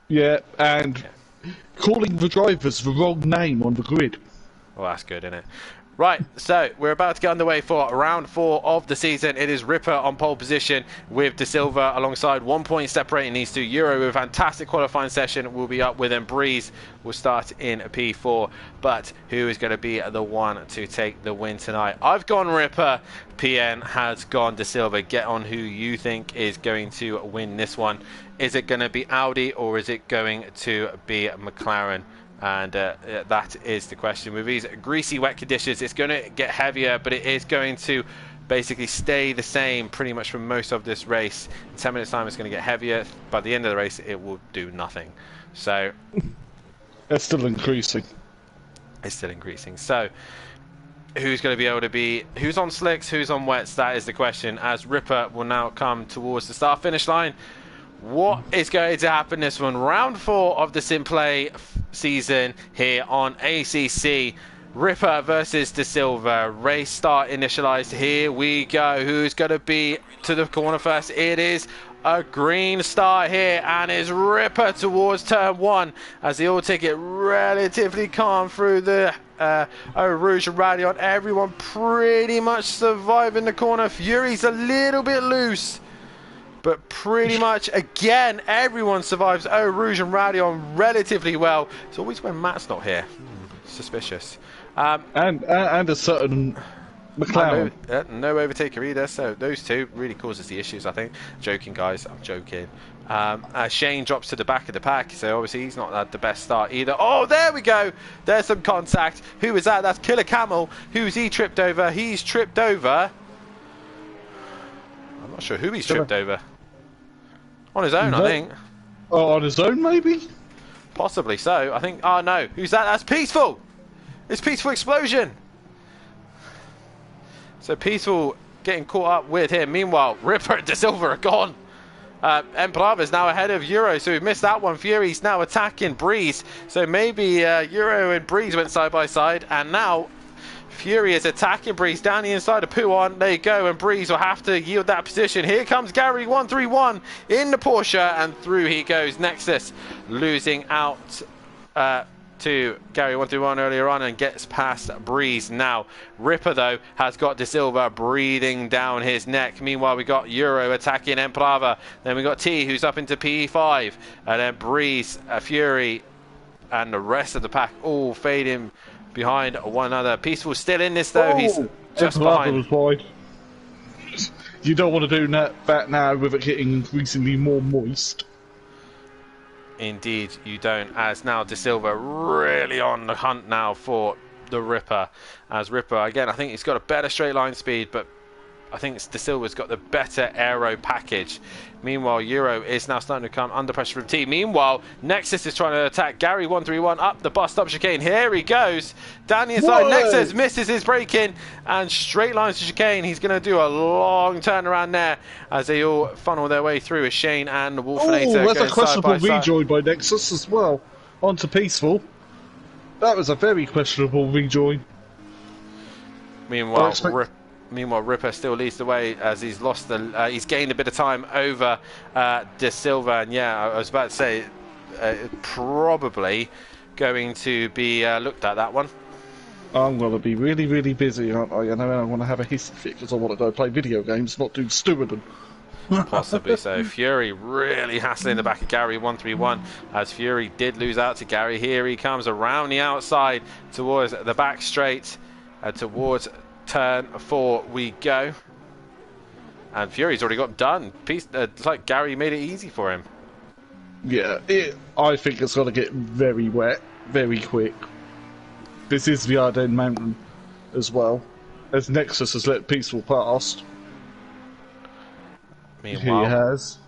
Yeah, and calling the drivers the wrong name on the grid. Well, that's good, isn't it? Right, so we're about to get underway for round 4 of the season. It is Ripper on pole position with De Silva alongside 1 point separating these two. Euro with a fantastic qualifying session will be up with him. Breeze will start in P4, but who is going to be the one to take the win tonight? I've gone Ripper. PN has gone De Silva. Get on who you think is going to win this one. Is it going to be Audi or is it going to be McLaren? And that is the question. With these greasy, wet conditions, it's going to get heavier, but it is going to basically stay the same pretty much for most of this race. In 10 minutes' time, it's going to get heavier. By the end of the race, it will do nothing. So it's still increasing. It's still increasing. So who's going to be able to be... Who's on slicks, who's on wets? That is the question. As Ripper will now come towards the start-finish line. What is going to happen this one? Round 4 of the Simplay season here on ACC. Ripper versus De Silva. Race start initialized. Here we go. Who's going to be to the corner first? It is a green start here, and it's Ripper towards turn 1 as they all take it relatively calm through the Eau Rouge and Radion. Everyone pretty much surviving the corner. Fury's a little bit loose, but pretty much, again, everyone survives Eau Rouge and Radion relatively well. It's always when Matt's not here. Suspicious. And a certain McLaren. No overtaker either, so those two really causes the issues, I think. Joking, guys, I'm joking. Shane drops to the back of the pack, so obviously he's not had the best start either. Oh, there we go. There's some contact. Who is that? That's Killer Camel. Who's he tripped over? He's tripped over... I'm not sure who he's tripped over. On his own, I think. Oh, on his own, maybe? Possibly so. I think... Oh, no. Who's that? That's Peaceful! It's Peaceful Explosion! So Peaceful getting caught up with him. Meanwhile, Ripper and De Silva are gone. Emplava's now ahead of Euro, so we missed that one. Fury's now attacking Breeze. So maybe Euro and Breeze went side by side, and now... Fury is attacking Breeze down the inside of Pouon. There you go, and Breeze will have to yield that position. Here comes Gary 131 in the Porsche, and through he goes. Nexus losing out to Gary 131 earlier on and gets past Breeze. Now Ripper though has got De Silva breathing down his neck. Meanwhile we got Euro attacking Emplava. Then we got T who's up into P5, and then Breeze, Fury, and the rest of the pack all fading behind one another. Peaceful still in this though. He's just behind. Was wide. You don't want to do that now with it getting increasingly more moist. Indeed you don't, as now De Silva really on the hunt now for the Ripper. As Ripper, again, I think he's got a better straight line speed, but I think De Silva's got the better aero package. Meanwhile, Euro is now starting to come under pressure from T. Meanwhile, Nexus is trying to attack Gary 131 up the bus stop chicane. Here he goes. Down the inside, Whoa. Nexus misses his braking and straight lines to chicane. He's going to do a long turnaround there as they all funnel their way through as Shane and Wolfinator Oh, that's a questionable side by side. rejoin by Nexus as well. On to Peaceful. That was a very questionable rejoin. Meanwhile, Ripper still leads the way as he's lost the. He's gained a bit of time over De Silva, and yeah, I was about to say, probably going to be looked at that one. I'm going to be really, really busy, aren't I? And I'm going to have a hissy fit because I want to go play video games, not do stewarding. Possibly so. Fury really hassling the back of Gary 131 as Fury did lose out to Gary. Here he comes around the outside towards the back straight, towards turn 4 we go. And Fury's already got done. It's like Gary made it easy for him. Yeah, I think it's going to get very wet, very quick. This is the Ardennes Mountain as well, as Nexus has let Peaceful past. Meanwhile, He has.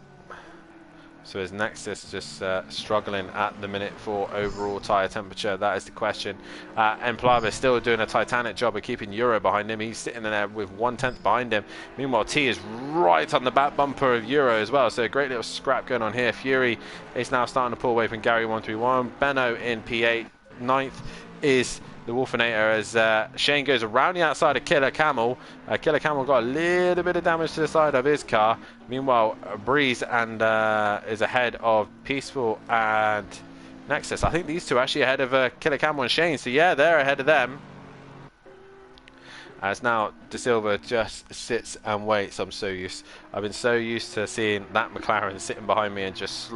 So is Nexus just struggling at the minute for overall tyre temperature? That is the question. Emplava is still doing a titanic job of keeping Euro behind him. He's sitting there with 1/10 behind him. Meanwhile, T is right on the back bumper of Euro as well. So a great little scrap going on here. Fury is now starting to pull away from Gary 131. Benno in P8. 9th is the Wolfinator as Shane goes around the outside of Killer Camel. Killer Camel got a little bit of damage to the side of his car. Meanwhile, Breeze and is ahead of Peaceful and Nexus. I think these two are actually ahead of Killer Camel and Shane. So yeah, they're ahead of them. As now De Silva just sits and waits. I've been so used to seeing that McLaren sitting behind me and just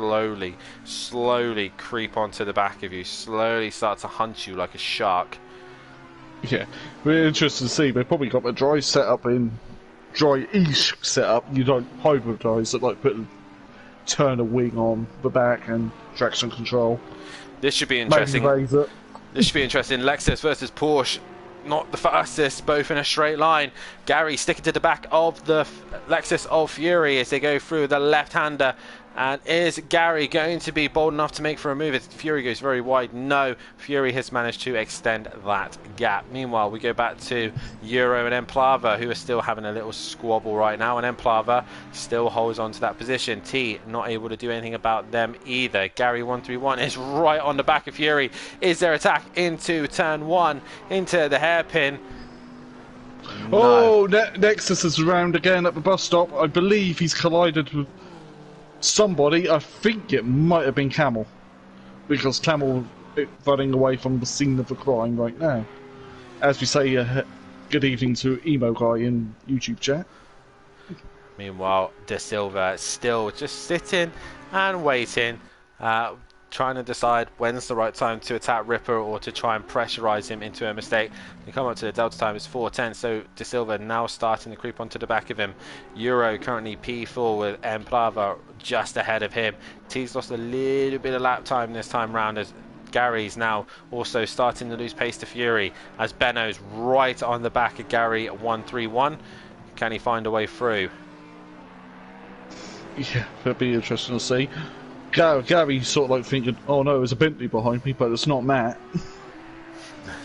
slowly creep onto the back of you, slowly start to hunt you like a shark. Yeah, we're interested to see. They've probably got the dry setup in dry-ish setup. You don't hybridize it, like turn a wing on the back and traction control. This should be interesting. This should be interesting. Lexus versus Porsche. Not the fastest, both in a straight line. Gary sticking to the back of the Lexus of Fury as they go through the left-hander. And is Gary going to be bold enough to make for a move? If Fury goes very wide, no. Fury has managed to extend that gap. Meanwhile, we go back to Euro and Emplava, who are still having a little squabble right now. And Emplava still holds on to that position. T not able to do anything about them either. Gary 131 is right on the back of Fury. Is there attack into turn 1, into the hairpin? No. Oh, Nexus is around again at the bus stop. I believe he's collided with somebody. I think it might have been Camel, because Camel is running away from the scene of the crime right now. As we say, good evening to Emo Guy in YouTube chat. Meanwhile, De Silva still just sitting and waiting, trying to decide when's the right time to attack Ripper or to try and pressurize him into a mistake. We come up to the delta time, it's 4:10, so De Silva now starting to creep onto the back of him. Euro currently P4 with Emplava just ahead of him. T's lost a little bit of lap time this time round as Gary's now also starting to lose pace to Fury as Benno's right on the back of Gary 131. Can he find a way through? Yeah, it'll be interesting to see. Gary's sort of like thinking, oh no, there's a Bentley behind me, but it's not Matt.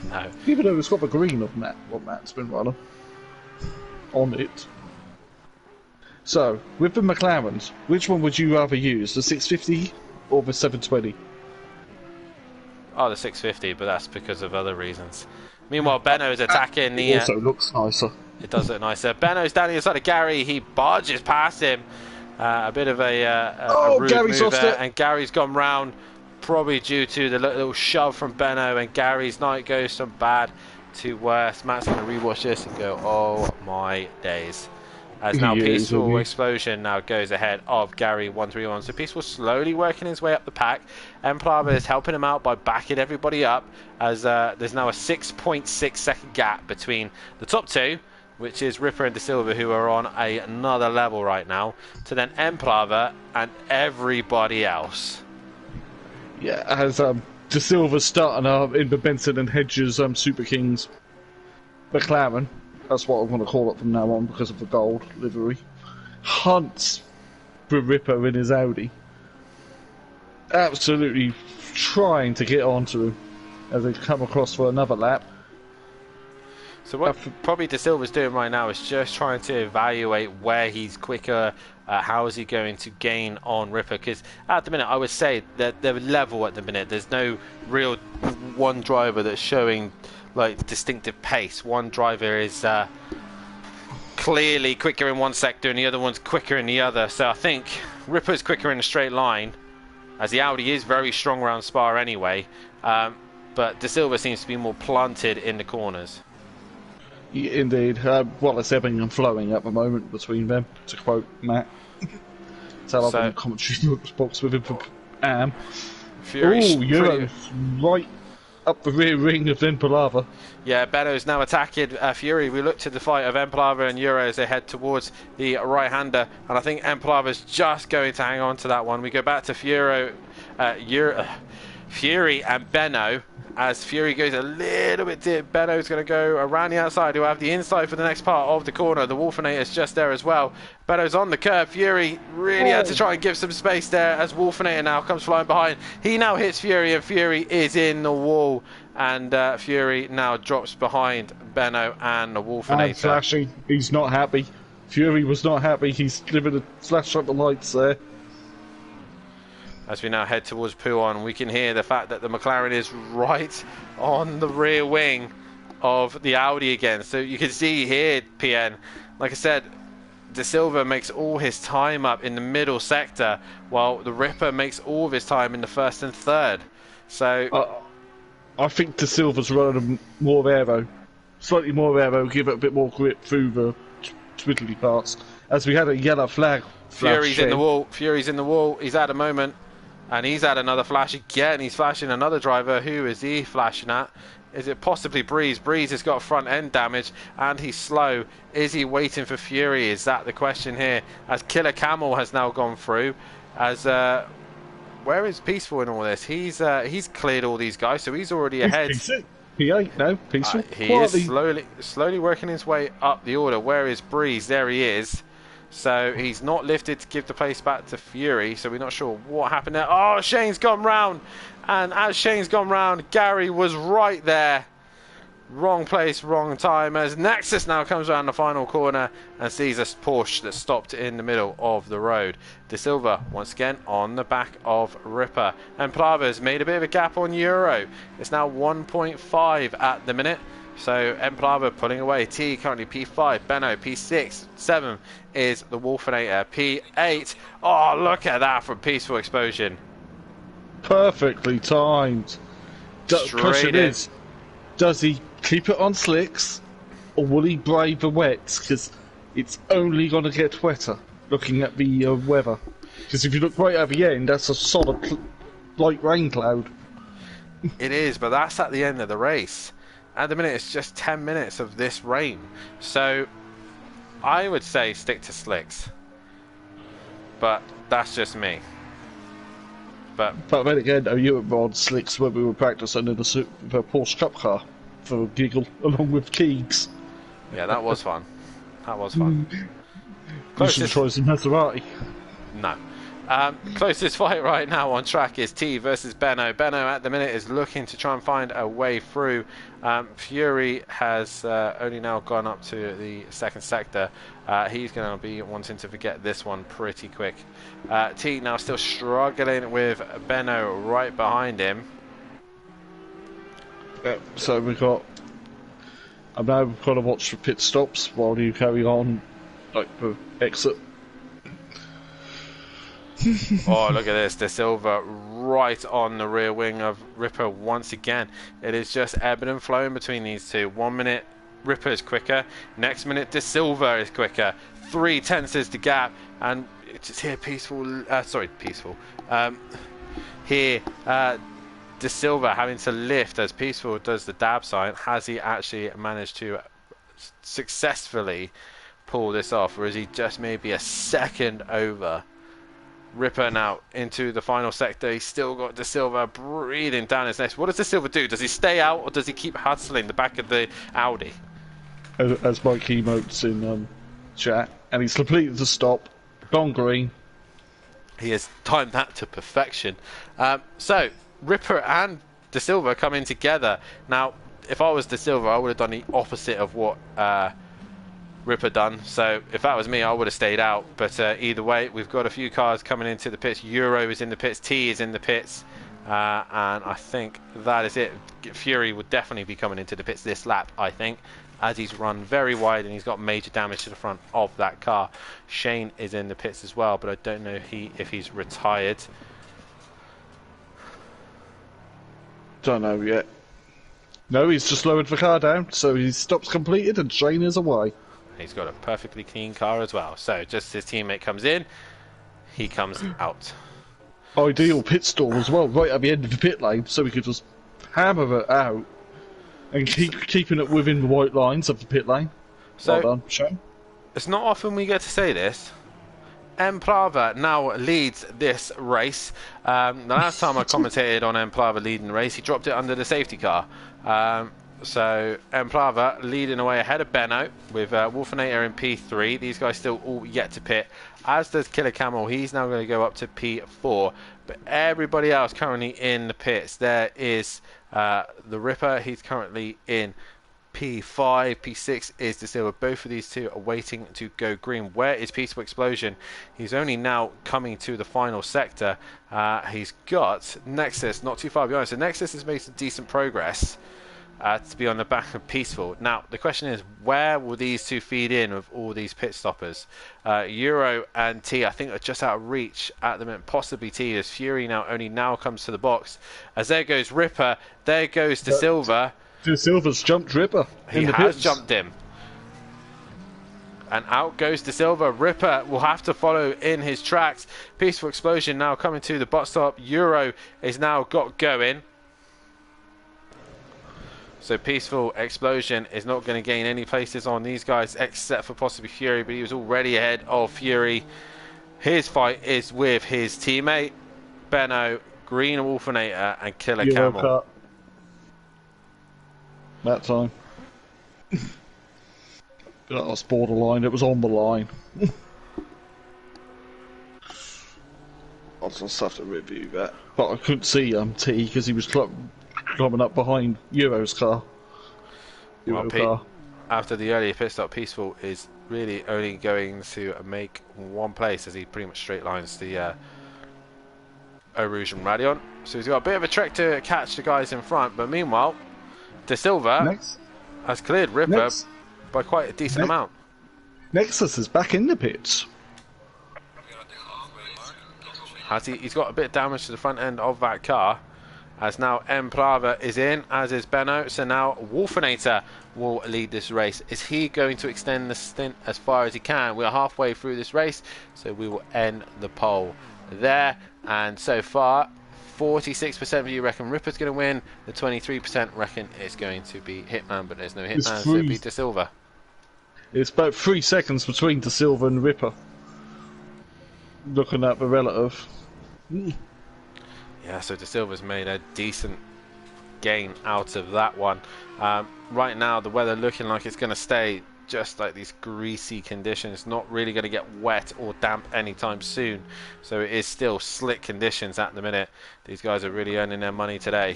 No. Even though it's got the green of Matt, what Matt's been running on it. So, with the McLarens, which one would you rather use, the 650 or the 720? Oh, the 650, but that's because of other reasons. Meanwhile, Benno's attacking the... It also looks nicer. It does look nicer. Benno's down the other side of Gary. He barges past him. A bit of a rude Gary's move lost there, it. and Gary's gone round, probably due to the little shove from Benno, and Gary's night goes from bad to worse. Matt's going to rewatch this and go, oh my days. As now Peaceful Explosion now goes ahead of Gary 131. So Peaceful slowly working his way up the pack. Emplava is helping him out by backing everybody up, as there's now a 6.6 second gap between the top two, which is Ripper and De Silva, who are on another level right now, to then Emplava and everybody else. Yeah, as De Silva starting in the Benson and Hedges Super Kings McLaren, that's what I'm going to call it from now on because of the gold livery, hunts for Ripper in his Audi. Absolutely trying to get onto him as they come across for another lap. So what probably De Silva's doing right now is just trying to evaluate where he's quicker, how is he going to gain on Ripper, because at the minute I would say that they're level at the minute. There's no real one driver that's showing like distinctive pace. One driver is clearly quicker in one sector and the other one's quicker in the other. So I think Ripper's quicker in a straight line, as the Audi is very strong around Spa anyway. But but De Silva seems to be more planted in the corners. Yeah, indeed. Well, it's ebbing and flowing at the moment between them, to quote Matt. Tell I've been commentary box with him for Am. Euro's right up the rear ring of Empalava. Yeah, Benno's now attacking Fury. We look to the fight of Empalava and Euro as they head towards the right-hander, and I think Empalava's just going to hang on to that one. We go back to Fury and Benno. As Fury goes a little bit deep, Benno's going to go around the outside. He'll have the inside for the next part of the corner. The Wolfinator's just there as well. Benno's on the curb. Fury really had to try and give some space there as Wolfinator now comes flying behind. He now hits Fury, and Fury is in the wall. And Fury now drops behind Benno and the Wolfinator. And flashing. He's not happy. Fury was not happy. He's given a flash at the lights there. As we now head towards Pouhon, we can hear the fact that the McLaren is right on the rear wing of the Audi again. So you can see here, PN, like I said, De Silva makes all his time up in the middle sector, while the Ripper makes all of his time in the first and third. So I think De Silva's running more aero, slightly more aero, give it a bit more grip through the twiddly parts. As we had a yellow flag. Fury's in the wall. Fury's in the wall. He's had a moment. And he's had another flash again. He's flashing another driver. Who is he flashing at? Is it possibly Breeze? Breeze has got front end damage and he's slow. Is he waiting for Fury? Is that the question here? As Killer Camel has now gone through. As where is Peaceful in all this? He's cleared all these guys, so he's already ahead. P8 no, Peaceful. He is slowly working his way up the order. Where is Breeze? There he is. So he's not lifted to give the place back to Fury, so we're not sure what happened there. Oh, Shane's gone round, and as Shane's gone round, Gary was right there. Wrong place, wrong time, as Nexus now comes around the final corner and sees a Porsche that stopped in the middle of the road. De Silva once again on the back of Ripper, and Plava's made a bit of a gap on Euro. It's now 1.5 at the minute. So Emplava pulling away. T currently P5, Benno P6, 7 is the Wolfinator, P8. Oh, look at that from Peaceful Explosion. Perfectly timed. Question is, does he keep it on slicks, or will he brave the wets? Because it's only going to get wetter, looking at the weather. Because if you look right at the end, that's a solid light rain cloud. It is, but that's at the end of the race. At the minute, it's just 10 minutes of this rain. So, I would say stick to slicks. But that's just me. But then again, you were on slicks when we were practicing in the Porsche Cup car for a giggle, along with Keegs. Yeah, that was fun. That was fun. You should try some Maserati. No. Closest fight right now on track is T versus Benno. Benno at the minute is looking to try and find a way through. Fury has only now gone up to the second sector. He's going to be wanting to forget this one pretty quick. T now still struggling with Benno right behind him. So we've got... I'm now going to watch the pit stops while you carry on, like the exit. Oh, look at this. De Silva right on the rear wing of Ripper once again. It is just ebbing and flowing between these two. 1 minute Ripper is quicker. Next minute De Silva is quicker. 3/10 is the gap. And it's here Peaceful. Here De Silva having to lift as Peaceful does the dab sign. Has he actually managed to successfully pull this off? Or is he just maybe a second over? Ripper now into the final sector. He's still got De Silva breathing down his neck. What does De Silva do? Does he stay out or does he keep hustling the back of the Audi? As Mike emotes in chat, and he's completed the stop, gone green. He has timed that to perfection. So Ripper and De Silva coming together. Now, if I was De Silva, I would have done the opposite of what Ripper done. So if that was me, I would have stayed out. But either way, we've got a few cars coming into the pits. Euro is in the pits, T is in the pits, and I think that is it. Fury would definitely be coming into the pits this lap, I think, as he's run very wide and he's got major damage to the front of that car. Shane is in the pits as well, but I don't know if he's retired. Don't know yet. No, he's just lowered the car down, so he stops completed and Shane is away. He's got a perfectly clean car as well. So just his teammate comes in, he comes out. Ideal pit stall as well, right at the end of the pit lane, so we could just hammer it out and keeping it within the white lines of the pit lane. So, well done, Shane. It's not often we get to say this. Mplava now leads this race. The last time I commentated on Mplava leading the race, he dropped it under the safety car. So Mplava leading away ahead of Benno with Wolfinator in P3. These guys still all yet to pit. As does Killer Camel. He's now going to go up to P4. But everybody else currently in the pits. There is the Ripper. He's currently in P5, P6 is De Silva. Both of these two are waiting to go green. Where is Peaceful Explosion? He's only now coming to the final sector. He's got Nexus not too far behind. So Nexus has made some decent progress to be on the back of Peaceful. Now, the question is, where will these two feed in with all these pit stoppers? Euro and T, I think, are just out of reach at the moment. Possibly T, as Fury now only now comes to the box. As there goes Ripper, there goes De Silva. De Silva's jumped Ripper. He has jumped him. And out goes De Silva. Ripper will have to follow in his tracks. Peaceful Explosion now coming to the bot stop. Euro is now got going. So Peaceful Explosion is not going to gain any places on these guys except for possibly Fury, but he was already ahead of Fury. His fight is with his teammate, Benno, Green Wolfinator, and Killer Camel. Cut. That time. That was borderline, it was on the line. I'll just have to review that. But I couldn't see T because he was climbing up behind Euro's car. Well, after the earlier pit stop, Peaceful is really only going to make one place as he pretty much straight lines the Eau-Rouge and Radion. So he's got a bit of a trek to catch the guys in front, but meanwhile, De Silva has cleared Ripper by quite a decent amount. Nexus is back in the pits. He's got a bit of damage to the front end of that car. As now Mplava is in, as is Benno. So now Wolfinator will lead this race. Is he going to extend the stint as far as he can? We are halfway through this race, so we will end the poll there. And so far, 46% of you reckon Ripper's going to win. The 23% reckon it's going to be Hitman, but there's no Hitman, so it'll be De Silva. It's about 3 seconds between De Silva and Ripper. Looking at the relative. Yeah, so De Silva's made a decent gain out of that one. Right now, the weather looking like it's going to stay just like these greasy conditions, not really going to get wet or damp anytime soon, so it is still slick conditions at the minute. These guys are really earning their money today.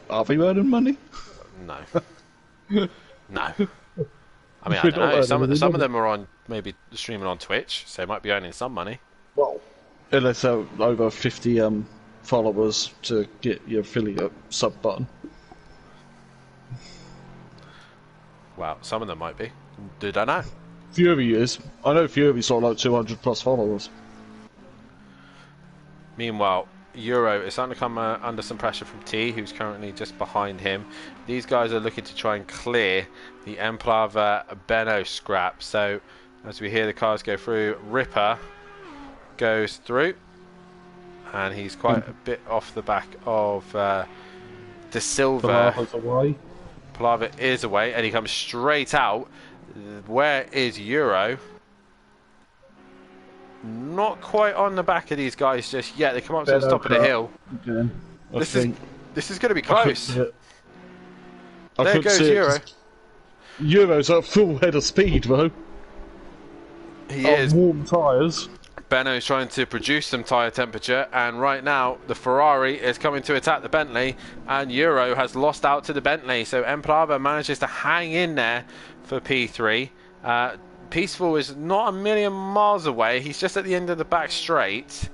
Are they earning money? No. No. I mean, I don't know. Some of them are on maybe streaming on Twitch, so they might be earning some money. Well, unless they're over 50 followers to get your affiliate sub button. Well, some of them might be. Did I know? Fury is. I know Fury's got like 200 plus followers. Meanwhile, Euro is starting to come under some pressure from T, who's currently just behind him. These guys are looking to try and clear the Mplava Benno scrap. So, as we hear the cars go through, Ripper goes through, and he's quite a bit off the back of De Silva. Palaver is away, and he comes straight out. Where is Euro? Not quite on the back of these guys just yet. They come up to the top of the hill. Again, This is going to be close. There goes goes Euro. Euro's at full head of speed though. He is. Warm tyres. Benno's trying to produce some tyre temperature, and right now the Ferrari is coming to attack the Bentley, and Euro has lost out to the Bentley, so Mplava manages to hang in there for P3. Peaceful is not a million miles away. He's just at the end of the back straight,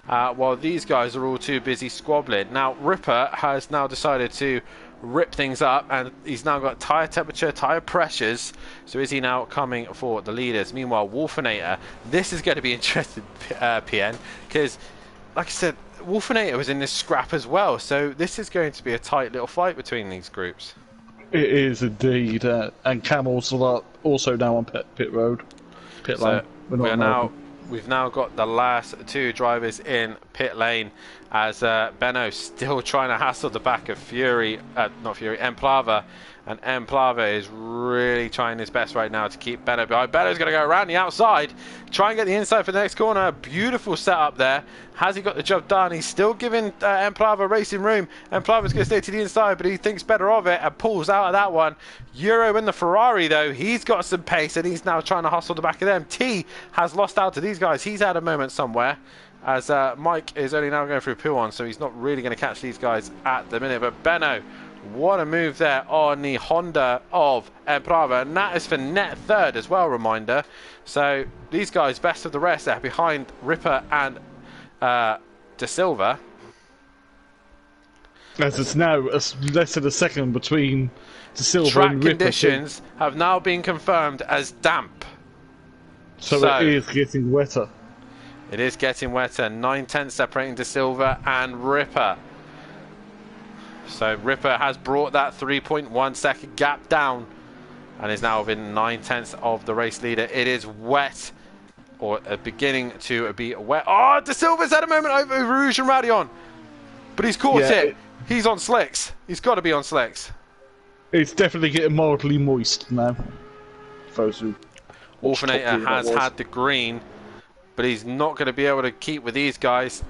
while these guys are all too busy squabbling. Now Ripper has now decided to rip things up, and he's now got tyre temperature, tyre pressures. So is he now coming for the leaders? Meanwhile, Wolfinator, this is going to be interesting, PN, because like I said, Wolfinator was in this scrap as well, so this is going to be a tight little fight between these groups. It is indeed, and Camel's also now on pit road, pit lane. We've now got the last two drivers in pit lane as Benno still trying to hassle the back of Emplava, and Emplava is really trying his best right now to keep Benno behind. Benno's going to go around the outside, try and get the inside for the next corner. Beautiful setup there. Has he got the job done? He's still giving Emplava racing room. Emplava's going to stay to the inside, but he thinks better of it and pulls out of that one. Euro in the Ferrari, though, he's got some pace, and he's now trying to hustle the back of them. T has lost out to these guys. He's had a moment somewhere, as Mike is only now going through P1, so he's not really going to catch these guys at the minute. But Benno, what a move there on the Honda of Emplava, and that is for net third as well, reminder. So these guys, best of the rest, they're behind Ripper and De Silva. As it's now less than a second between De Silva Track and Ripper. conditions have now been confirmed as damp. So it is getting wetter. It is getting wetter. 9/10 separating De Silva and Ripper. So Ripper has brought that 3.1 second gap down and is now within 9/10 of the race leader. It is wet, or beginning to be wet. Oh, De Silva's had a moment over Rouge and Radion, but he's caught it. He's on slicks. He's got to be on slicks. It's definitely getting mildly moist now. Wolfinator has had the green, but he's not going to be able to keep with these guys.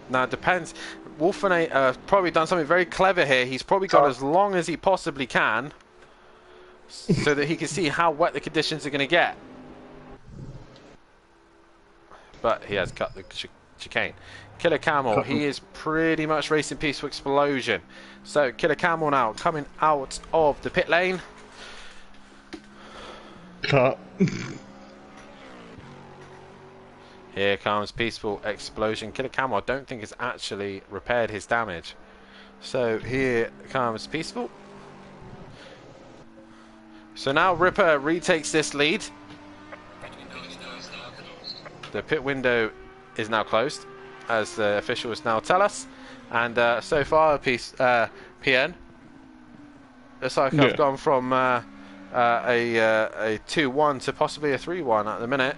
Now it depends. Wolfinator probably done something very clever here. He's probably got as long as he possibly can so that he can see how wet the conditions are going to get. But he has cut the chicane. Killer Camel, he is pretty much racing Peaceful Explosion. So Killer Camel now coming out of the pit lane. Cut. Here comes Peaceful Explosion. Killer Camel, I don't think has actually repaired his damage. So here comes Peaceful. So now Ripper retakes this lead. The pit window is now closed, as the officials now tell us. And so far, PN, looks like I've gone from a 2-1 to possibly a 3-1 at the minute.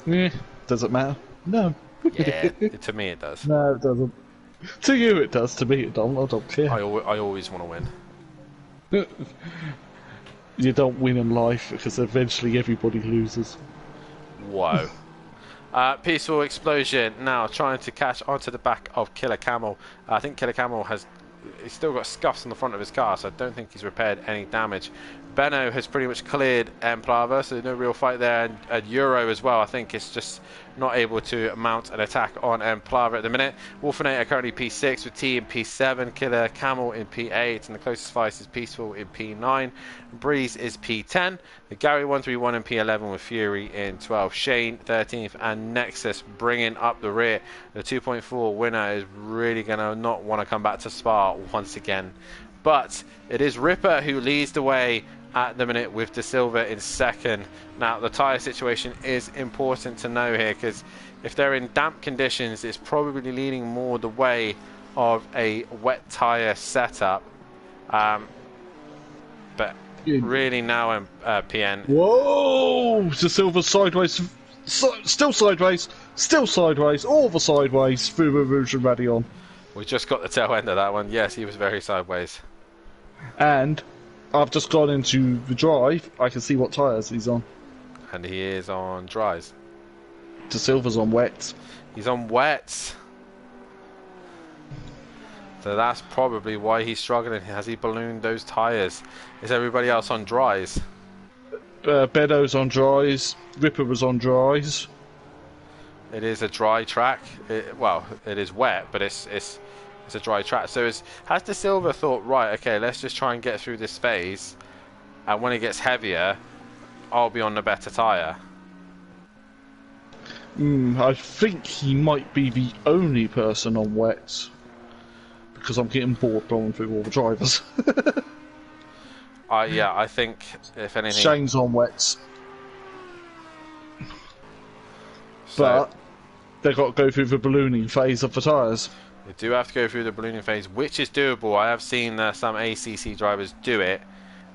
Yeah, does it matter? No. Yeah, to me it does. No, it doesn't. To you it does, to me it don't. I don't care. I always want to win. You don't win in life because eventually everybody loses. Whoa. Peaceful Explosion now trying to catch onto the back of Killer Camel. I think Killer Camel he's still got scuffs on the front of his car, so I don't think he's repaired any damage. Benno has pretty much cleared Emplava, so no real fight there, and Euro as well. I think it's just not able to mount an attack on Emplava at the minute. Wolfinator currently P6 with T in P7, Killer Camel in P8, and the closest vice is Peaceful in P9. Breeze is P10, the Gary 131 in P11 with Fury in 12, Shane 13th, and Nexus bringing up the rear. The 2.4 winner is really going to not want to come back to Spa once again. But it is Ripper who leads the way at the minute with De Silva in second. Now the tyre situation is important to know here, because if they're in damp conditions, it's probably leaning more the way of a wet tyre setup. But really now in PN. Whoa! De Silva sideways, still sideways, all the sideways through Rouge and Radion. We just got the tail end of that one. Yes, he was very sideways. And I've just gone into the drive. I can see what tyres he's on. And he is on dries. De Silva's on wets. He's on wets. So that's probably why he's struggling. Has he ballooned those tyres? Is everybody else on dries? Beddo's on dries. Ripper was on dries. It is a dry track. Well, it is wet, but it's a dry track. So has De Silva thought, right, okay, let's just try and get through this phase, and when it gets heavier, I'll be on the better tyre? I think he might be the only person on wets, because I'm getting bored going through all the drivers. Yeah, I think if anything, Shane's on wets. But they've got to go through the ballooning phase of the tyres. They do have to go through the ballooning phase, which is doable. I have seen some ACC drivers do it.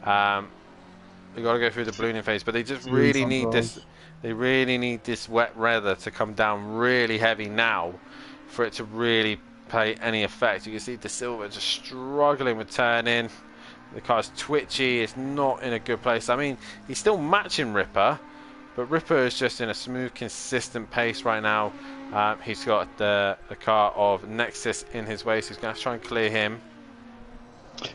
They've got to go through the ballooning phase, but they just really need this. They really need this wet weather to come down really heavy now for it to really play any effect. You can see De Silva just struggling with turning. The car's twitchy. It's not in a good place. I mean, he's still matching Ripper, but Ripper is just in a smooth, consistent pace right now. He's got the car of Nexus in his way, so he's going to try and clear him.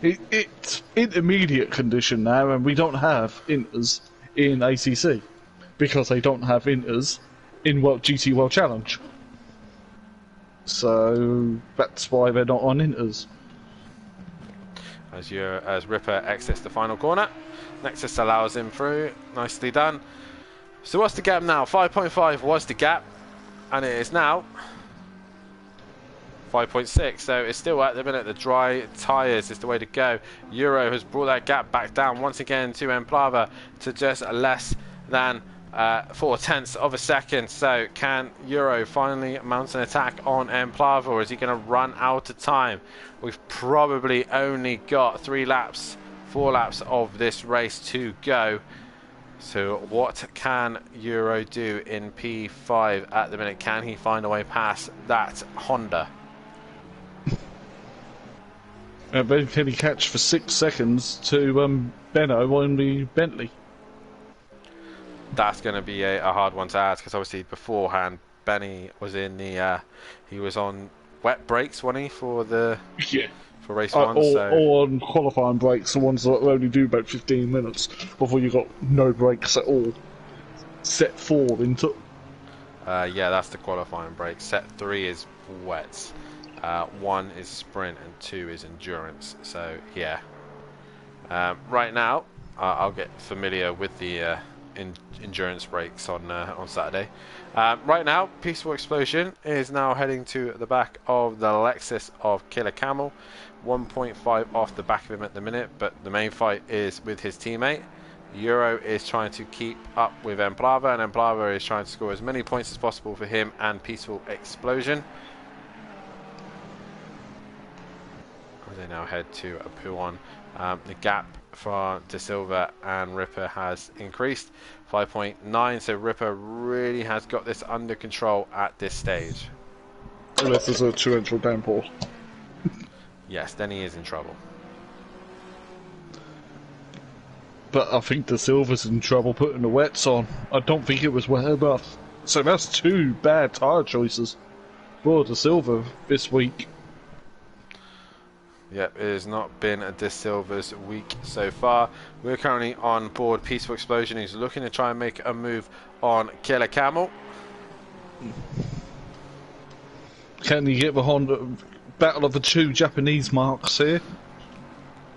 It's intermediate condition now, and we don't have inters in ACC because they don't have inters in GT World Challenge. So that's why they're not on inters. As Ripper exits the final corner, Nexus allows him through. Nicely done. So what's the gap now? 5.5 was the gap, and it is now 5.6. So it's still at the minute the dry tyres is the way to go. Euro has brought that gap back down once again to Emplava to just less than 0.4 of a second. So can Euro finally mount an attack on Emplava, or is he going to run out of time? We've probably only got 4 laps of this race to go. So what can Euro do in P5 at the minute? Can he find a way past that Honda? Then can he catch for 6 seconds to Benno on the Bentley? That's going to be a hard one to ask, because obviously beforehand Benny was in the he was on wet brakes, wasn't he, for race 1? Or on qualifying brakes, the ones that only do about 15 minutes before you got no brakes at all. Set 4 into. Yeah, that's the qualifying brake. Set 3 is wets. 1 is sprint and 2 is endurance. So yeah. Right now, I'll get familiar with the endurance brakes on Saturday. Right now, Peaceful Explosion is now heading to the back of the Lexus of Killer Camel. 1.5 off the back of him at the minute, but the main fight is with his teammate. Euro is trying to keep up with Emplava, and Emplava is trying to score as many points as possible for him and Peaceful Explosion. They now head to a Puon. The gap for De Silva and Ripper has increased 5.9, so Ripper really has got this under control at this stage. Unless there's a torrential downpour. Yes, then he is in trouble. But I think De Silva's in trouble putting the wets on. I don't think it was wet enough. So that's 2 bad tyre choices for De Silva this week. Yep, it has not been a De Silva's week so far. We're currently on board Peaceful Explosion, who's looking to try and make a move on Killer Camel. Can you get the Honda battle of the 2 Japanese marks here?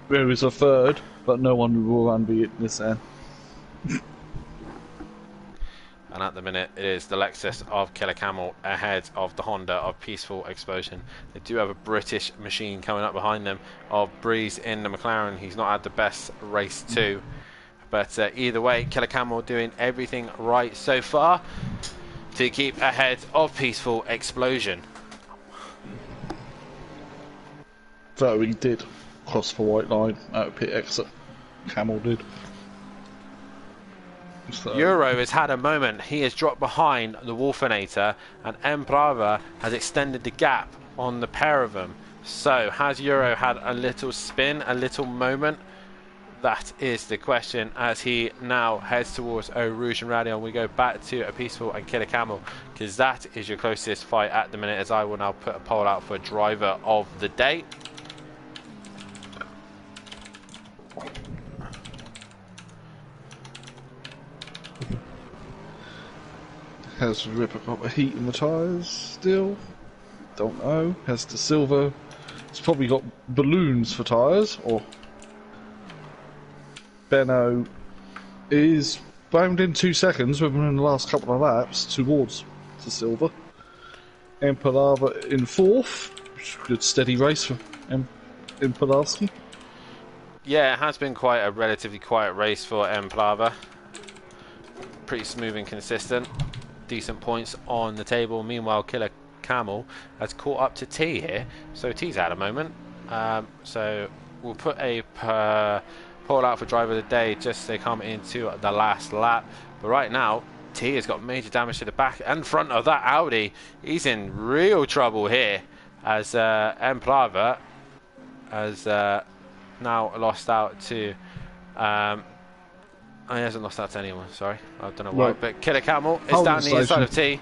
There is a third, but no one will run the Nissan. And at the minute, it is the Lexus of Killer Camel ahead of the Honda of Peaceful Explosion. They do have a British machine coming up behind them of Breeze in the McLaren. He's not had the best race too. But either way, Killer Camel doing everything right so far to keep ahead of Peaceful Explosion. So he did cross the white line out of pit exit. Camel did. So. Euro has had a moment. He has dropped behind the Wolfinator, and Emplava has extended the gap on the pair of them. So has Euro had a little spin, a little moment? That is the question as he now heads towards Eau Rouge and Radion. We go back to a Peaceful and Killer Camel, because that is your closest fight at the minute, as I will now put a poll out for driver of the day. Has Ripper got the heat in the tyres still? Don't know. Has De Silva... It's probably got balloons for tyres, or... Benno is bound in 2 seconds within the last couple of laps towards De Silva. Empalava in 4th. Good steady race for Empalavski. Yeah, it has been quite a relatively quiet race for Emplava. Pretty smooth and consistent. decent points on the table. Meanwhile, Killer Camel has caught up to T here, so T's had a moment. So we'll put a poll out for driver of the day just to come into the last lap. But right now, T has got major damage to the back and front of that Audi. He's in real trouble here as Emplava has now lost out to... he hasn't lost out to anyone, sorry. I don't know why. Right. But Killer Camel is Hold down the the inside station. of T.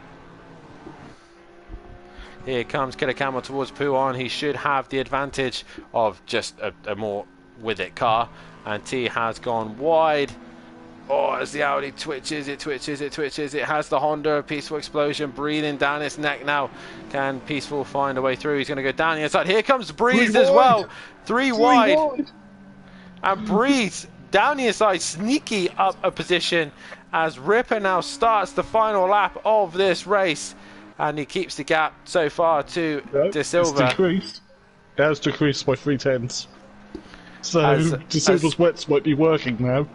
Here comes Killer Camel towards Puon. He should have the advantage of just a more with it car. And T has gone wide. Oh, as the Audi twitches, it twitches, it twitches. It has the Honda, Peaceful Explosion breathing down its neck now. Can Peaceful find a way through? He's going to go down the inside. Here comes Breeze as well. Three wide. And Breeze down the inside, sneaky up a position as Ripper now starts the final lap of this race. And he keeps the gap so far to De Silva. It's decreased. It has decreased by 3/10. So De Silva's wets might be working now.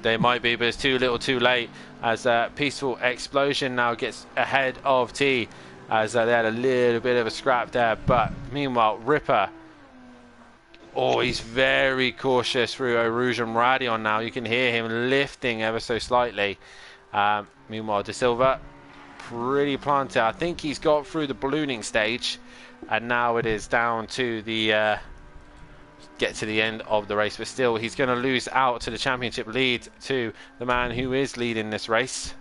They might be, but it's too little too late as Peaceful Explosion now gets ahead of T as they had a little bit of a scrap there. But meanwhile, Ripper, oh, he's very cautious through Rouge and Radion now. You can hear him lifting ever so slightly. Meanwhile, De Silva, pretty planted. I think he's got through the ballooning stage, and now it is down to the get to the end of the race. But still, he's going to lose out to the championship lead to the man who is leading this race.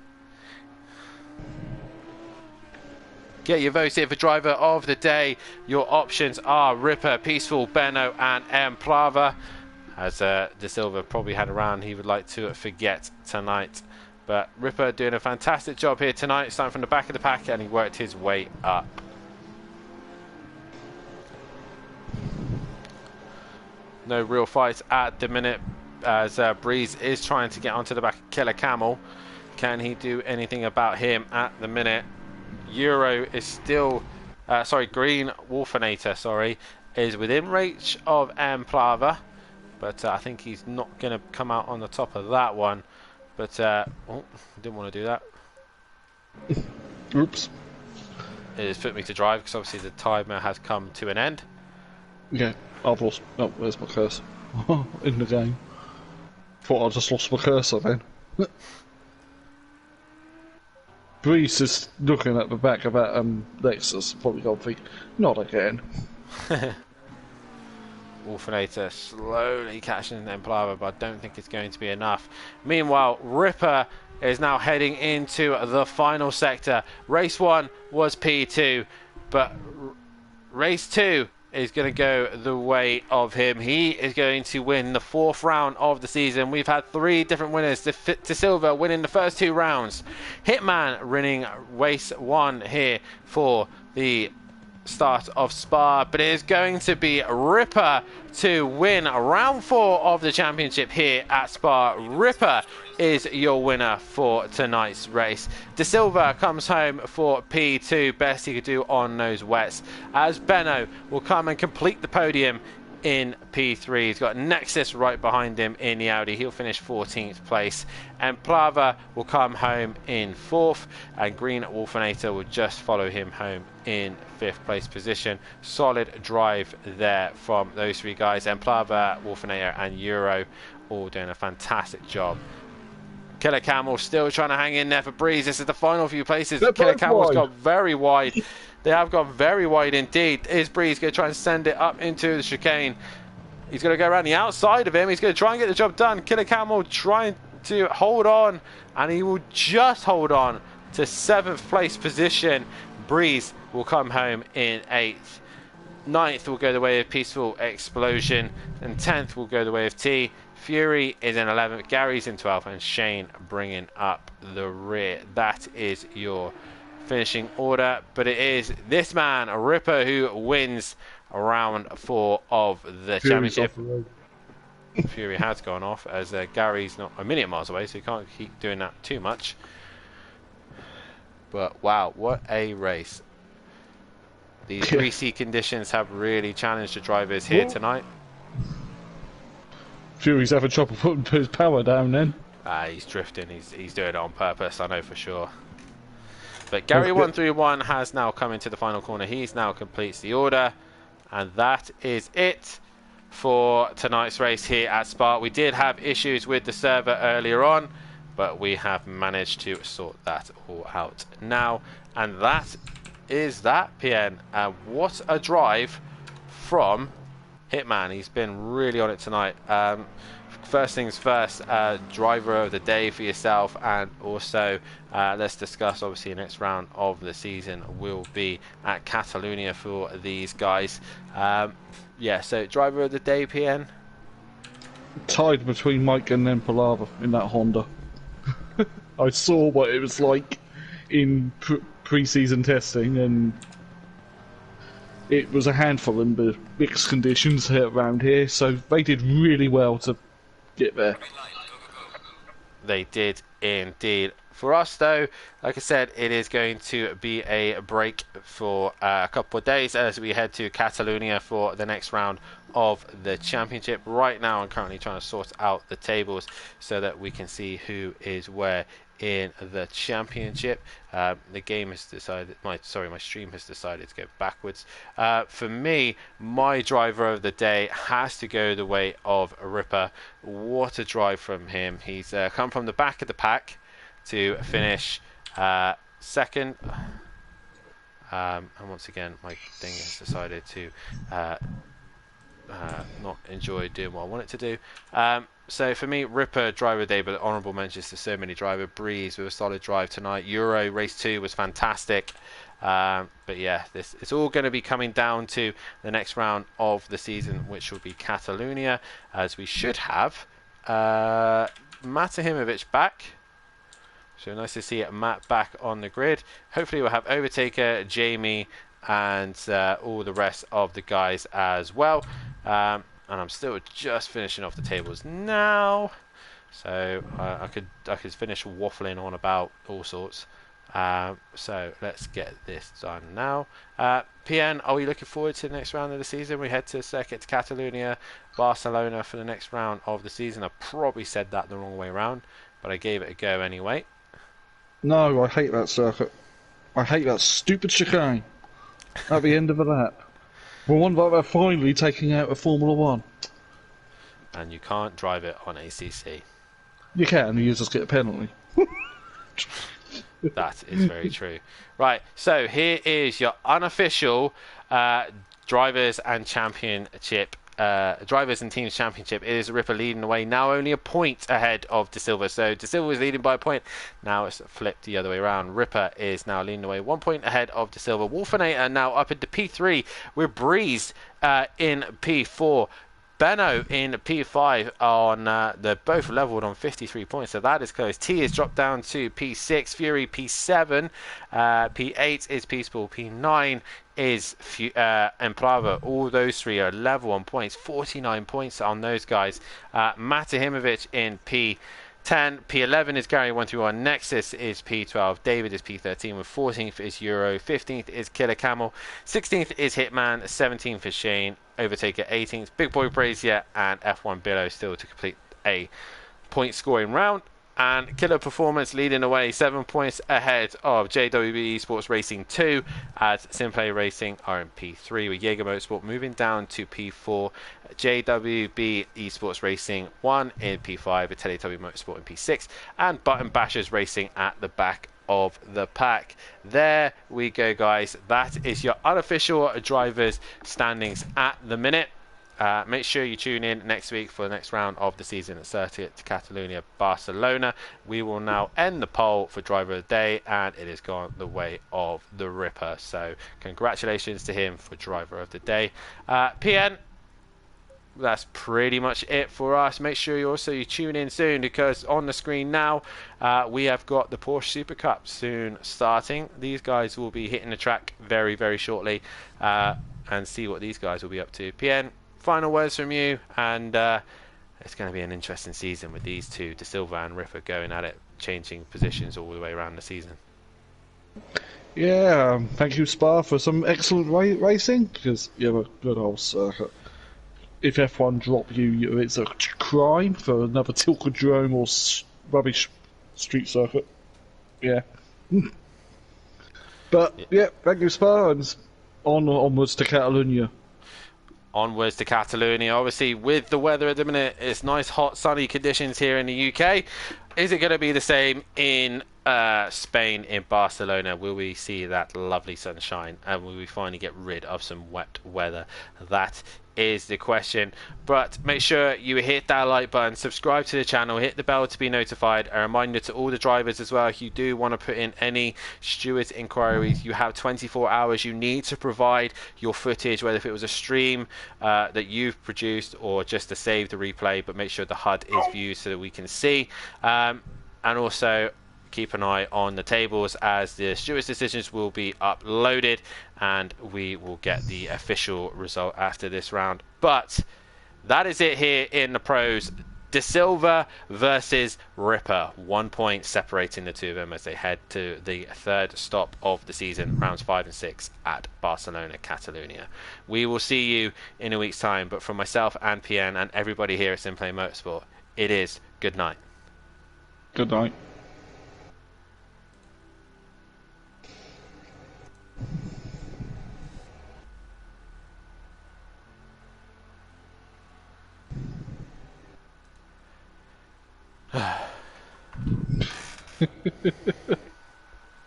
Get your votes in for driver of the day. Your options are Ripper, Peaceful, Benno, and Emplava. As De Silva probably had a round he would like to forget tonight. But Ripper doing a fantastic job here tonight, starting from the back of the pack, and he worked his way up. No real fights at the minute as Breeze is trying to get onto the back of Killer Camel. Can he do anything about him at the minute? Euro is still... Green Wolfinator, sorry, is within reach of Emplava. But I think he's not going to come out on the top of that one. But, didn't want to do that. Oops. It has put me to drive because obviously the timer has come to an end. Okay, I've lost... Oh, where's my cursor? In the game. Thought I just lost my cursor then. Breeze is looking at the back of that Lexus, probably going to think, not again. Wolfinator slowly catching Emplava, but I don't think it's going to be enough. Meanwhile, Ripper is now heading into the final sector. Race 1 was P2, but race 2 is going to go the way of him. He is going to win the 4th round of the season. We've had 3 different winners. De Silva winning the first 2 rounds. Hitman winning race 1 here for the start of Spa, but it is going to be Ripper to win round 4 of the championship here at Spa. Ripper is your winner for tonight's race. De Silva comes home for P2, best he could do on those wets, as Benno will come and complete the podium in P3. He's got Nexus right behind him in the Audi. He'll finish 14th place. And Plava will come home in 4th. And Green Wolfinator will just follow him home in 5th place position. Solid drive there from those 3 guys. And Plava, Wolfinator and Euro all doing a fantastic job. Killer Camel still trying to hang in there for Breeze. This is the final few places. Killer Camel's got very wide. They have gone very wide indeed. Is Breeze going to try and send it up into the chicane? He's going to go around the outside of him. He's going to try and get the job done. Killer Camel trying to hold on, and he will just hold on to 7th place position. Breeze will come home in 8th. 9th will go the way of Peaceful Explosion, and 10th will go the way of T. Fury is in 11th, Gary's in 12th, and Shane bringing up the rear. That is your finishing order, but it is this man, Ripper, who wins round 4 of the championship. Fury has gone off as Gary's not a million miles away, so he can't keep doing that too much. But wow, what a race. These greasy conditions have really challenged the drivers here tonight. Fury's having trouble putting his power down then. He's drifting, he's doing it on purpose, I know for sure. But Gary131 has now come into the final corner. He's now completes the order. And that is it for tonight's race here at Spa. We did have issues with the server earlier on, but we have managed to sort that all out now. And that is that, PN. What a drive from Hitman. He's been really on it tonight. First things first, driver of the day for yourself, and also let's discuss, obviously, the next round of the season will be at Catalonia for these guys. Yeah, so driver of the day, PN? Tied between Mike and then Palava in that Honda. I saw what it was like in pre-season testing, and it was a handful in the mixed conditions here around here, so they did really well to get there. They did indeed. For us, though, like I said, it is going to be a break for a couple of days as we head to Catalonia for the next round of the championship. Right now, I'm currently trying to sort out the tables so that we can see who is where in the championship. The game has decided, my stream has decided to go backwards. For me, my driver of the day has to go the way of Ripper. What a drive from him. He's come from the back of the pack to finish second. And once again, my thing has decided to not enjoy doing what I want it to do. So for me, Ripper, driver of the day, but honourable mentions to so many driver. Breeze with a solid drive tonight. Euro race 2 was fantastic. But yeah, it's all going to be coming down to the next round of the season, which will be Catalonia, as we should have Matahimovic back. So nice to see Matt back on the grid. Hopefully we'll have Overtaker, Jamie, and all the rest of the guys as well. And I'm still just finishing off the tables now, so I could finish waffling on about all sorts. So let's get this done now. PN, are we looking forward to the next round of the season? We head to Circuit to Catalonia, Barcelona for the next round of the season. I probably said that the wrong way around, but I gave it a go anyway. No, I hate that circuit. I hate that stupid chicane at the end of a lap. Well, one like they're finally taking out a Formula 1. And you can't drive it on ACC. You can, you just get a penalty. That is very true. Right, so here is your unofficial drivers and championship. Drivers and Teams Championship. It is Ripper leading the way, now only a point ahead of De Silva. So De Silva is leading by a point. Now it's flipped the other way around. Ripper is now leading the way, 1 point ahead of De Silva. Wolfinator now up into P3 with Breeze in P4. Benno in P5 on they're both leveled on 53 points, so that is close. T is dropped down to P6, Fury P7, P8 is Peaceful, P9 is Emprava. All those three are level on points, 49 points on those guys. Matahimovic in P10, P11 is Gary131, Nexus is P12, David is P13 with 14th is Euro, 15th is Killer Camel, 16th is Hitman, 17th is Shane, Overtaker 18th, Big Boy Brazier, and F1 Billow still to complete a point scoring round. And Killer Performance leading away 7 points ahead of JWB Esports Racing 2, as Simplay Racing are in P3, with Jaeger Motorsport moving down to P4, JWB Esports Racing 1 in P5, with Teletubby Motorsport in P6, and Button Bashers Racing at the back of the pack. There we go, guys. That is your unofficial drivers standings at the minute. Make sure you tune in next week for the next round of the season at Circuit to Catalonia, Barcelona. We will now end the poll for driver of the day, and it has gone the way of the Ripper. So congratulations to him for driver of the day. PN, that's pretty much it for us. Make sure you tune in soon, because on the screen now we have got the Porsche Super Cup soon starting. These guys will be hitting the track very, very shortly, and see what these guys will be up to. PN, final words from you, and it's going to be an interesting season with these two, De Silva and Ripper, going at it, changing positions all the way around the season. Yeah, thank you, Spa, for some excellent racing, because you have a good old circuit. If F1 drop you, it's a crime for another Tilcadrome or rubbish street circuit. Yeah. But yeah, thank you, Spa, and onwards to Catalonia. Onwards to Catalonia. Obviously, with the weather at the minute, it's nice, hot, sunny conditions here in the UK. Is it going to be the same in Spain, in Barcelona? Will we see that lovely sunshine? And will we finally get rid of some wet weather? That is the question. But make sure you hit that like button, subscribe to the channel, hit the bell to be notified. A reminder to all the drivers as well, if you do want to put in any stewards inquiries, you have 24 hours. You need to provide your footage, whether if it was a stream that you've produced or just to save the replay, but make sure the HUD is viewed so that we can see. And also keep an eye on the tables, as the stewards' decisions will be uploaded and we will get the official result after this round. But that is it here in the pros. De Silva versus Ripper. 1 point separating the two of them as they head to the third stop of the season, rounds 5 and 6 at Barcelona, Catalonia. We will see you in a week's time, but from myself and PN and everybody here at Simplay Motorsport, it is good night. Good night.